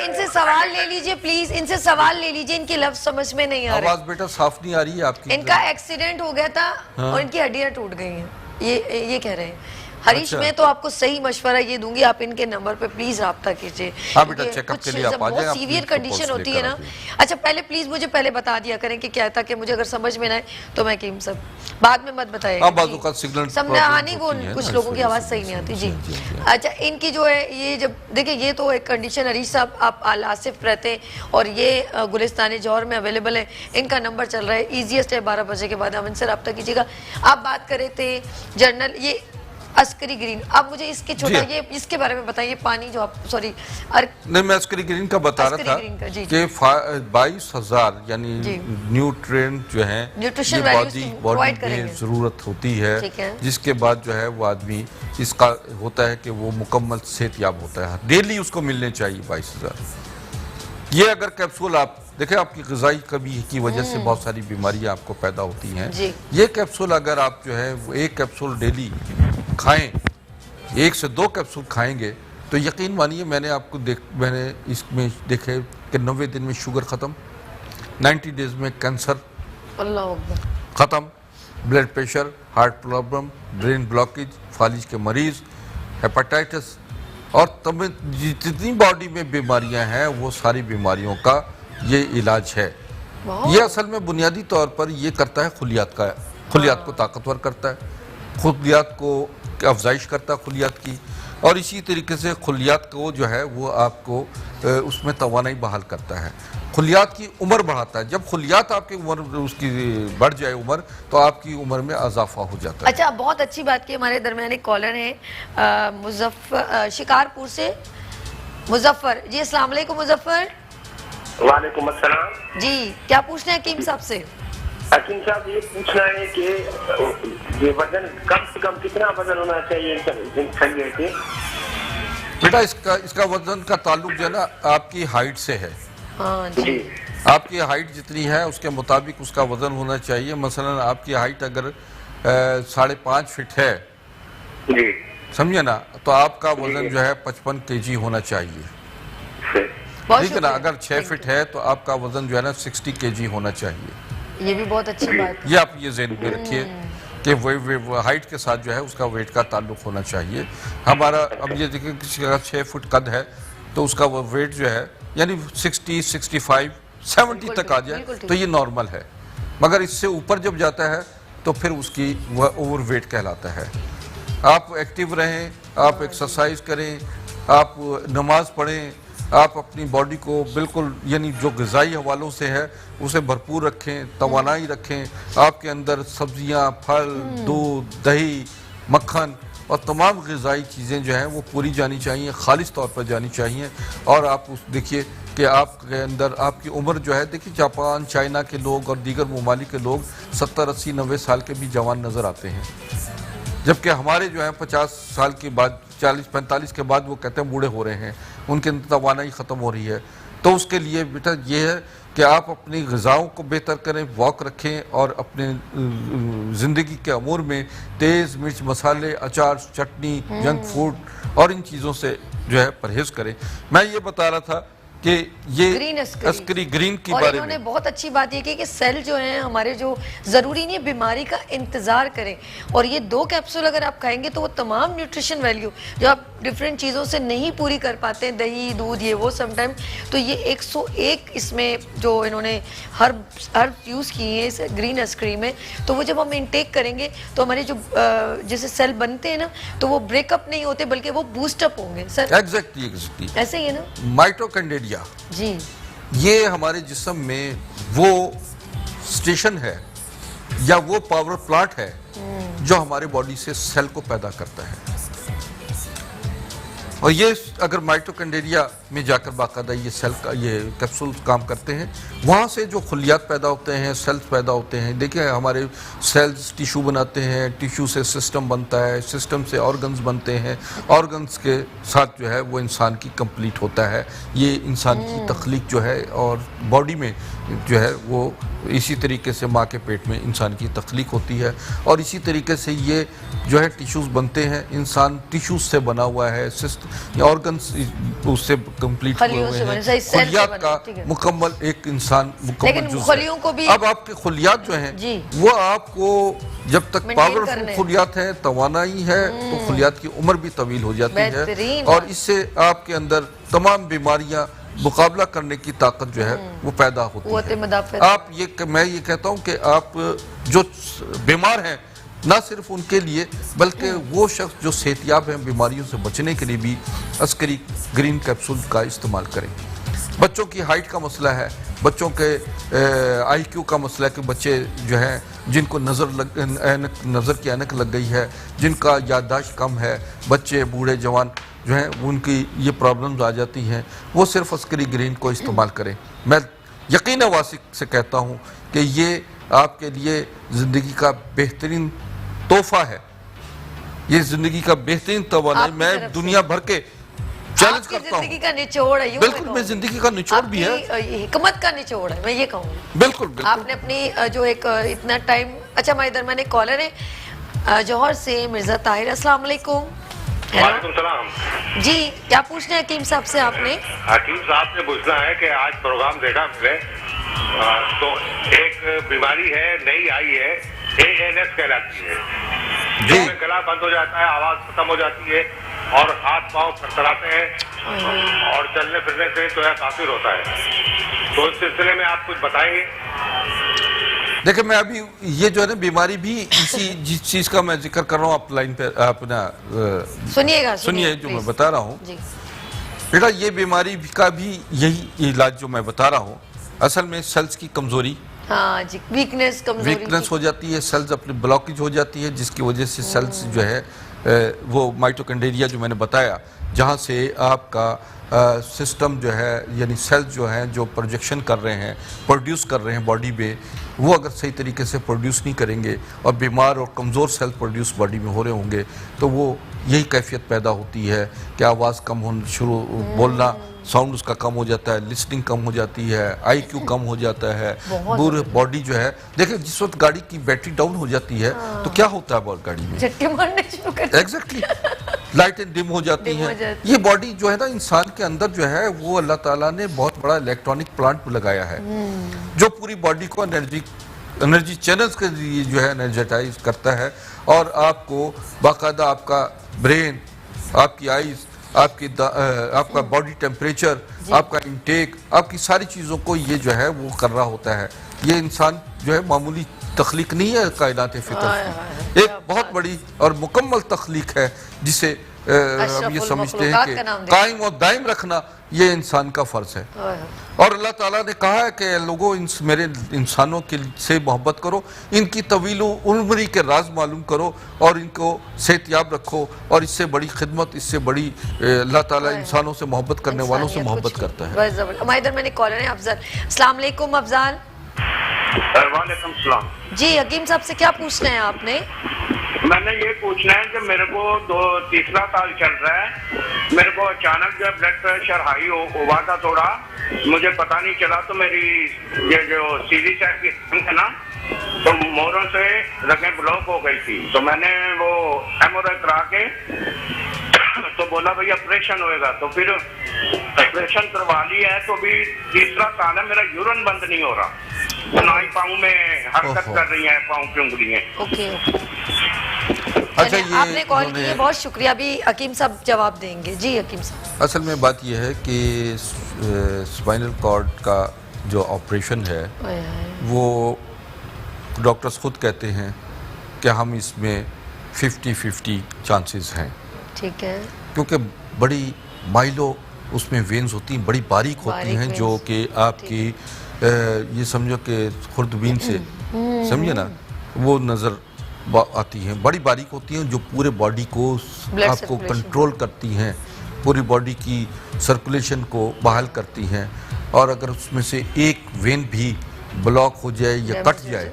इनसे सवाल ले लीजिए प्लीज, इनसे सवाल ले लीजिए, इनकी लफ्ज समझ में नहीं आ रही। आवाज बेटा साफ नहीं आ रही है आपकी। इनका एक्सीडेंट हो गया था और इनकी हड्डियां टूट गई हैं, ये कह रहे हैं। हरीश, मैं तो आपको सही मशवरा ये दूंगी, आप इनके नंबर पे प्लीज राब्ता कीजिए। हाँ बेटा, चेकअप के लिए आप आ जाएं, बहुत सीवियर कंडीशन होती है ना। अच्छा पहले प्लीज मुझे पहले बता दिया करें कि क्या है, ताकि मुझे अगर समझ में ना आए तो मैं कीम सब बाद में मत बताइएगा। समझानी को कुछ लोगों की आवाज सही नहीं आती जी। अच्छा इनकी जो है ये जब देखिए, ये तो एक कंडीशन, हरीश साहब आप आल आसिफ रहते हैं और ये गुलिस्तान जौहर में अवेलेबल है। इनका नंबर चल रहा है, ईजीएस्ट है, 12 बजे के बाद आप इनसे रब्ता कीजिएगा। आप बात करे थे जर्नल ये अस्करी ग्रीन, आप मुझे इसके छोटा ये इसके बारे में बताइए। पानी जो आप सॉरी नहीं, मैं अस्करी ग्रीन का बता रहा था कि 22,000 यानी न्यूट्रिएंट जो है न्यूट्रिशन बॉडी में जरूरत होती है, जिसके बाद जो है वो आदमी इसका होता है कि वो मुकम्मल सेहतयाब होता है। डेली उसको मिलने चाहिए 22,000। ये अगर कैप्सूल आप देखिए, आपकी ग़िज़ाई कमी की वजह से बहुत सारी बीमारियां आपको पैदा होती हैं। ये कैप्सूल अगर आप जो है वो एक कैप्सूल डेली खाएं, 1 से 2 कैप्सूल खाएंगे तो यकीन मानिए, मैंने इसमें देखे कि 90 दिन में शुगर ख़त्म, 90 डेज में कैंसर ख़त्म, blood pressure, heart problem, brain blockage, फालिज के मरीज़, हेपेटाइटिस और जितनी बॉडी में बीमारियां हैं वो सारी बीमारियों का ये इलाज है। ये असल में बुनियादी तौर पर ये करता है खुलियात को ताकतवर करता है, खुलियात को अफजाइश करता है खुलियात की, और इसी तरीके से खुलियात को जो है वो आपको उसमें तवानाई बहाल करता है, खुलियात की उम्र बढ़ाता है। जब खुलियात आपकी उम्र उसकी बढ़ जाए उम्र, तो आपकी उम्र में इजाफा हो जाता है। अच्छा, बहुत अच्छी बात की। हमारे दरमियान एक कॉलर है मुजफ्फर, शिकारपुर से मुजफ्फर जी। अस्सलाम वालेकुम मुजफ्फर। वालेकुम अस्सलाम जी, क्या पूछना है हकीम साहब से? हकीम साहब ये पूछना है कि ये वजन कम से कम कितना वजन होना चाहिए के? बेटा इसका वजन का ताल्लुक जो है ना आपकी हाइट से है। हाँ जी। आपकी हाइट जितनी है उसके मुताबिक उसका वजन होना चाहिए। मसलन आपकी हाइट अगर 5.5 फीट है, समझे ना, तो आपका वजन जो है 55 kg होना चाहिए। ठीक है ना। अगर 6 फीट है तो आपका वजन जो है ना 60 kg होना चाहिए। ये भी बहुत अच्छी बात है। ये आप ये ज़हन में रखिए कि हाइट के साथ जो है उसका वेट का ताल्लुक होना चाहिए। हमारा अब ये देखिए किसी का 6 फुट कद है तो उसका वो वेट जो है यानी 60, 65, 70 तक आ जाए तो ये नॉर्मल है। मगर इससे ऊपर जब जाता है तो फिर उसकी वह ओवर वेट कहलाता है। आप एक्टिव रहें, आप एक्सरसाइज करें, आप नमाज पढ़ें, आप अपनी बॉडी को बिल्कुल यानी जो ग़िज़ाई हवालों से है उसे भरपूर रखें, तवानाई रखें। आपके अंदर सब्जियां, फल, दूध, दही, मक्खन और तमाम ग़िज़ाई चीज़ें जो हैं वो पूरी जानी चाहिए, खालिस तौर पर जानी चाहिए। और आप उस देखिए कि आपके अंदर आपकी उम्र जो है, देखिए जापान, चाइना के लोग और दीगर ममालिक के लोग 70, 80, 90 साल के भी जवान नज़र आते हैं, जबकि हमारे जो है 50 साल के बाद, 40-45 के बाद वो कहते हैं बूढ़े हो रहे हैं, उनके अंदर तवानाई ख़त्म हो रही है। तो उसके लिए बेटा ये है कि आप अपनी ग़िज़ाओं को बेहतर करें, वॉक रखें और अपने ज़िंदगी के अमूर में तेज़ मिर्च मसाले, अचार, चटनी, जंक फूड और इन चीज़ों से जो है परहेज़ करें। मैं ये बता रहा था कि ये अस्करी ग्रीन की बारे में बहुत अच्छी बात ये की कि सेल जो हैं हमारे जो ज़रूरी नहीं बीमारी का इंतज़ार करें, और ये 2 कैप्सूल अगर आप खाएंगे तो वो तमाम न्यूट्रिशन वैल्यू जो आप डिफरेंट चीज़ों से नहीं पूरी कर पाते हैं, दही, दूध, ये वो समटाइम, तो ये 101 इसमें जो इन्होंने हर यूज़ की है इस ग्रीन अस्करी में, तो वो जब हम इनटेक करेंगे तो हमारे जो जैसे सेल बनते हैं ना तो वो ब्रेकअप नहीं होते बल्कि वो बूस्टअप होंगे। सर एग्जैक्टली ऐसे ही है ना। माइटोकॉन्ड्रिया जी, ये हमारे जिस्म में वो स्टेशन है या वो पावर प्लांट है जो हमारे बॉडी से सेल को पैदा करता है। और ये अगर माइटोकॉन्ड्रिया में जाकर बाकायदा ये सेल का ये कैप्सूल काम करते हैं, वहाँ से जो खुलियात पैदा होते हैं, सेल्स पैदा होते हैं। देखिए हमारे सेल्स टिश्यू बनाते हैं, टिश्यू से सिस्टम बनता है, सिस्टम से ऑर्गन्स बनते हैं, ऑर्गन्स के साथ जो है वो इंसान की कंप्लीट होता है। ये इंसान की तख्लीक जो है और बॉडी में जो है वो इसी तरीके से माँ के पेट में इंसान की तख्लीक होती है और इसी तरीके से ये जो है टिश्यूज़ बनते हैं। इंसान टिश्यूज से बना हुआ है, ऑर्गन्स उससे कंप्लीट हुए हुए हैं। खुलियात का मुकम्मल एक इंसान मुकम्मल जुज़ है। अब आपके खुलियात जो हैं वो आपको जब तक पावरफुल खुलियात है, तवानाई है, तो खुलियात की उम्र भी तवील हो जाती है और इससे आपके अंदर तमाम बीमारियां मुकाबला करने की ताकत जो है वो पैदा होती है। आप ये मैं ये कहता हूँ कि आप जो बीमार हैं ना सिर्फ उनके लिए बल्कि वो शख्स जो सेहतियाब हैं बीमारियों से बचने के लिए भी अस्करी ग्रीन कैप्सूल का इस्तेमाल करें। बच्चों की हाइट का मसला है, बच्चों के IQ का मसला है कि बच्चे जो हैं जिनको नज़र की ऐनक लग गई है, जिनका याददाश्त कम है, बच्चे बूढ़े जवान जो हैं उनकी ये प्रॉब्लम्स आ जाती हैं, वो सिर्फ अस्करी ग्रीन को इस्तेमाल करें। मैं यकीन वासिक से कहता हूँ कि ये आपके लिए ज़िंदगी का बेहतरीन तोहफा है, ये ज़िंदगी का बेहतरीन तवाना। मैं दुनिया भर के चैलेंज करता हूँ। जिंदगी का निचोड़ है, बिल्कुल मैं जिंदगी का निचोड़ भी है, हिकमत का निचोड़ है, मैं ये कहूँगी। बिल्कुल बिल्कुल आपने अपनी जो एक इतना टाइम। अच्छा मैं इधर मैंने कॉलर है जौहर से मिर्जा ताहिर। अस्सलाम वालेकुम। वालेकुम सलाम जी, क्या पूछना है हकीम साहब से आपने? हकीम साहब से पूछना है कि आज प्रोग्राम देखा मैंने, तो एक बीमारी है नई आई है, ALS कहलाती है, जिसमें गला बंद हो जाता है, आवाज खत्म हो जाती है और हाथ पांव थरथराते हैं और चलने फिरने से जो है काफिर होता है। तो इस सिलसिले में आप कुछ बताएंगे? देखिए मैं अभी ये जो है ना बीमारी भी इसी जिस चीज का मैं जिक्र कर रहा हूँ, आप लाइन पे अपना सुनिए जो मैं बता रहा हूँ बेटा। ये बीमारी का भी यही इलाज जो मैं बता रहा हूँ, असल में सेल्स की कमजोरी, हाँ जी, वीकनेस हो जाती है, सेल्स अपनी ब्लॉकेज हो जाती है, जिसकी वजह से सेल्स जो है वो माइटोकॉन्ड्रिया जो मैंने बताया, जहाँ से आपका सिस्टम जो है यानी सेल्स जो हैं जो प्रोजेक्शन कर रहे हैं, प्रोड्यूस कर रहे हैं बॉडी में, वो अगर सही तरीके से प्रोड्यूस नहीं करेंगे और बीमार और कमज़ोर सेल प्रोड्यूस बॉडी में हो रहे होंगे तो वो यही कैफियत पैदा होती है कि आवाज़ कम होना शुरू, बोलना साउंड उसका कम हो जाता है, लिसनिंग कम हो जाती है, IQ कम हो जाता है, पूरे बॉडी जो है। देखिए जिस वक्त गाड़ी की बैटरी डाउन हो जाती है तो क्या होता है गाड़ी में, झटके मारने शुरू करते हैं। एग्जैक्टली, लाइटें डिम हो जाती हैं। ये बॉडी जो है ना इंसान के अंदर जो है वो अल्लाह ताला ने बहुत बड़ा इलेक्ट्रॉनिक प्लांट लगाया है जो पूरी बॉडी को एनर्जी चैनल्स के लिए जो है एनर्जेटाइज करता है और आपको बाकायदा आपका ब्रेन, आपकी आईज, आपका बॉडी टेम्परेचर, आपका इंटेक, आपकी सारी चीज़ों को ये जो है वो कर रहा होता है। ये इंसान जो है मामूली तख्लीक नहीं है कायनात फितर की, एक बहुत बड़ी और मुकम्मल तख्लीक है जिसे हम ये समझते हैं कि कायम और दायम रखना ये इंसान का फर्ज है। और अल्लाह ताला ने कहा है कि लोगों मेरे इंसानों के से मोहब्बत करो, इनकी तवील उम्री के राज मालूम करो और इनको सेहतियाब रखो, और इससे बड़ी खिदमत, इससे बड़ी अल्लाह ताला इंसानों से मोहब्बत करने वालों से मोहब्बत करता है। हमारे इधर मैंने कॉलर है अफजल। अस्सलाम वालेकुम अफजल। वालेकुम सलाम जी, हकीम साहब से क्या पूछना है आपने? मैंने ये पूछना है कि मेरे को तीसरा साल चल रहा है, मेरे को अचानक जो ब्लड प्रेशर हाई हुआ था थोड़ा, मुझे पता नहीं चला, तो मेरी ये जो सीधी साइड की है ना, तो मोरों से रगें ब्लॉक हो गई थी, तो मैंने वो एमआरआई करा के तो बोला भाई ऑपरेशन होएगा, तो फिर ऑपरेशन करवा लिया है, तो भी तीसरा साल है, मेरा यूरिन बंद नहीं हो रहा, तो ना ही पाँव में हरकत कर रही है, पाँव की उंगलियां। अच्छा, ये आपने कॉल किया, बहुत शुक्रिया। भी हकीम साहब जवाब देंगे। जी हकीम साहब, असल में बात यह है कि स्पाइनल कॉर्ड का जो ऑपरेशन है वो डॉक्टर्स खुद कहते हैं कि हम इसमें 50-50 चांसेस हैं। ठीक है, क्योंकि बड़ी माइलो उसमें वेन्स होती हैं, बड़ी बारीक होती हैं, जो कि आपकी ये समझो कि खुर्दबीन से समझिए ना वो नज़र आती हैं, बड़ी बारीक होती हैं, जो पूरे बॉडी को आपको कंट्रोल करती हैं, पूरी बॉडी की सर्कुलेशन को बहाल करती हैं, और अगर उसमें से एक वेन भी ब्लॉक हो जाए या कट जाए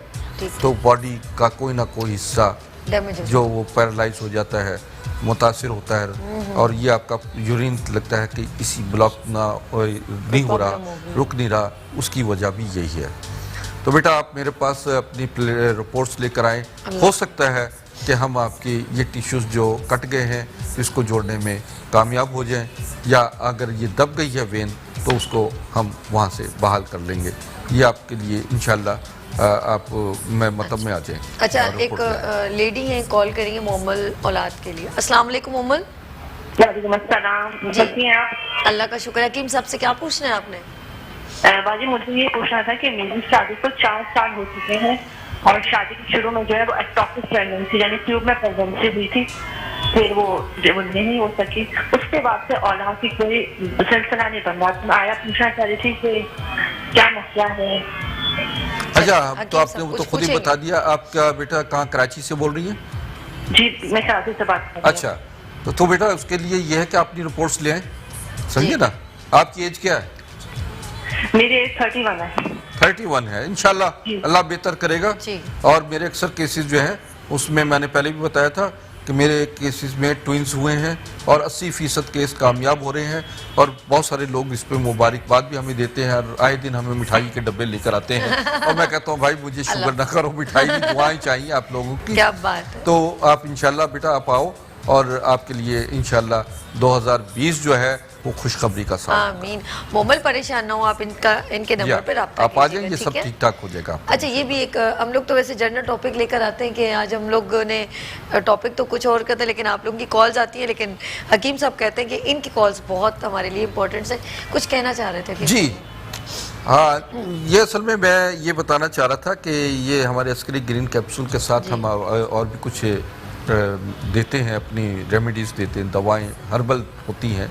तो बॉडी का कोई ना कोई हिस्सा जो वो पैरालाइज हो जाता है, मुतासिर होता है, और ये आपका यूरिन लगता है कि इसी ब्लॉक ना नहीं हो रहा, रुक नहीं रहा, उसकी वजह भी यही है। तो बेटा आप मेरे पास अपनी रिपोर्ट्स लेकर आएँ, हो सकता है कि हम आपकी ये टिश्यूज़ जो कट गए हैं इसको जोड़ने में कामयाब हो जाएं, या अगर ये दब गई है वेन तो उसको हम वहाँ से बहाल कर लेंगे। ये आपके लिए इंशाल्लाह आप मैं मतलब में आ जाएं। अच्छा, एक लेडी है कॉल करेंगे मोमल औलाद के लिए। अस्सलाम वालेकुम मोमल। वालेकुम अस्सलाम। कैसी हैं आप? अल्लाह का शुक्र है। हकीम साहब से क्या पूछना है आपने? बाजी मुझे ये पूछना था कि मेरी शादी को 4 साल हो चुके हैं, और शादी के शुरू में जो है वो एक्टोपिक प्रेगनेंसी यानी ट्यूब में प्रेगनेंसी हुई थी, फिर वो नहीं हो सकी, उसके बाद से औलाद की कोई सिलसिला नहीं बन रहा। मैं आया पूछना चाह रही थी कि क्या मसला है। अच्छा, तो आपने वो तो खुद ही बता दिया। आपका बेटा कहाँ, कराची से बोल रही है? जी, मैं कराची से बात कर रही हूँ। अच्छा, तो बेटा उसके लिए ये है कि आप अपनी रिपोर्ट्स ले आए, समझिए ना। आपकी एज क्या है? मेरी एज 31 है। 31 है। इंशाल्लाह अल्लाह बेहतर करेगा। और मेरे अक्सर केसेस जो हैं उसमें मैंने पहले भी बताया था कि मेरे केसेस में ट्विंस हुए हैं और 80% केस कामयाब हो रहे हैं, और बहुत सारे लोग इस पे मुबारकबाद भी हमें देते हैं, और आए दिन हमें मिठाई के डब्बे लेकर आते हैं और मैं कहता हूँ भाई मुझे शुगर न करो, मिठाई की दुआएं चाहिए आप लोगों की। क्या बात है। तो आप इंशाल्लाह बेटा आप आओ, और आपके लिए इंशाल्लाह 2020 जो है वो खुशखबरी का साल। आमीन। मोमल परेशान ना हो, आप इनके नंबर पे रब्ता आप आ जाएंगे, सब ठीक ठाक हो जाएगा। अच्छा, ये भी एक हम लोग तो वैसे जनरल टॉपिक लेकर आते हैं कि आज हम लोग ने टॉपिक तो कुछ और करते हैं, लेकिन आप लोगों की कॉल्स आती है, लेकिन हकीम साहब कहते हैं कि इनकी कॉल्स बहुत हमारे लिए इंपॉर्टेंट है। कुछ कहना चाह रहे थे जी? हाँ, ये असल में मैं ये बताना चाह रहा था कि ये हमारे अस्करी ग्रीन कैप्सूल के साथ हम और भी कुछ देते हैं, अपनी रेमेडीज़ देते हैं, दवाएं हर्बल होती हैं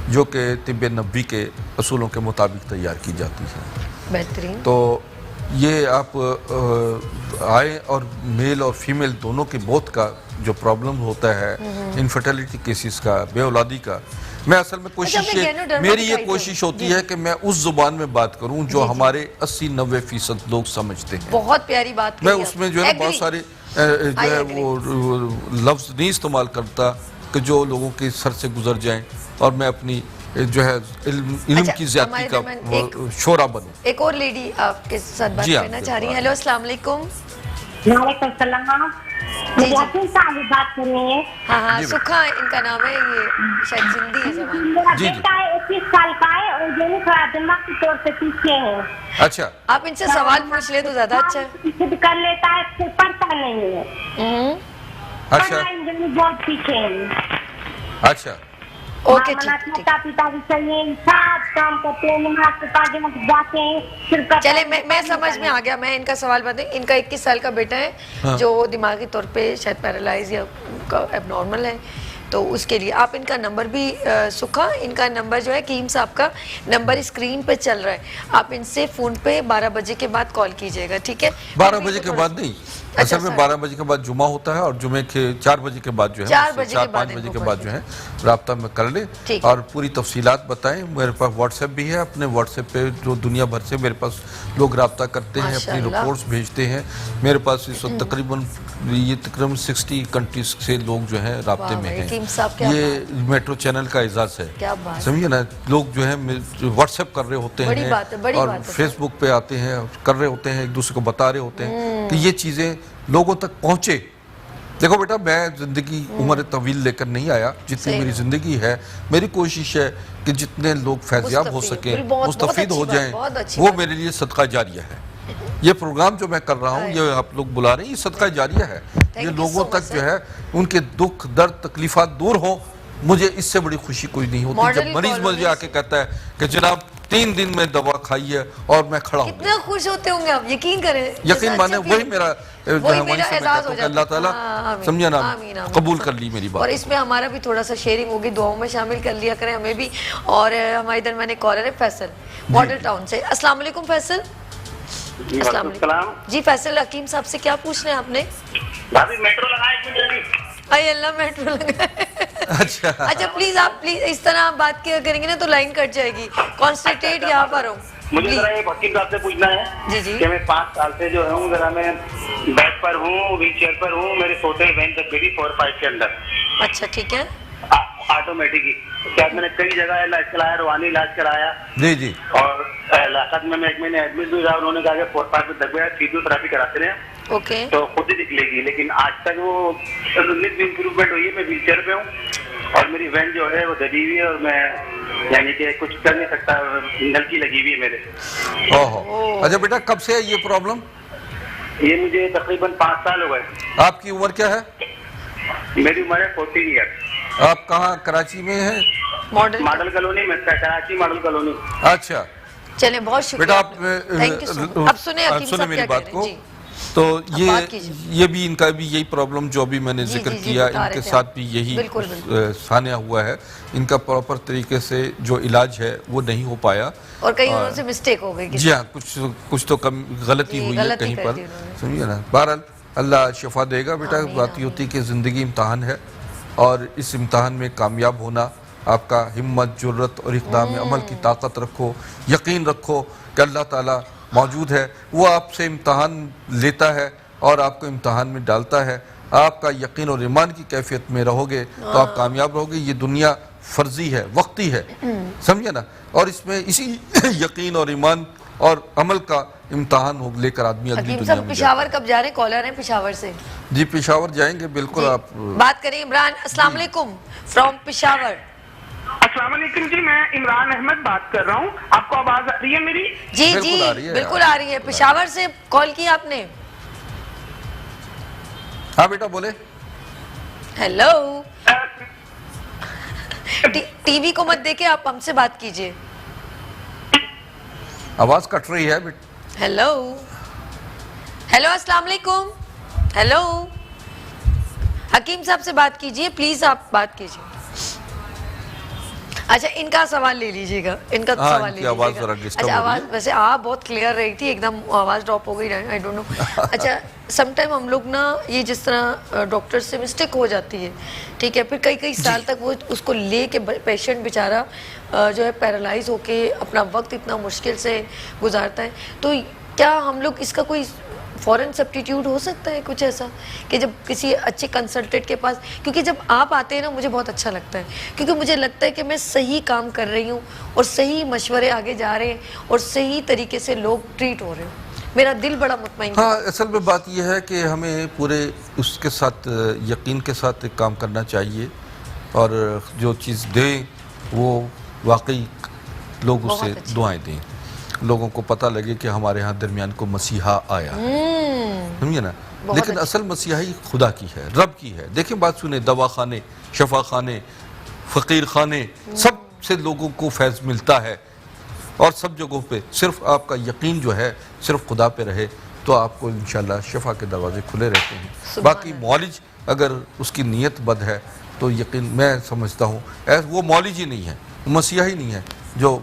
जो कि तिब्बे नबी के असूलों के मुताबिक तैयार की जाती हैं। बेहतरीन। तो ये आप आए, और मेल और फीमेल दोनों के बोथ का जो प्रॉब्लम होता है, इनफर्टिलिटी केसेस का, बेऔलादी का, मैं असल में मेरी ये कोशिश होती है कि मैं उस जुबान में बात करूं जो हमारे 80-90% लोग समझते हैं। बहुत प्यारी बात। मैं उसमें जो है बहुत सारे जो है वो लफ्ज़ नहीं इस्तेमाल करता कि जो लोगों के सर से गुजर जाएं, और मैं अपनी जो है इल्म की ज़्यादती का शोरा बनूं। एक और लेडी आपके साथ बात करना चाह रही है। हेलो, अस्सलाम वालेकुम। वालेकुम सलाम। मुझे हकीम साहब बात करनी है। हाँ, सुखा इनका नाम है, ये शायद जिंदी है जवान। मेरा बेटा 21 साल का है और ये थोड़ा दिमाग के तौर पे पीछे है। अच्छा, आप इनसे सवाल पूछ ले तो ज्यादा अच्छा है। खुद कर लेता है, फिर पढ़ता नहीं है। अच्छा, बहुत पीछे है। अच्छा, ओके, माता पिता भी चाहिए, साथ काम करते हैं, नमाज के पास जाते हैं, फिर चले मैं समझ में आ गया। मैं इनका सवाल बताऊं। इनका 21 साल का बेटा है, हाँ। जो दिमागी तौर पे शायद पैरालाइज या एबनॉर्मल है, तो उसके लिए आप इनका नंबर भी सुखा, इनका नंबर जो है कीम साहब का नंबर स्क्रीन पे चल रहा है, आप इनसे फ़ोन पे 12 बजे के बाद कॉल कीजिएगा, ठीक है? 12 बजे के बाद नहीं, असल में 12 बजे के बाद जुमा होता है, और जुमे के 4 बजे के बाद जो है 4-5 बजे के बाद जो है राब्ता में कर ले, और पूरी तफसीलात बताएं। मेरे पास व्हाट्सएप भी है, अपने व्हाट्सएप पे जो दुनिया भर से मेरे पास लोग राब्ता करते हैं, अपनी रिपोर्ट्स भेजते हैं। मेरे पास इस वक्त तकरीबन 60 कंट्रीज से लोग जो है राब्ते में हैं। ये मेट्रो चैनल का एजाज़ है, समझिए ना। लोग जो है व्हाट्सएप कर रहे होते हैं और फेसबुक पे आते हैं, कर रहे होते हैं, एक दूसरे को बता रहे होते हैं कि ये चीज़ें लोगों तक पहुँचे। देखो बेटा, मैं ज़िंदगी उम्र तवील लेकर नहीं आया, जितनी मेरी ज़िंदगी है, मेरी कोशिश है कि जितने लोग फैज़याब हो सकें, मुस्तफ़ीद हो जाएं, वो मेरे लिए सदका जारिया है। ये प्रोग्राम जो मैं कर रहा हूँ, ये आप लोग बुला रहे हैं, ये सदका जारिया है। ये लोगों तक जो है उनके दुख दर्द तकलीफात दूर हो, मुझे इससे बड़ी खुशी कोई नहीं होती जब मरीज मुझे आके कहता है कि जनाब 3 दिन में दवा खाई है और मैं खड़ा हूँ। कितना खुश होते होंगे आप, यकीन करें। यकीन माने वही मेरा एहसास हो जाता है। अल्लाह ताला समझा ना, कबूल कर ली मेरी बात। और इसमें हमारा भी थोड़ा सा शेयरिंग होगी, दुआओं में शामिल कर लिया करें हमें भी। और हमारे इधर मैंने कॉलर है फैसल, मॉडल टाउन से। अस्सलाम वालेकुम फैसल। अस्सलाम वालेकुम जी। फैसल, हकीम साहब से क्या पूछना है आपने? भाभी मेट्रो लगाए क्यों जल्दी? अल्लाह मेट्रो लगाए। अच्छा अच्छा प्लीज इस तरह आप बात किया करेंगे ना तो लाइन कट जाएगी। कॉन्सेंट्रेट यहाँ पर हो। मुझे जरा ये वकील साहब से पूछना है जी जी कि मैं 5 साल से जो हूँ जरा मैं बेड पर हूँ, व्हील चेयर पर हूँ, मेरे सोते वेन तक गिरी 4-5 के अंदर। अच्छा ठीक है। ऑटोमेटिक ही क्या मैंने कई जगह इलाज कराया, रूहानी इलाज कराया जी जी। और लाखत में मैं 1 महीने एडमिट भी रहा। उन्होंने कहा कि 4-5 में दब गया, फिजियोथेरेपी कराते रहे ओके तो खुद ही निकलेगी, लेकिन आज तक वो इम्प्रूवमेंट हुई है। मैं व्हील चेयर पे हूँ और मेरी वैन जो है वो दबी हुई है और मैं यानी कि कुछ कर नहीं सकता, नलकी लगी हुई है मेरे। ओहो। अच्छा बेटा कब से है ये प्रॉब्लम? ये मुझे तकरीबन 5 साल हो गए। आपकी उम्र क्या है? मेरी उम्र है 14 ईयर। आप कहाँ कराची में हैं? मॉडल कॉलोनी में, कराची मॉडल कॉलोनी। अच्छा चले बहुत शुक्रिया। बेटा आप थैंक यू सो मच। अब सुने मेरी बात को। तो ये भी इनका भी यही प्रॉब्लम जो अभी मैंने जिक्र किया, इनके साथ भी यही सानिया हुआ है। इनका प्रॉपर तरीके से जो इलाज है वो नहीं हो पाया और कहीं उनसे मिस्टेक हो गई। जी हाँ, कुछ तो कम गलती हुई है कहीं पर, समझिए ना। बहरहाल अल्लाह शिफा देगा बेटा। बात ये होती है कि ज़िंदगी इम्तहान है और इस इम्तहान में कामयाब होना आपका हिम्मत, जुर्रत और इक़दाम अमल की ताकत रखो, यकीन रखो कि अल्लाह ताला मौजूद है, वो आपसे इम्तहान लेता है और आपको इम्तहान में डालता है। आपका यकीन और ईमान की कैफियत में रहोगे तो आप कामयाब रहोगे। ये दुनिया फर्जी है, वक्ती है, समझे ना। और इसमें इसी यकीन और ईमान और अमल का इम्तहान हो लेकर आदमी अगली दुनिया में पेशावर कब जा रहे हैं? कॉलर हैं पेशावर से। जी पेशावर जाएंगे बिल्कुल। आप बात करें इमरान। अस्सलाम वालेकुम फ्रॉम पेशावर। अस्सलाम वालेकुम जी, मैं इमरान अहमद बात कर रहा हूँ। आपको आवाज आ रही है मेरी? जी जी बिल्कुल आ रही है। पेशावर से कॉल की आपने? हाँ बेटा बोले। हेलो। टीवी को मत देके आप हमसे बात कीजिए। आवाज कट रही है बेटा। हेलो हेलो अस्सलाम वालेकुम। हेलो हकीम साहब से बात कीजिए प्लीज, आप बात कीजिए। अच्छा इनका सवाल ले लीजिएगा, इनका सवाल ले लीजिएगा। अच्छा आवाज़ वैसे बहुत क्लियर रही थी, एकदम आवाज़ ड्रॉप हो गई, आई डोंट नो। अच्छा समटाइम हम लोग ना ये जिस तरह डॉक्टर से मिस्टेक हो जाती है, ठीक है, फिर कई साल तक वो उसको ले के पेशेंट बेचारा जो है पैरालाइज होके अपना वक्त इतना मुश्किल से गुजारता है। तो क्या हम लोग इसका कोई फॉरेन सब्स्टिट्यूट हो सकता है कुछ ऐसा कि जब किसी अच्छे कंसल्टेंट के पास, क्योंकि जब आप आते हैं ना मुझे बहुत अच्छा लगता है, क्योंकि मुझे लगता है कि मैं सही काम कर रही हूँ और सही मशवरे आगे जा रहे हैं और सही तरीके से लोग ट्रीट हो रहे हैं। मेरा दिल बड़ा मुतमईन। हाँ असल में बात यह है कि हमें पूरे उसके साथ यकीन के साथ एक काम करना चाहिए और जो चीज़ दें वो वाकई लोग उससे दुआएं दें, लोगों को पता लगे कि हमारे यहाँ दरमियान को मसीहा आया है, समझिए ना। लेकिन असल मसीहाई खुदा की है, रब की है। देखिए बात सुने, दवा खाने, शफा खाने, फ़कीर खाने, सब से लोगों को फैज़ मिलता है और सब जगहों पे सिर्फ आपका यकीन जो है सिर्फ खुदा पे रहे तो आपको इंशाल्लाह शफा के दरवाजे खुले रहते हैं। बाकी मौलिज अगर उसकी नीयत बद है तो यकीन मैं समझता हूँ वो मौलिज ही नहीं है, मसीहा ही नहीं है जो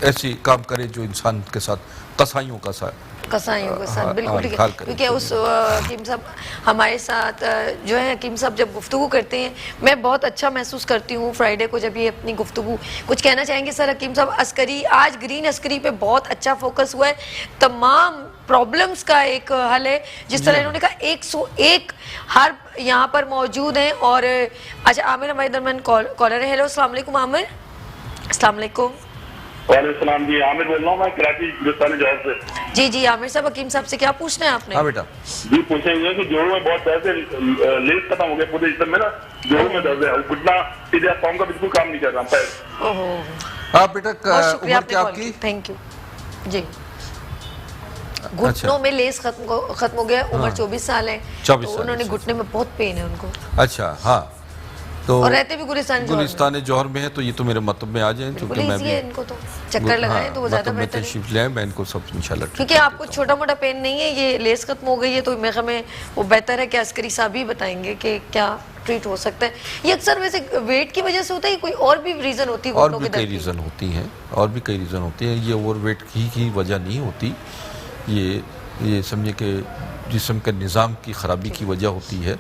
ऐसी काम करे जो इंसान के साथ कसाईयों के साथ बिल्कुल ठीक है। क्योंकि उस हकीम साहब हमारे साथ जो है, हकीम साहब जब गुफ्तगू करते हैं मैं बहुत अच्छा महसूस करती हूँ फ्राइडे को जब ये अपनी गुफ्तगू। कुछ कहना चाहेंगे सर हकीम साहब? अस्करी आज ग्रीन अस्करी पे बहुत अच्छा फोकस हुआ है, तमाम प्रॉब्लम्स का एक हल है, जिस तरह इन्होंने कहा 101 हर यहाँ पर मौजूद हैं। और अच्छा आमिर हमारे दरमियान कॉलर है। हेलो अस्सलाम वालेकुम आमिर। अस्सलाम वालेकुम। वालेकुम जी, आमिर बोल रहा हूँ मैं कराची हिंदुस्तानी जॉब से। जी जी आमिर साहब, हकीम साहब से क्या पूछना है आपने? हाँ बेटा जी पूछेंगे कि जोड़ों में बहुत दर्द है, लेंस खत्म हो गया पूरे जिस्म में ना, जोड़ों में दर्द है, घुटना सीधे पाँव का बिल्कुल काम नहीं कर रहा। ओहो हाँ बेटा उम्र क्या आपकी? थैंक यू जी। घुटनों में लेस खत्म हो गया, उम्र 24 साल है, तो उन्होंने घुटने में बहुत पेन है उनको। अच्छा हाँ, तो और रहते भी गुलिस्तान जौहर में है, तो ये तो मेरे मतलब में आ जाए क्योंकि मैं भी इनको तो चक्कर लगाएं तो वो ज्यादा बेहतर है। तशरीफ ले आए, मैं इनको सब इंशाल्लाह, क्योंकि आपको छोटा मोटा पेन नहीं है, ये लेस खत्म हो गई है, तो मेरे में वो बेहतर है कि अस्करी साहब ही बताएंगे कि क्या ट्रीट हो सकता है। ये अक्सर वैसे वेट की वजह से होता है, कोई और भी रीजन होती है? और भी कई रीजन होती हैं, और भी कई रीजन होती हैं। ये ओवर वेट की वजह नहीं होती, ये समझे कि जिस्म के निज़ाम की ख़राबी की वजह होती है।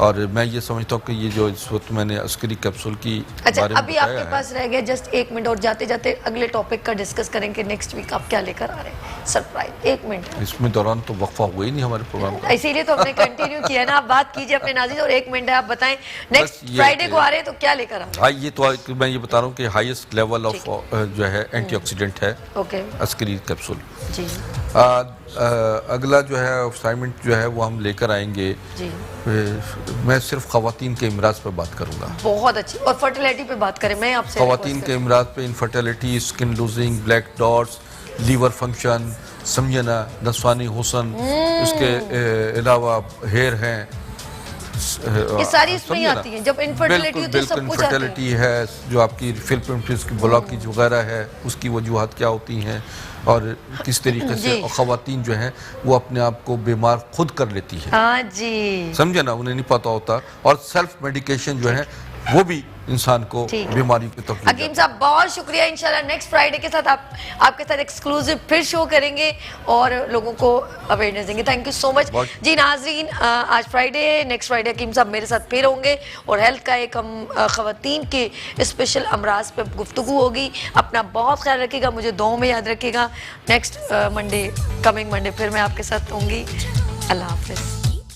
और मैं ये समझता हूँ कि ये जो इस वक्त मैंने अस्करी कैप्सूल की अच्छा, बारे में अभी बताया आपके पास रह गया जस्ट 1 मिनट और जाते जाते अगले टॉपिक का डिस्कस करेंगे। नेक्स्ट वीक आप क्या लेकर आ रहे हैं सरप्राइज? 1 मिनट। इसमें दौरान तो वक्फा हुआ ही नहीं हमारे प्रोग्राम का, इसीलिए तो हमने कंटिन्यू किया ना। आप बात कीजिए अपने नाज़रीन और 1 मिनट है, आप बताएं नेक्स्ट फ्राइडे को आ रहे हैं तो क्या लेकर आ रहे हैं? हाँ, ये तो मैं ये बता रहा हूँ कि हाईएस्ट लेवल ऑफ जो है एंटीऑक्सीडेंट है ओके अस्करी कैप्सूल जी। अगला जो है असाइनमेंट जो है वो हम लेकर आएंगे जी। मैं सिर्फ खवातीन के इमराज पर बात करूंगा। बहुत अच्छी। और फर्टिलिटी पे बात करें, मैं आपसे खवातीन के इमराज पे infertility, skin losing, black dots, liver function, समझना, नस्वानी हुस्न, इसके अलावा हेयर हैं, ये सारी इसमें ही आती हैं। जब इनफर्टिलिटी होती है सब कुछ आता है। इनफर्टिलिटी है, जो आपकी फिल्म की ब्लॉकेज वगैरह है उसकी वजूहत क्या होती हैं और किस तरीके से खवातीन जो हैं वो अपने आप को बीमार खुद कर लेती है। हाँ जी, समझे ना, उन्हें नहीं पता होता। और सेल्फ मेडिकेशन जो है वो भी इंसान को बीमारी की तकलीफ। हकीम साहब बहुत शुक्रिया। इंशाल्लाह नेक्स्ट फ्राइडे के साथ आपके साथ एक्सक्लूसिव फिर शो करेंगे और लोगों को अवेयरनेस देंगे। थैंक यू सो मच जी। नाजरीन, आज फ्राइडे है, नेक्स्ट फ्राइडे हकीम साहब मेरे साथ फिर होंगे और हेल्थ का एक हम खवातीन के स्पेशल अमराज पे गुफ्तगू होगी। अपना बहुत ख्याल रखिएगा, मुझे दुआओं में याद रखिएगा। नेक्स्ट मंडे, कमिंग मंडे फिर मैं आपके साथ होंगी। अल्लाह हाफिज़।